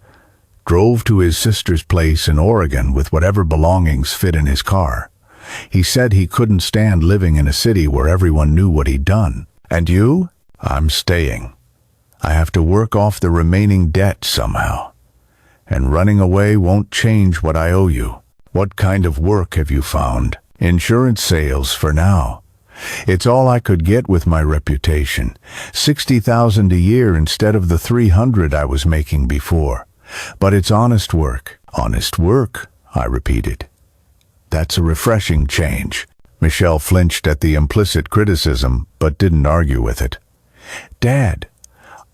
"Drove to his sister's place in Oregon with whatever belongings fit in his car. He said he couldn't stand living in a city where everyone knew what he'd done. And you?" "I'm staying. I have to work off the remaining debt somehow. And running away won't change what I owe you." "What kind of work have you found?" "Insurance sales for now. It's all I could get with my reputation. $60,000 a year instead of the $300 I was making before. But it's honest work." "Honest work," I repeated. "That's a refreshing change." Michelle flinched at the implicit criticism, but didn't argue with it. "Dad,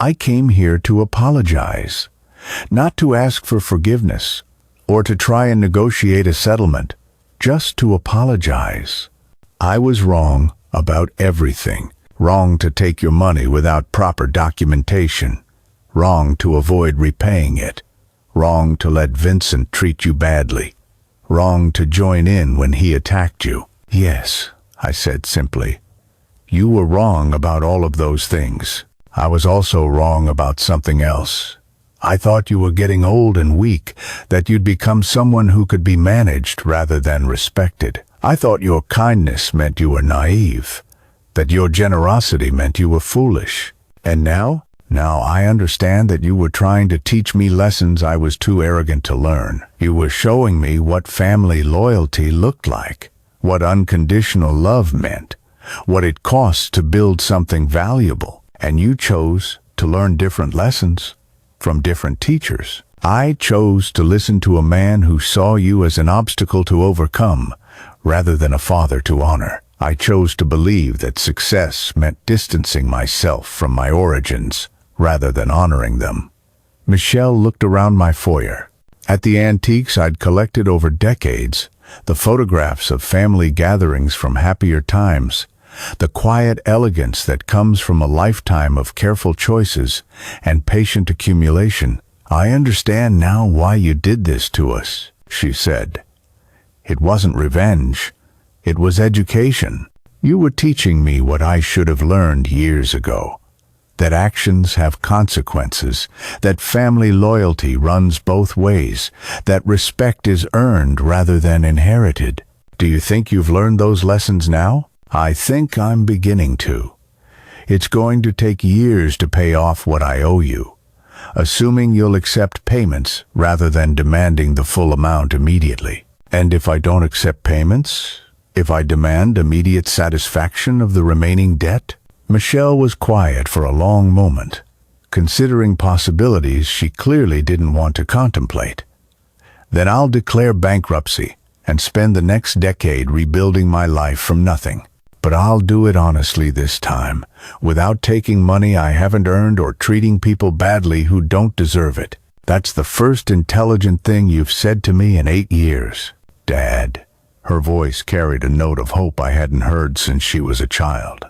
I came here to apologize. Not to ask for forgiveness, or to try and negotiate a settlement. Just to apologize. I was wrong about everything. Wrong to take your money without proper documentation. Wrong to avoid repaying it. Wrong to let Vincent treat you badly. Wrong to join in when he attacked you." "Yes," I said simply. "You were wrong about all of those things. I was also wrong about something else. I thought you were getting old and weak, that you'd become someone who could be managed rather than respected. I thought your kindness meant you were naive, that your generosity meant you were foolish. And now I understand that you were trying to teach me lessons I was too arrogant to learn. You were showing me what family loyalty looked like, what unconditional love meant, what it costs to build something valuable. And you chose to learn different lessons from different teachers. I chose to listen to a man who saw you as an obstacle to overcome, rather than a father to honor. I chose to believe that success meant distancing myself from my origins, rather than honoring them." Michelle looked around my foyer. At the antiques I'd collected over decades, the photographs of family gatherings from happier times, the quiet elegance that comes from a lifetime of careful choices and patient accumulation. "I understand now why you did this to us," she said. "It wasn't revenge. It was education. You were teaching me what I should have learned years ago. That actions have consequences, that family loyalty runs both ways, that respect is earned rather than inherited. Do you think you've learned those lessons now?" "I think I'm beginning to. It's going to take years to pay off what I owe you, assuming you'll accept payments rather than demanding the full amount immediately." "And if I don't accept payments? If I demand immediate satisfaction of the remaining debt?" Michelle was quiet for a long moment, considering possibilities she clearly didn't want to contemplate. "Then I'll declare bankruptcy and spend the next decade rebuilding my life from nothing. But I'll do it honestly this time, without taking money I haven't earned or treating people badly who don't deserve it. That's the first intelligent thing you've said to me in 8 years. Dad." Her voice carried a note of hope I hadn't heard since she was a child.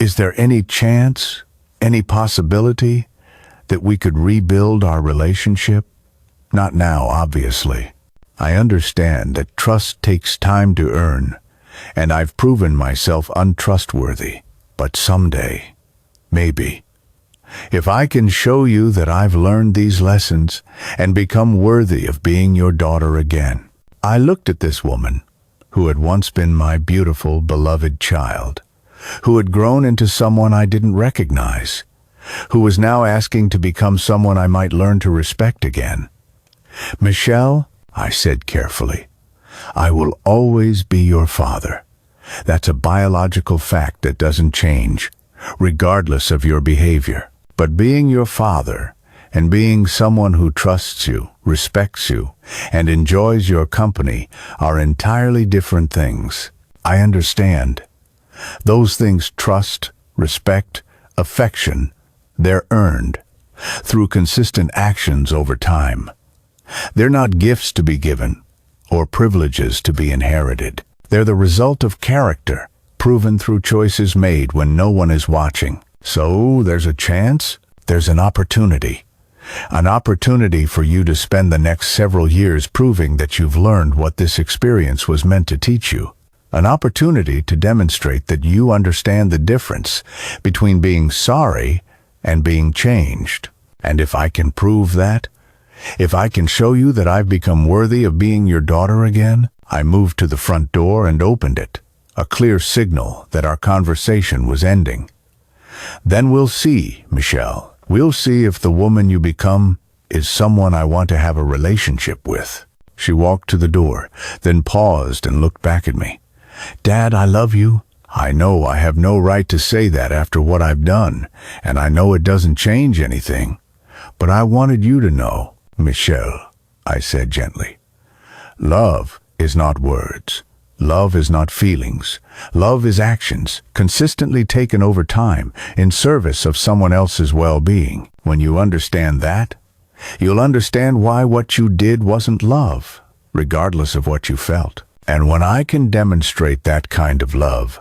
"Is there any chance, any possibility, that we could rebuild our relationship? Not now, obviously. I understand that trust takes time to earn, and I've proven myself untrustworthy. But someday, maybe, if I can show you that I've learned these lessons and become worthy of being your daughter again." I looked at this woman, who had once been my beautiful, beloved child, who had grown into someone I didn't recognize, who was now asking to become someone I might learn to respect again. "Michelle, I said carefully. I will always be your father. That's a biological fact that doesn't change, regardless of your behavior. But being your father and being someone who trusts you, respects you, and enjoys your company are entirely different things. I understand. Those things, trust, respect, affection, they're earned through consistent actions over time. They're not gifts to be given or privileges to be inherited. They're the result of character, proven through choices made when no one is watching. So there's a chance, there's an opportunity. An opportunity for you to spend the next several years proving that you've learned what this experience was meant to teach you. An opportunity to demonstrate that you understand the difference between being sorry and being changed. And if I can prove that, if I can show you that I've become worthy of being your daughter again, I moved to the front door and opened it, a clear signal that our conversation was ending. Then we'll see, Michelle. We'll see if the woman you become is someone I want to have a relationship with. She walked to the door, then paused and looked back at me. Dad, I love you. I know I have no right to say that after what I've done, and I know it doesn't change anything. But I wanted you to know, Michelle, I said gently. Love is not words. Love is not feelings. Love is actions, consistently taken over time, in service of someone else's well-being. When you understand that, you'll understand why what you did wasn't love, regardless of what you felt. And when I can demonstrate that kind of love,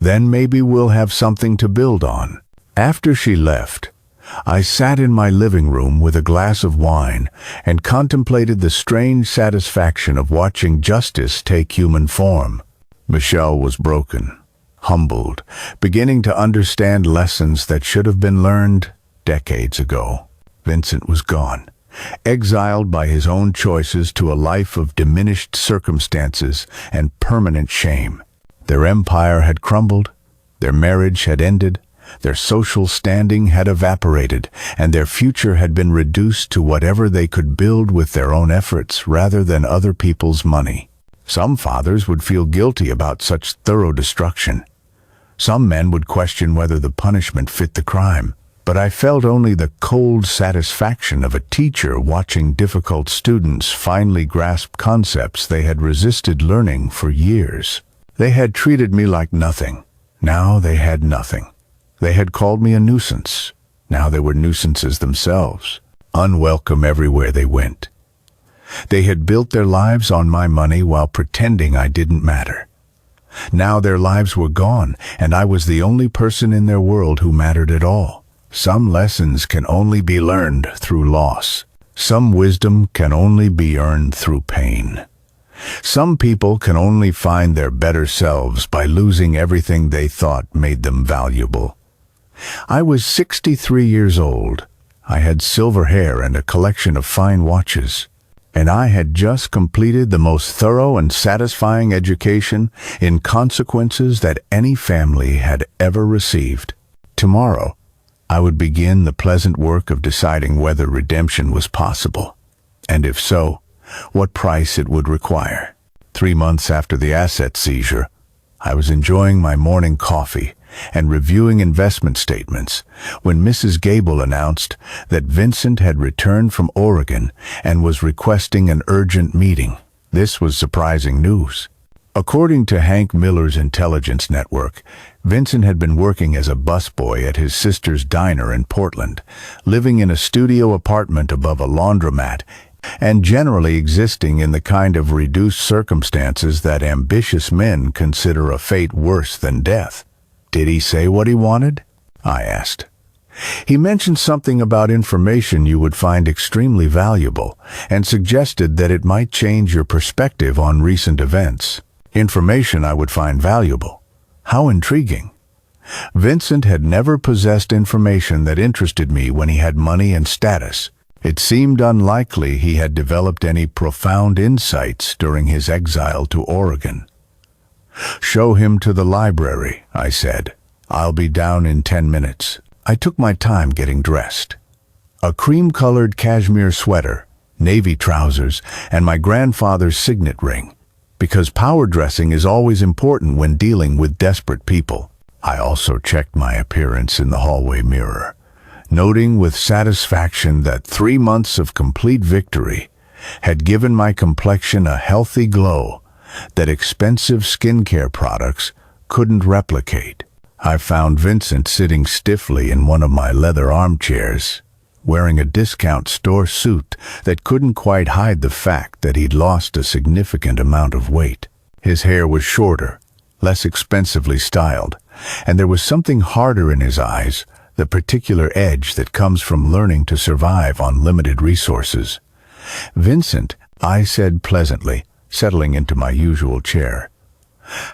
then maybe we'll have something to build on. After she left, I sat in my living room with a glass of wine and contemplated the strange satisfaction of watching justice take human form. Michelle was broken, humbled, beginning to understand lessons that should have been learned decades ago. Vincent was gone, exiled by his own choices to a life of diminished circumstances and permanent shame. Their empire had crumbled, their marriage had ended, their social standing had evaporated, and their future had been reduced to whatever they could build with their own efforts rather than other people's money. Some fathers would feel guilty about such thorough destruction. Some men would question whether the punishment fit the crime. But I felt only the cold satisfaction of a teacher watching difficult students finally grasp concepts they had resisted learning for years. They had treated me like nothing. Now they had nothing. They had called me a nuisance. Now they were nuisances themselves, unwelcome everywhere they went. They had built their lives on my money while pretending I didn't matter. Now their lives were gone, and I was the only person in their world who mattered at all. Some lessons can only be learned through loss. Some wisdom can only be earned through pain. Some people can only find their better selves by losing everything they thought made them valuable. I was 63 years old. I had silver hair and a collection of fine watches. And I had just completed the most thorough and satisfying education in consequences that any family had ever received. Tomorrow, I would begin the pleasant work of deciding whether redemption was possible, and if so, what price it would require. 3 months after the asset seizure, I was enjoying my morning coffee and reviewing investment statements when Mrs. Gable announced that Vincent had returned from Oregon and was requesting an urgent meeting. This was surprising news. According to Hank Miller's intelligence network, Vincent had been working as a busboy at his sister's diner in Portland, living in a studio apartment above a laundromat, and generally existing in the kind of reduced circumstances that ambitious men consider a fate worse than death. Did he say what he wanted? I asked. He mentioned something about information you would find extremely valuable, and suggested that it might change your perspective on recent events. Information I would find valuable. How intriguing. Vincent had never possessed information that interested me when he had money and status. It seemed unlikely he had developed any profound insights during his exile to Oregon. "Show him to the library," I said. "I'll be down in 10 minutes." I took my time getting dressed. A cream-colored cashmere sweater, navy trousers, and my grandfather's signet ring, because power dressing is always important when dealing with desperate people. I also checked my appearance in the hallway mirror, noting with satisfaction that 3 months of complete victory had given my complexion a healthy glow that expensive skincare products couldn't replicate. I found Vincent sitting stiffly in one of my leather armchairs, wearing a discount store suit that couldn't quite hide the fact that he'd lost a significant amount of weight. His hair was shorter, less expensively styled, and there was something harder in his eyes, the particular edge that comes from learning to survive on limited resources. "Vincent," I said pleasantly, settling into my usual chair.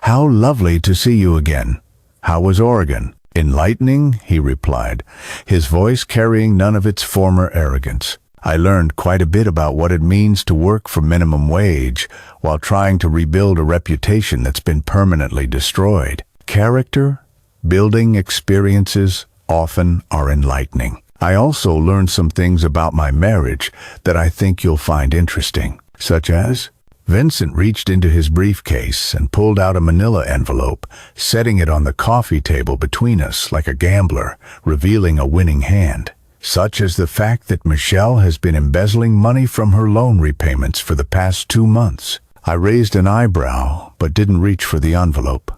"How lovely to see you again. How was Oregon?" "Enlightening," he replied, his voice carrying none of its former arrogance. "I learned quite a bit about what it means to work for minimum wage while trying to rebuild a reputation that's been permanently destroyed. Character building experiences often are enlightening. I also learned some things about my marriage that I think you'll find interesting." "Such as?" Vincent reached into his briefcase and pulled out a manila envelope, setting it on the coffee table between us like a gambler, revealing a winning hand. "Such as the fact that Michelle has been embezzling money from her loan repayments for the past 2 months." I raised an eyebrow, but didn't reach for the envelope.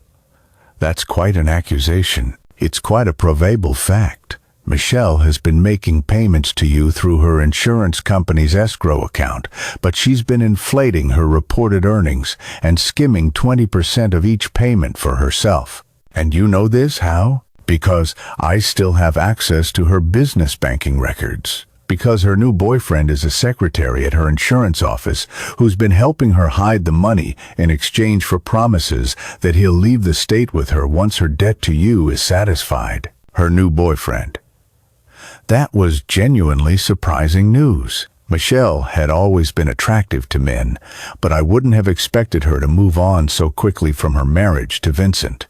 "That's quite an accusation. It's quite a provable fact. Michelle has been making payments to you through her insurance company's escrow account, but she's been inflating her reported earnings and skimming 20% of each payment for herself. And you know this how? Because I still have access to her business banking records. Because her new boyfriend is a secretary at her insurance office who's been helping her hide the money in exchange for promises that he'll leave the state with her once her debt to you is satisfied." Her new boyfriend. That was genuinely surprising news. Michelle had always been attractive to men, but I wouldn't have expected her to move on so quickly from her marriage to Vincent.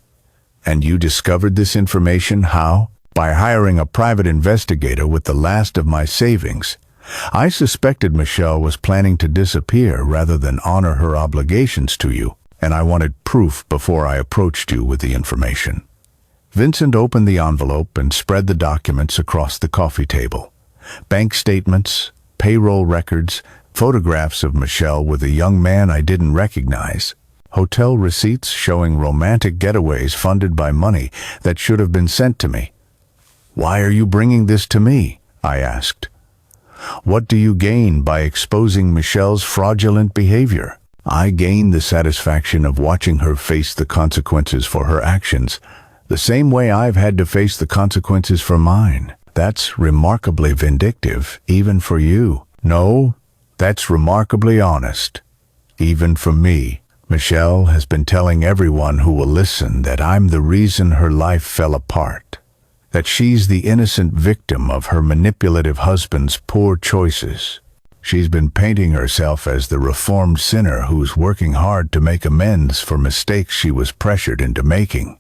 "And you discovered this information how?" "By hiring a private investigator with the last of my savings. I suspected Michelle was planning to disappear rather than honor her obligations to you, and I wanted proof before I approached you with the information." Vincent opened the envelope and spread the documents across the coffee table. Bank statements, payroll records, photographs of Michelle with a young man I didn't recognize, hotel receipts showing romantic getaways funded by money that should have been sent to me. "Why are you bringing this to me?" I asked. "What do you gain by exposing Michelle's fraudulent behavior?" "I gain the satisfaction of watching her face the consequences for her actions, the same way I've had to face the consequences for mine." "That's remarkably vindictive, even for you." "No, that's remarkably honest, even for me. Michelle has been telling everyone who will listen that I'm the reason her life fell apart, that she's the innocent victim of her manipulative husband's poor choices. She's been painting herself as the reformed sinner who's working hard to make amends for mistakes she was pressured into making."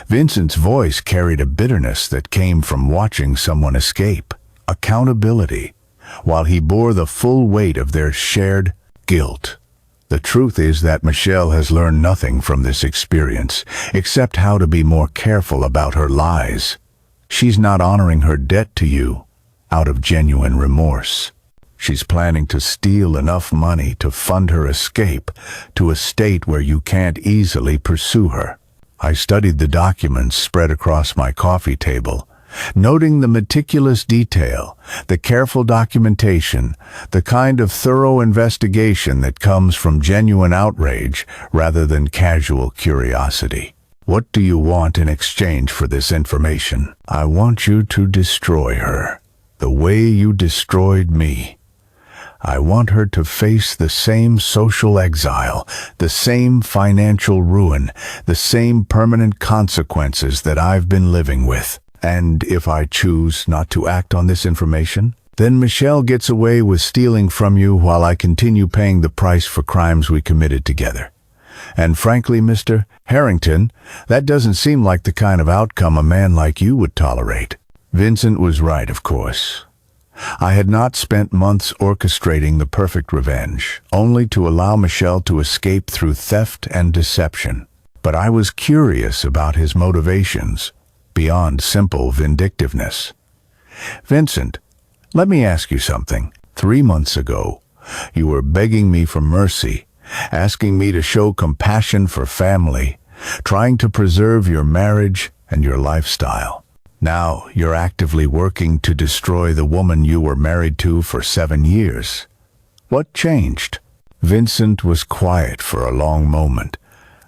Vincent's voice carried a bitterness that came from watching someone escape, accountability, while he bore the full weight of their shared guilt. "The truth is that Michelle has learned nothing from this experience, except how to be more careful about her lies. She's not honoring her debt to you out of genuine remorse. She's planning to steal enough money to fund her escape to a state where you can't easily pursue her." I studied the documents spread across my coffee table, noting the meticulous detail, the careful documentation, the kind of thorough investigation that comes from genuine outrage rather than casual curiosity. "What do you want in exchange for this information?" "I want you to destroy her, the way you destroyed me. I want her to face the same social exile, the same financial ruin, the same permanent consequences that I've been living with. And if I choose not to act on this information, then Michelle gets away with stealing from you while I continue paying the price for crimes we committed together. And frankly, Mr. Harrington, that doesn't seem like the kind of outcome a man like you would tolerate." Vincent was right, of course. I had not spent months orchestrating the perfect revenge, only to allow Michel to escape through theft and deception. But I was curious about his motivations, beyond simple vindictiveness. Vincent, let me ask you something. 3 months ago, you were begging me for mercy, asking me to show compassion for family, trying to preserve your marriage and your lifestyle. Now you're actively working to destroy the woman you were married to for 7 years. What changed? Vincent was quiet for a long moment,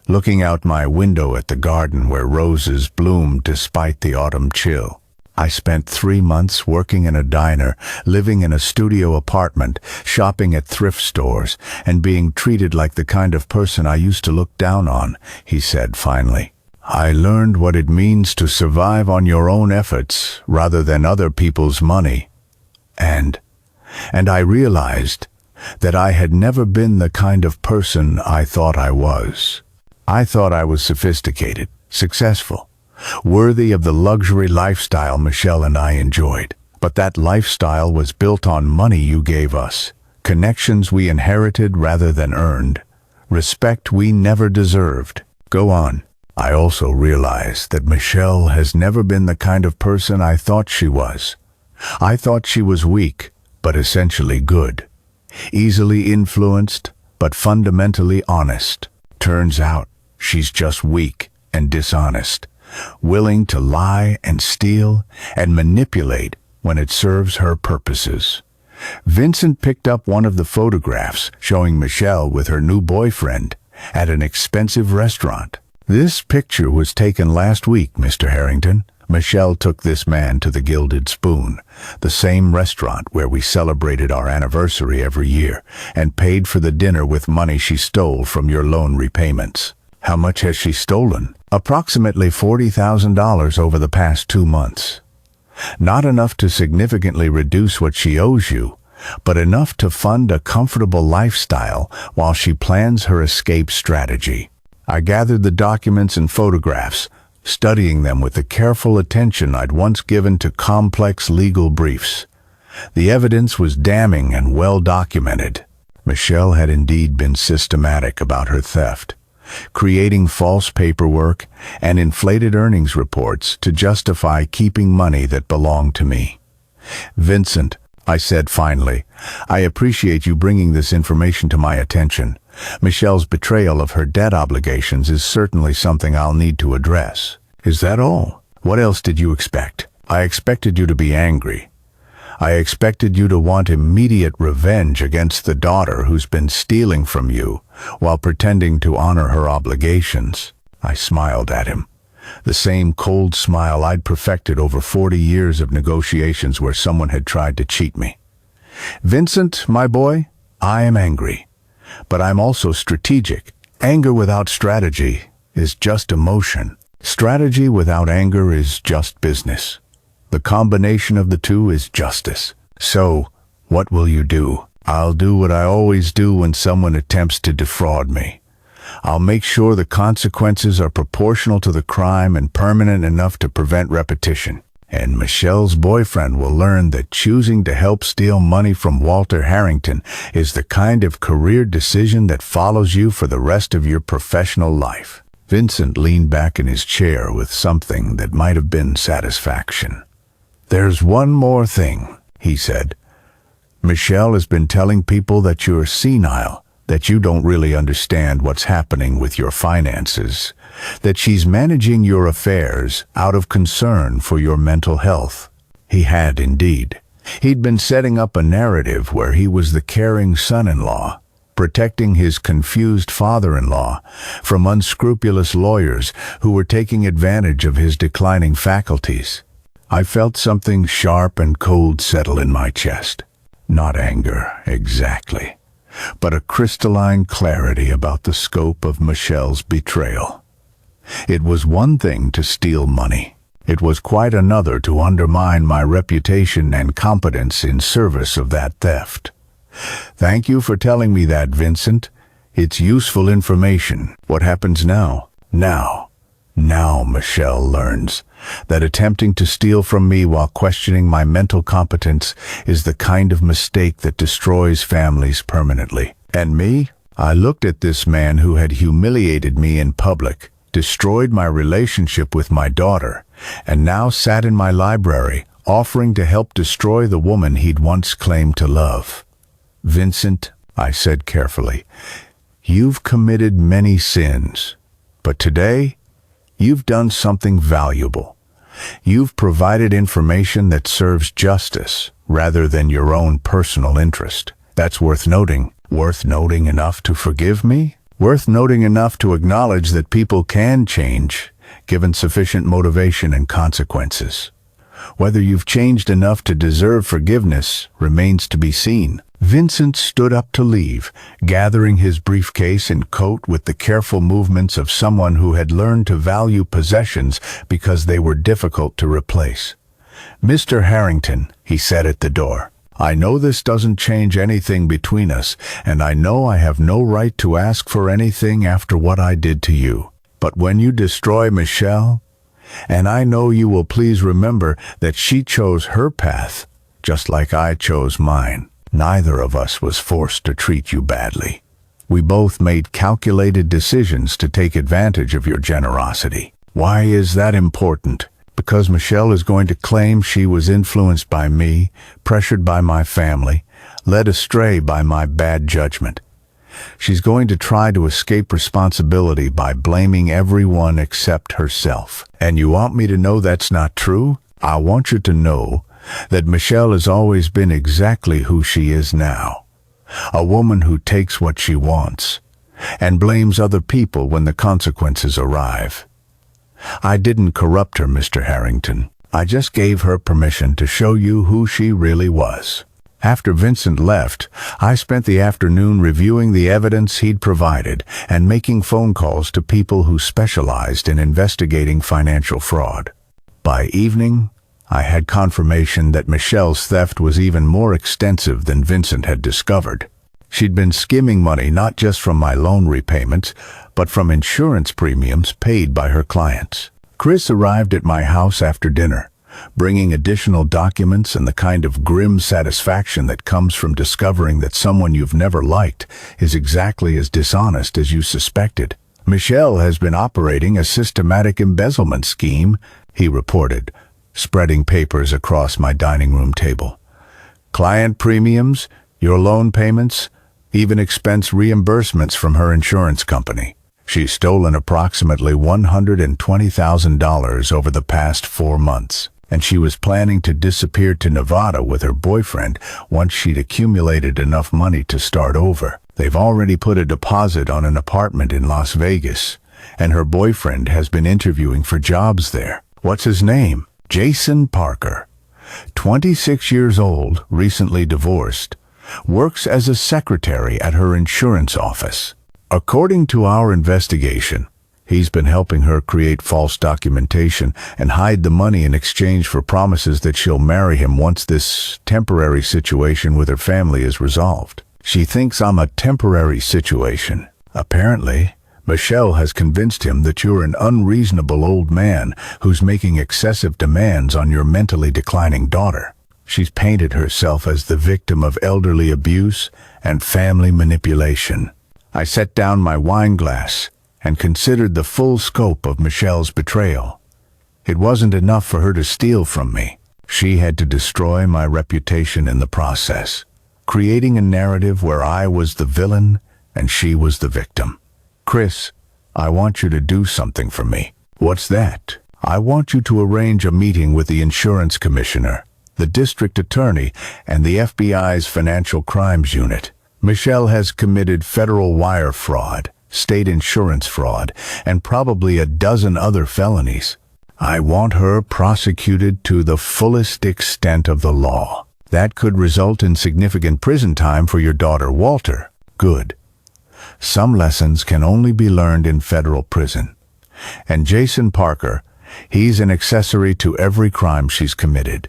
looking out my window at the garden where roses bloomed despite the autumn chill. I spent 3 months working in a diner, living in a studio apartment, shopping at thrift stores, and being treated like the kind of person I used to look down on, he said finally. I learned what it means to survive on your own efforts rather than other people's money. And I realized that I had never been the kind of person I thought I was. I thought I was sophisticated, successful, worthy of the luxury lifestyle Michel and I enjoyed. But that lifestyle was built on money you gave us, connections we inherited rather than earned, respect we never deserved. Go on. I also realized that Michel has never been the kind of person I thought she was. I thought she was weak, but essentially good. Easily influenced, but fundamentally honest. Turns out, she's just weak and dishonest, willing to lie and steal and manipulate when it serves her purposes. Vincent picked up one of the photographs showing Michel with her new boyfriend at an expensive restaurant. This picture was taken last week, Mr. Harrington. Michel took this man to the Gilded Spoon, the same restaurant where we celebrated our anniversary every year, and paid for the dinner with money she stole from your loan repayments. How much has she stolen? Approximately $40,000 over the past 2 months. Not enough to significantly reduce what she owes you, but enough to fund a comfortable lifestyle while she plans her escape strategy. I gathered the documents and photographs, studying them with the careful attention I'd once given to complex legal briefs. The evidence was damning and well documented. Michel had indeed been systematic about her theft, creating false paperwork and inflated earnings reports to justify keeping money that belonged to me. Vincent, I said finally, I appreciate you bringing this information to my attention. Michel's betrayal of her debt obligations is certainly something I'll need to address. Is that all? What else did you expect? I expected you to be angry. I expected you to want immediate revenge against the daughter who's been stealing from you while pretending to honor her obligations. I smiled at him, the same cold smile I'd perfected over 40 years of negotiations where someone had tried to cheat me. Vincent, my boy, I am angry. But I'm also strategic. Anger without strategy is just emotion. Strategy without anger is just business. The combination of the two is justice. So, what will you do? I'll do what I always do when someone attempts to defraud me. I'll make sure the consequences are proportional to the crime and permanent enough to prevent repetition. And Michel's boyfriend will learn that choosing to help steal money from Walter Harrington is the kind of career decision that follows you for the rest of your professional life. Vincent leaned back in his chair with something that might have been satisfaction. There's one more thing, he said. Michel has been telling people that you're senile, that you don't really understand what's happening with your finances, that she's managing your affairs out of concern for your mental health. He had indeed. He'd been setting up a narrative where he was the caring son-in-law, protecting his confused father-in-law from unscrupulous lawyers who were taking advantage of his declining faculties. I felt something sharp and cold settle in my chest. Not anger, exactly, but a crystalline clarity about the scope of Michel's betrayal. It was one thing to steal money. It was quite another to undermine my reputation and competence in service of that theft. Thank you for telling me that, Vincent. It's useful information. What happens now? Now, Now Michelle learns that attempting to steal from me while questioning my mental competence is the kind of mistake that destroys families permanently. And me? I looked at this man who had humiliated me in public, destroyed my relationship with my daughter, and now sat in my library offering to help destroy the woman he'd once claimed to love. "Vincent," I said carefully, "you've committed many sins, but today you've done something valuable. You've provided information that serves justice rather than your own personal interest. That's worth noting. Worth noting enough to forgive me? Worth noting enough to acknowledge that people can change, given sufficient motivation and consequences. Whether you've changed enough to deserve forgiveness remains to be seen." Vincent stood up to leave, gathering his briefcase and coat with the careful movements of someone who had learned to value possessions because they were difficult to replace. "Mr. Harrington," he said at the door, "I know this doesn't change anything between us, and I know I have no right to ask for anything after what I did to you. But when you destroy Michelle, and I know you will please remember that she chose her path, just like I chose mine. Neither of us was forced to treat you badly. We both made calculated decisions to take advantage of your generosity. Why is that important? Because Michelle is going to claim she was influenced by me, pressured by my family, led astray by my bad judgment. She's going to try to escape responsibility by blaming everyone except herself. And you want me to know that's not true? I want you to know that Michelle has always been exactly who she is now. A woman who takes what she wants and blames other people when the consequences arrive. I didn't corrupt her, Mr. Harrington. I just gave her permission to show you who she really was." After Vincent left, I spent the afternoon reviewing the evidence he'd provided and making phone calls to people who specialized in investigating financial fraud. By evening, I had confirmation that Michelle's theft was even more extensive than Vincent had discovered. She'd been skimming money not just from my loan repayments, but from insurance premiums paid by her clients. Chris arrived at my house after dinner, bringing additional documents and the kind of grim satisfaction that comes from discovering that someone you've never liked is exactly as dishonest as you suspected. "Michelle has been operating a systematic embezzlement scheme," he reported, spreading papers across my dining room table. "Client premiums, your loan payments, even expense reimbursements from her insurance company. She's stolen approximately $120,000 over the past 4 months, and she was planning to disappear to Nevada with her boyfriend once she'd accumulated enough money to start over. They've already put a deposit on an apartment in Las Vegas, and her boyfriend has been interviewing for jobs there. What's his name? Jason Parker. 26 years old, recently divorced, works as a secretary at her insurance office. According to our investigation, he's been helping her create false documentation and hide the money in exchange for promises that she'll marry him once this temporary situation with her family is resolved. She thinks I'm a temporary situation. Apparently, Michelle has convinced him that you're an unreasonable old man who's making excessive demands on your mentally declining daughter. She's painted herself as the victim of elderly abuse and family manipulation. I set down my wine glass and considered the full scope of Michelle's betrayal. It wasn't enough for her to steal from me. She had to destroy my reputation in the process, creating a narrative where I was the villain and she was the victim. "Chris, I want you to do something for me." "What's that?" "I want you to arrange a meeting with the insurance commissioner, the district attorney, and the FBI's Financial Crimes Unit. Michelle has committed federal wire fraud, state insurance fraud, and probably a dozen other felonies. I want her prosecuted to the fullest extent of the law. That could result in significant prison time for your daughter, Walter." "Good. Some lessons can only be learned in federal prison. And Jason Parker, he's an accessory to every crime she's committed.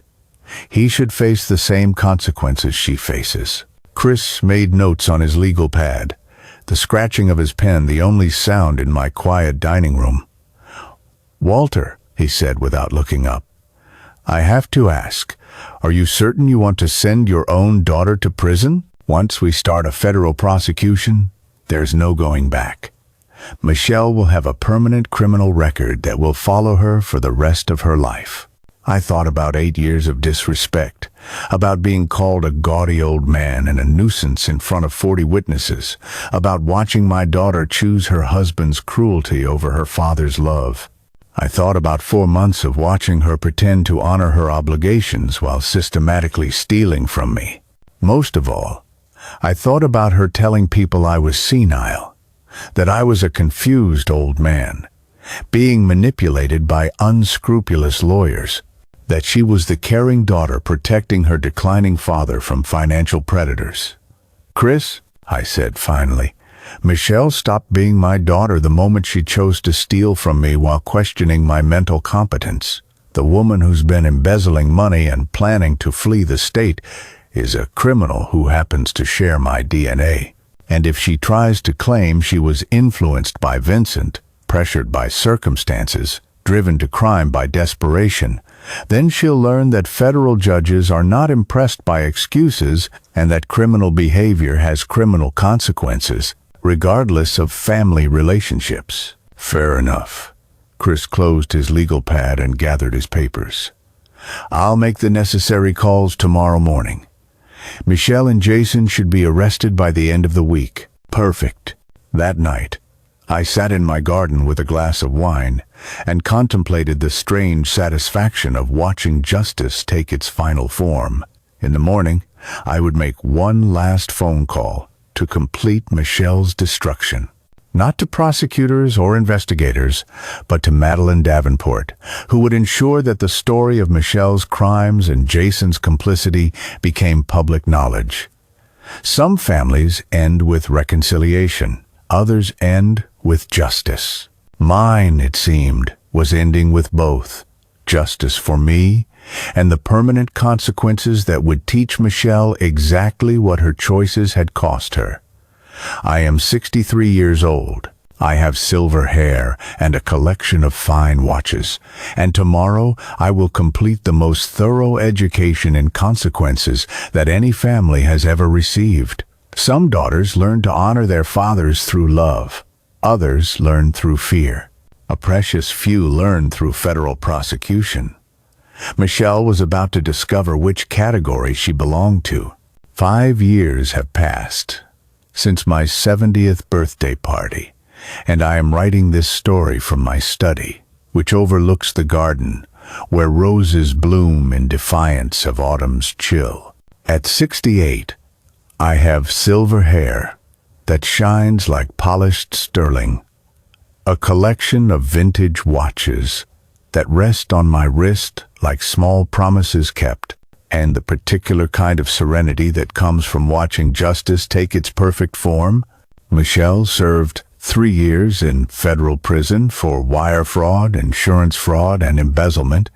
He should face the same consequences she faces." Chris made notes on his legal pad, the scratching of his pen the only sound in my quiet dining room. "Walter," he said without looking up, "I have to ask, are you certain you want to send your own daughter to prison? Once we start a federal prosecution, there's no going back. Michelle will have a permanent criminal record that will follow her for the rest of her life." I thought about 8 years of disrespect, about being called a gaudy old man and a nuisance in front of 40 witnesses, about watching my daughter choose her husband's cruelty over her father's love. I thought about 4 months of watching her pretend to honor her obligations while systematically stealing from me. Most of all, I thought about her telling people I was senile, that I was a confused old man, being manipulated by unscrupulous lawyers, that she was the caring daughter protecting her declining father from financial predators. "Chris," I said finally, "Michelle stopped being my daughter the moment she chose to steal from me while questioning my mental competence. The woman who's been embezzling money and planning to flee the state is a criminal who happens to share my DNA. And if she tries to claim she was influenced by Vincent, pressured by circumstances, driven to crime by desperation, then she'll learn that federal judges are not impressed by excuses and that criminal behavior has criminal consequences, regardless of family relationships." "Fair enough." Chris closed his legal pad and gathered his papers. "I'll make the necessary calls tomorrow morning. Michelle and Jason should be arrested by the end of the week." Perfect. That night, I sat in my garden with a glass of wine and contemplated the strange satisfaction of watching justice take its final form. In the morning, I would make one last phone call to complete Michelle's destruction. Not to prosecutors or investigators, but to Madeline Davenport, who would ensure that the story of Michelle's crimes and Jason's complicity became public knowledge. Some families end with reconciliation, others end with justice. Mine, it seemed, was ending with both. Justice for me, and the permanent consequences that would teach Michelle exactly what her choices had cost her. I am 63 years old. I have silver hair and a collection of fine watches, and tomorrow I will complete the most thorough education in consequences that any family has ever received. Some daughters learn to honor their fathers through love. Others learn through fear. A precious few learn through federal prosecution. Michelle was about to discover which category she belonged to. 5 years have passed since my 70th birthday party, and I am writing this story from my study, which overlooks the garden, where roses bloom in defiance of autumn's chill. At 68, I have silver hair that shines like polished sterling, a collection of vintage watches that rest on my wrist like small promises kept, and the particular kind of serenity that comes from watching justice take its perfect form. Michelle served 3 years in federal prison for wire fraud, insurance fraud, and embezzlement.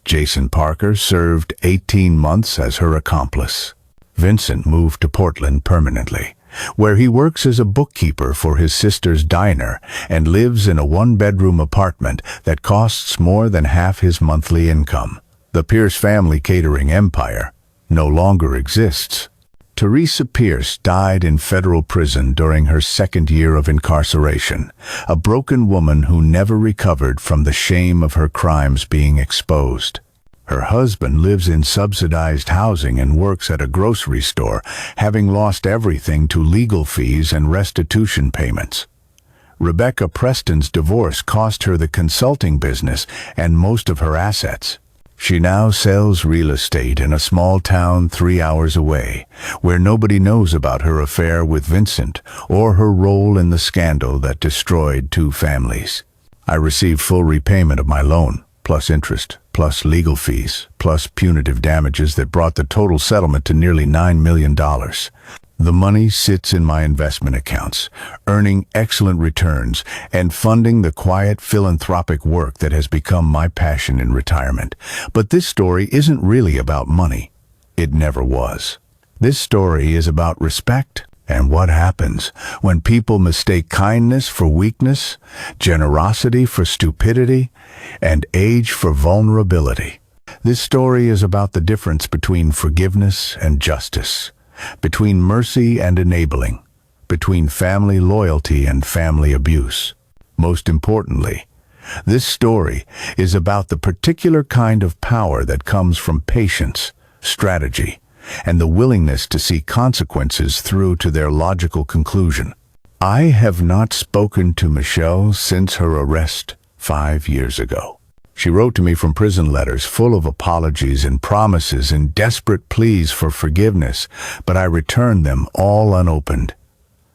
Jason Parker served 18 months as her accomplice. Vincent moved to Portland permanently, where he works as a bookkeeper for his sister's diner and lives in a 1-bedroom apartment that costs more than half his monthly income. The Pierce family catering empire no longer exists. Teresa Pierce died in federal prison during her 2nd year of incarceration, a broken woman who never recovered from the shame of her crimes being exposed. Her husband lives in subsidized housing and works at a grocery store, having lost everything to legal fees and restitution payments. Rebecca Preston's divorce cost her the consulting business and most of her assets. She now sells real estate in a small town 3 hours away, where nobody knows about her affair with Vincent or her role in the scandal that destroyed 2 families. I received full repayment of my loan, plus interest, plus legal fees, plus punitive damages that brought the total settlement to nearly $9 million. The money sits in my investment accounts, earning excellent returns and funding the quiet philanthropic work that has become my passion in retirement. But this story isn't really about money. It never was. This story is about respect, And what happens when people mistake kindness for weakness, generosity for stupidity, and age for vulnerability? This story is about the difference between forgiveness and justice, between mercy and enabling, between family loyalty and family abuse. Most importantly, this story is about the particular kind of power that comes from patience, strategy, and the willingness to see consequences through to their logical conclusion. I have not spoken to Michelle since her arrest 5 years ago. She wrote to me from prison letters full of apologies and promises and desperate pleas for forgiveness, but I returned them all unopened.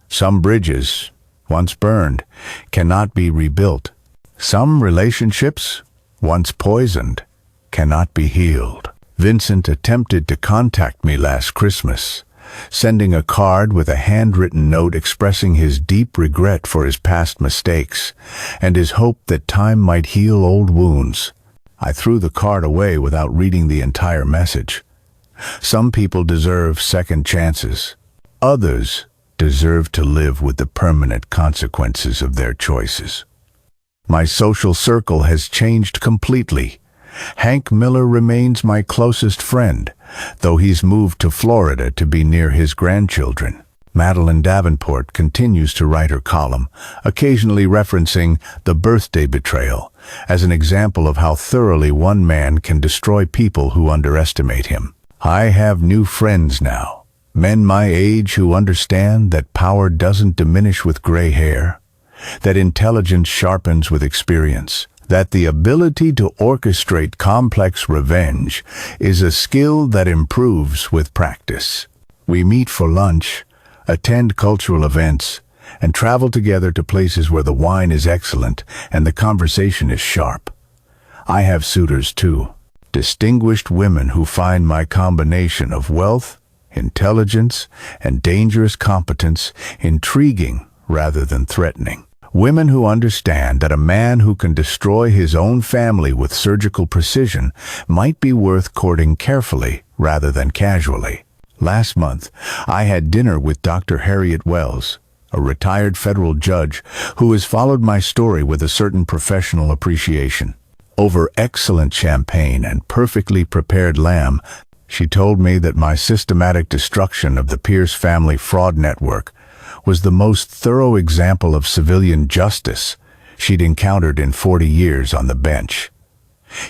Some bridges, once burned, cannot be rebuilt. Some relationships, once poisoned, cannot be healed. Vincent attempted to contact me last Christmas, sending a card with a handwritten note expressing his deep regret for his past mistakes and his hope that time might heal old wounds. I threw the card away without reading the entire message. Some people deserve second chances. Others deserve to live with the permanent consequences of their choices. My social circle has changed completely. Hank Miller remains my closest friend, though he's moved to Florida to be near his grandchildren. Madeline Davenport continues to write her column, occasionally referencing the birthday betrayal as an example of how thoroughly one man can destroy people who underestimate him. I have new friends now, men my age who understand that power doesn't diminish with gray hair, that intelligence sharpens with experience, that the ability to orchestrate complex revenge is a skill that improves with practice. We meet for lunch, attend cultural events, and travel together to places where the wine is excellent and the conversation is sharp. I have suitors too, distinguished women who find my combination of wealth, intelligence, and dangerous competence intriguing rather than threatening. Women who understand that a man who can destroy his own family with surgical precision might be worth courting carefully rather than casually. Last month, I had dinner with Dr. Harriet Wells, a retired federal judge who has followed my story with a certain professional appreciation. Over excellent champagne and perfectly prepared lamb, she told me that my systematic destruction of the Pierce family fraud network was the most thorough example of civilian justice she'd encountered in 40 years on the bench.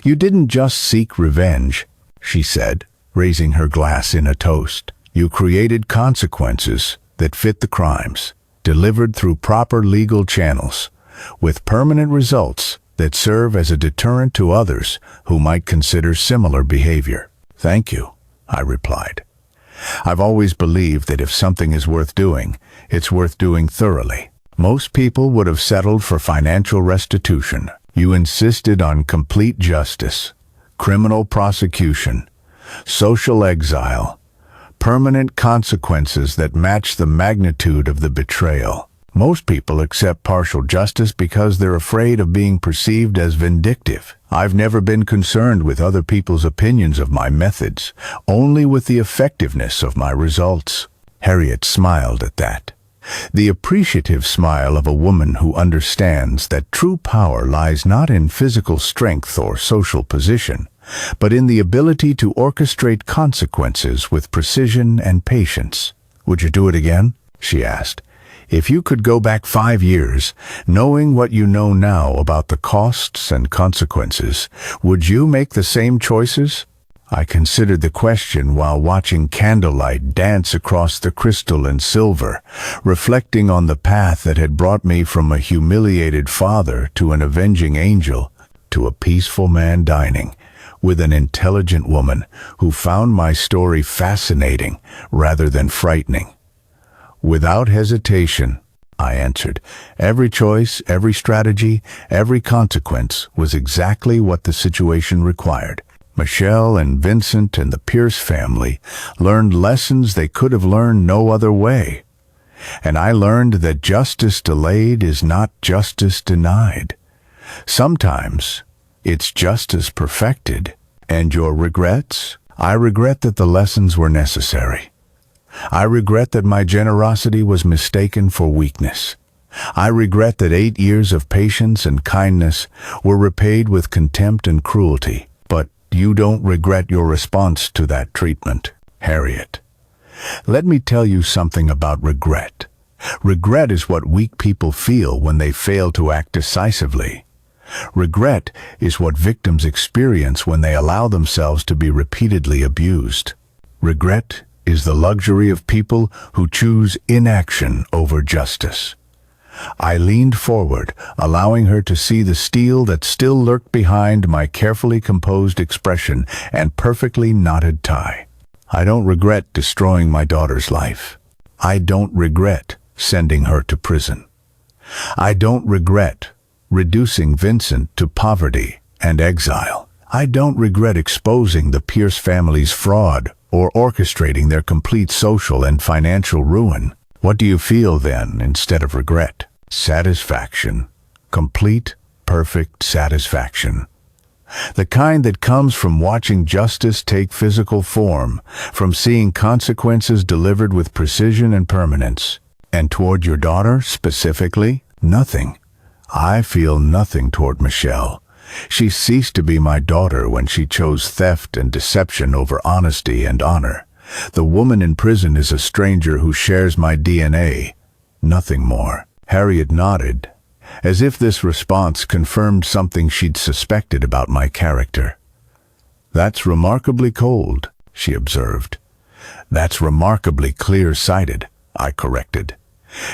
"You didn't just seek revenge," she said, raising her glass in a toast. "You created consequences that fit the crimes, delivered through proper legal channels, with permanent results that serve as a deterrent to others who might consider similar behavior." "Thank you," I replied. "I've always believed that if something is worth doing, it's worth doing thoroughly. Most people would have settled for financial restitution. You insisted on complete justice, criminal prosecution, social exile, permanent consequences that match the magnitude of the betrayal. Most people accept partial justice because they're afraid of being perceived as vindictive. I've never been concerned with other people's opinions of my methods, only with the effectiveness of my results." Harriet smiled at that. The appreciative smile of a woman who understands that true power lies not in physical strength or social position, but in the ability to orchestrate consequences with precision and patience. "Would you do it again?" she asked. "If you could go back 5 years, knowing what you know now about the costs and consequences, would you make the same choices?" I considered the question while watching candlelight dance across the crystal and silver, reflecting on the path that had brought me from a humiliated father to an avenging angel, to a peaceful man dining with an intelligent woman who found my story fascinating rather than frightening. "Without hesitation," I answered. "Every choice, every strategy, every consequence was exactly what the situation required. Michelle and Vincent and the Pierce family learned lessons they could have learned no other way. And I learned that justice delayed is not justice denied. Sometimes it's justice perfected. And your regrets? I regret that the lessons were necessary. I regret that my generosity was mistaken for weakness. I regret that 8 years of patience and kindness were repaid with contempt and cruelty. But you don't regret your response to that treatment, Harriet. Let me tell you something about regret. Regret is what weak people feel when they fail to act decisively. Regret is what victims experience when they allow themselves to be repeatedly abused. Regret is the luxury of people who choose inaction over justice. I leaned forward, allowing her to see the steel that still lurked behind my carefully composed expression and perfectly knotted tie. I don't regret destroying my daughter's life. I don't regret sending her to prison. I don't regret reducing Vincent to poverty and exile. I don't regret exposing the Pierce family's fraud or orchestrating their complete social and financial ruin. What do you feel then instead of regret? Satisfaction. Complete, perfect satisfaction. The kind that comes from watching justice take physical form, from seeing consequences delivered with precision and permanence. And toward your daughter, specifically, nothing. I feel nothing toward Michelle. She ceased to be my daughter when she chose theft and deception over honesty and honor. The woman in prison is a stranger who shares my DNA. Nothing more. Harriet nodded, as if this response confirmed something she'd suspected about my character. That's remarkably cold, she observed. That's remarkably clear-sighted, I corrected.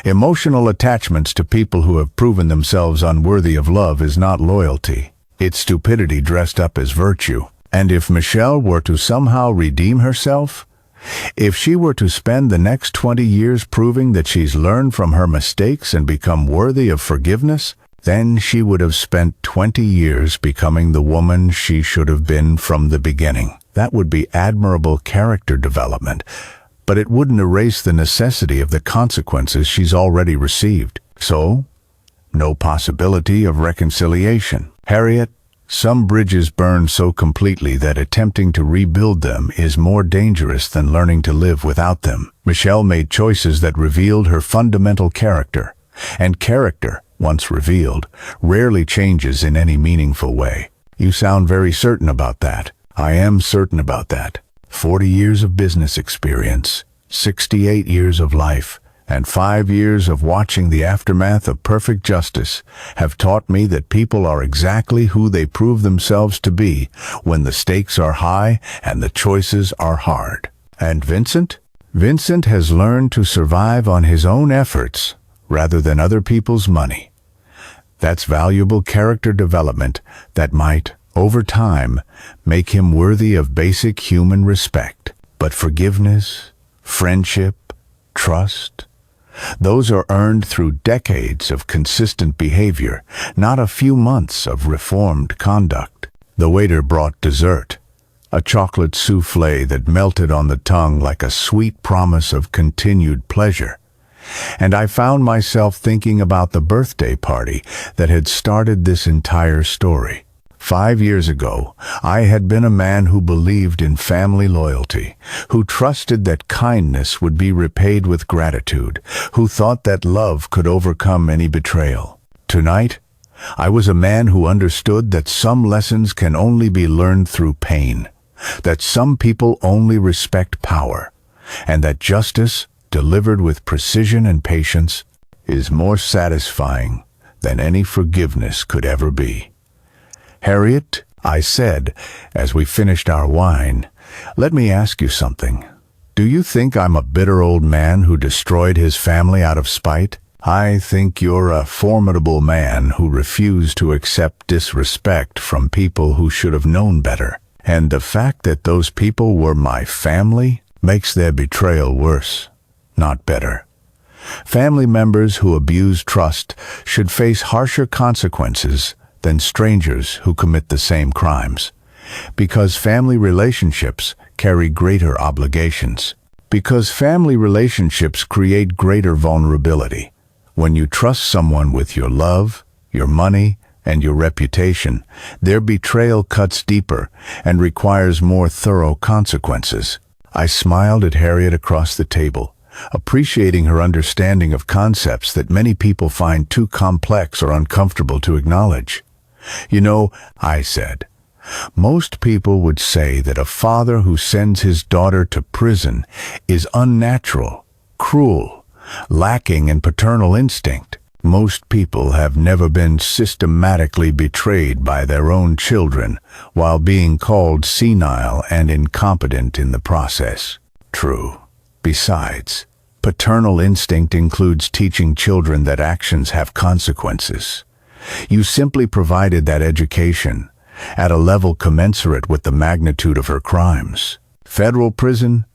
Emotional attachments to people who have proven themselves unworthy of love is not loyalty. It's stupidity dressed up as virtue. And if Michelle were to somehow redeem herself, if she were to spend the next 20 years proving that she's learned from her mistakes and become worthy of forgiveness, then she would have spent 20 years becoming the woman she should have been from the beginning. That would be admirable character development, but it wouldn't erase the necessity of the consequences she's already received. So, no possibility of reconciliation. Harriet, some bridges burn so completely that attempting to rebuild them is more dangerous than learning to live without them. Michelle made choices that revealed her fundamental character, and character, once revealed, rarely changes in any meaningful way. You sound very certain about that. I am certain about that. 40 years of business experience, 68 years of life, and 5 years of watching the aftermath of perfect justice have taught me that people are exactly who they prove themselves to be when the stakes are high and the choices are hard. And Vincent? Vincent has learned to survive on his own efforts rather than other people's money. That's valuable character development that might, over time, make him worthy of basic human respect. But forgiveness, friendship, trust, those are earned through decades of consistent behavior, not a few months of reformed conduct. The waiter brought dessert, a chocolate souffle that melted on the tongue like a sweet promise of continued pleasure. And I found myself thinking about the birthday party that had started this entire story. 5 years ago, I had been a man who believed in family loyalty, who trusted that kindness would be repaid with gratitude, who thought that love could overcome any betrayal. Tonight, I was a man who understood that some lessons can only be learned through pain, that some people only respect power, and that justice, delivered with precision and patience, is more satisfying than any forgiveness could ever be. Harriet, I said, as we finished our wine, let me ask you something. Do you think I'm a bitter old man who destroyed his family out of spite? I think you're a formidable man who refused to accept disrespect from people who should have known better. And the fact that those people were my family makes their betrayal worse, not better. Family members who abuse trust should face harsher consequences than strangers who commit the same crimes. Because family relationships carry greater obligations. Because family relationships create greater vulnerability. When you trust someone with your love, your money, and your reputation, their betrayal cuts deeper and requires more thorough consequences. I smiled at Harriet across the table, appreciating her understanding of concepts that many people find too complex or uncomfortable to acknowledge. "You know," I said, "most people would say that a father who sends his daughter to prison is unnatural, cruel, lacking in paternal instinct. Most people have never been systematically betrayed by their own children while being called senile and incompetent in the process." True. Besides, paternal instinct includes teaching children that actions have consequences. You simply provided that education at a level commensurate with the magnitude of her crimes. Federal prison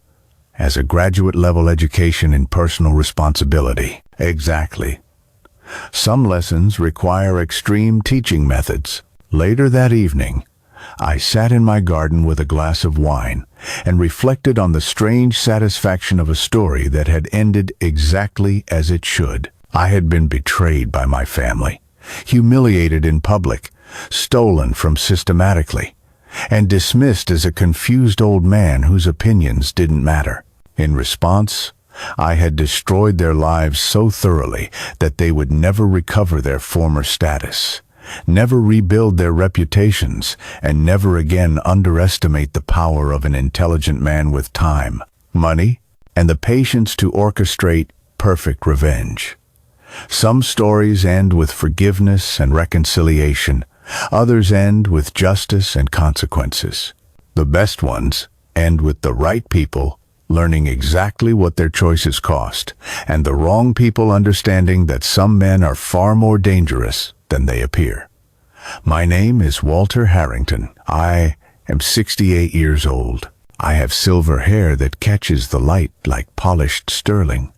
as a graduate-level education in personal responsibility. Exactly. Some lessons require extreme teaching methods. Later that evening, I sat in my garden with a glass of wine and reflected on the strange satisfaction of a story that had ended exactly as it should. I had been betrayed by my family, humiliated in public, stolen from systematically, and dismissed as a confused old man whose opinions didn't matter. In response, I had destroyed their lives so thoroughly that they would never recover their former status, never rebuild their reputations, and never again underestimate the power of an intelligent man with time, money, and the patience to orchestrate perfect revenge. Some stories end with forgiveness and reconciliation. Others end with justice and consequences. The best ones end with the right people learning exactly what their choices cost, and the wrong people understanding that some men are far more dangerous than they appear. My name is Walter Harrington. I am 68 years old. I have silver hair that catches the light like polished sterling,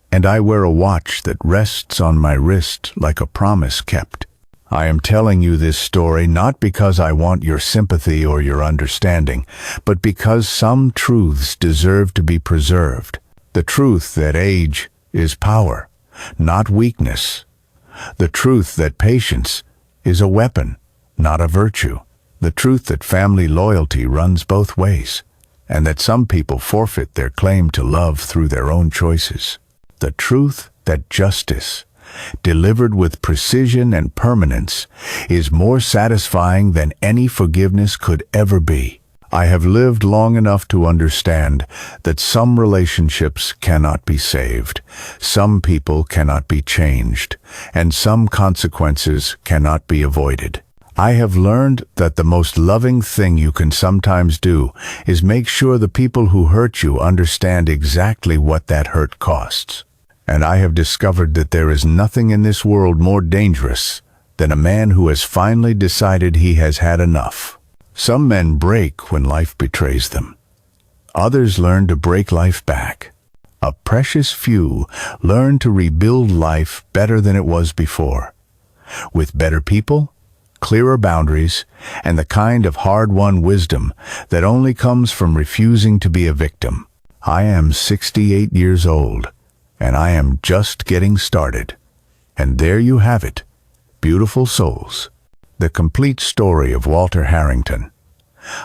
and I wear a watch that rests on my wrist like a promise kept. I am telling you this story not because I want your sympathy or your understanding, but because some truths deserve to be preserved. The truth that age is power, not weakness. The truth that patience is a weapon, not a virtue. The truth that family loyalty runs both ways, and that some people forfeit their claim to love through their own choices. The truth that justice, delivered with precision and permanence, is more satisfying than any forgiveness could ever be. I have lived long enough to understand that some relationships cannot be saved, some people cannot be changed, and some consequences cannot be avoided. I have learned that the most loving thing you can sometimes do is make sure the people who hurt you understand exactly what that hurt costs. And I have discovered that there is nothing in this world more dangerous than a man who has finally decided he has had enough. Some men break when life betrays them. Others learn to break life back. A precious few learn to rebuild life better than it was before, with better people, clearer boundaries, and the kind of hard-won wisdom that only comes from refusing to be a victim. I am 68 years old, and I am just getting started. And there you have it, beautiful souls. The complete story of Walter Harrington,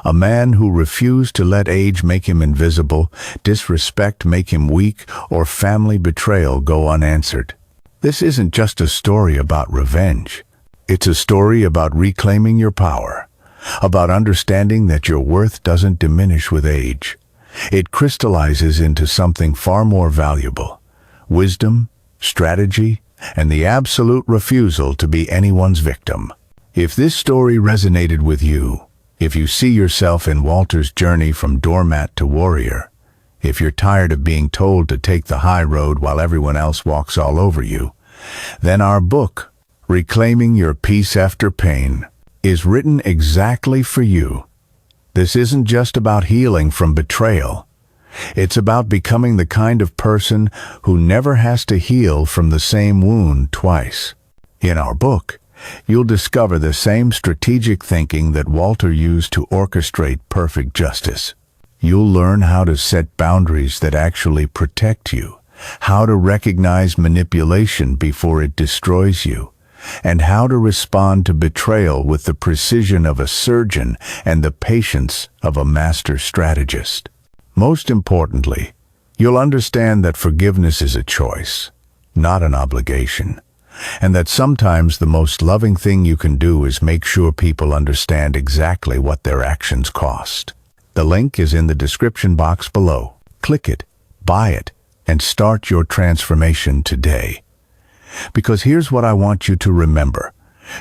a man who refused to let age make him invisible, disrespect make him weak, or family betrayal go unanswered. This isn't just a story about revenge. It's a story about reclaiming your power, about understanding that your worth doesn't diminish with age. It crystallizes into something far more valuable: wisdom, strategy, and the absolute refusal to be anyone's victim. If this story resonated with you, if you see yourself in Walter's journey from doormat to warrior, if you're tired of being told to take the high road while everyone else walks all over you, then our book, Reclaiming Your Peace After Pain, is written exactly for you. This isn't just about healing from betrayal. It's about becoming the kind of person who never has to heal from the same wound twice. In our book, you'll discover the same strategic thinking that Walter used to orchestrate perfect justice. You'll learn how to set boundaries that actually protect you, how to recognize manipulation before it destroys you, and how to respond to betrayal with the precision of a surgeon and the patience of a master strategist. Most importantly, you'll understand that forgiveness is a choice, not an obligation, and that sometimes the most loving thing you can do is make sure people understand exactly what their actions cost. The link is in the description box below. Click it, buy it, and start your transformation today. Because here's what I want you to remember.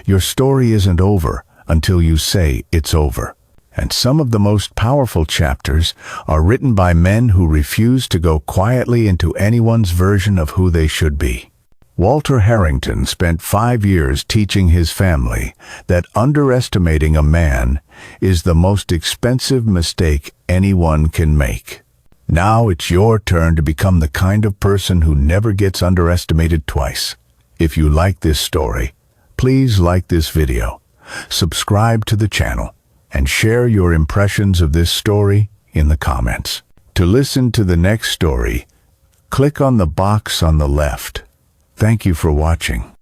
Your story isn't over until you say it's over. And some of the most powerful chapters are written by men who refuse to go quietly into anyone's version of who they should be. Walter Harrington spent 5 years teaching his family that underestimating a man is the most expensive mistake anyone can make. Now it's your turn to become the kind of person who never gets underestimated twice. If you like this story, please like this video, subscribe to the channel, and share your impressions of this story in the comments. To listen to the next story, click on the box on the left. Thank you for watching.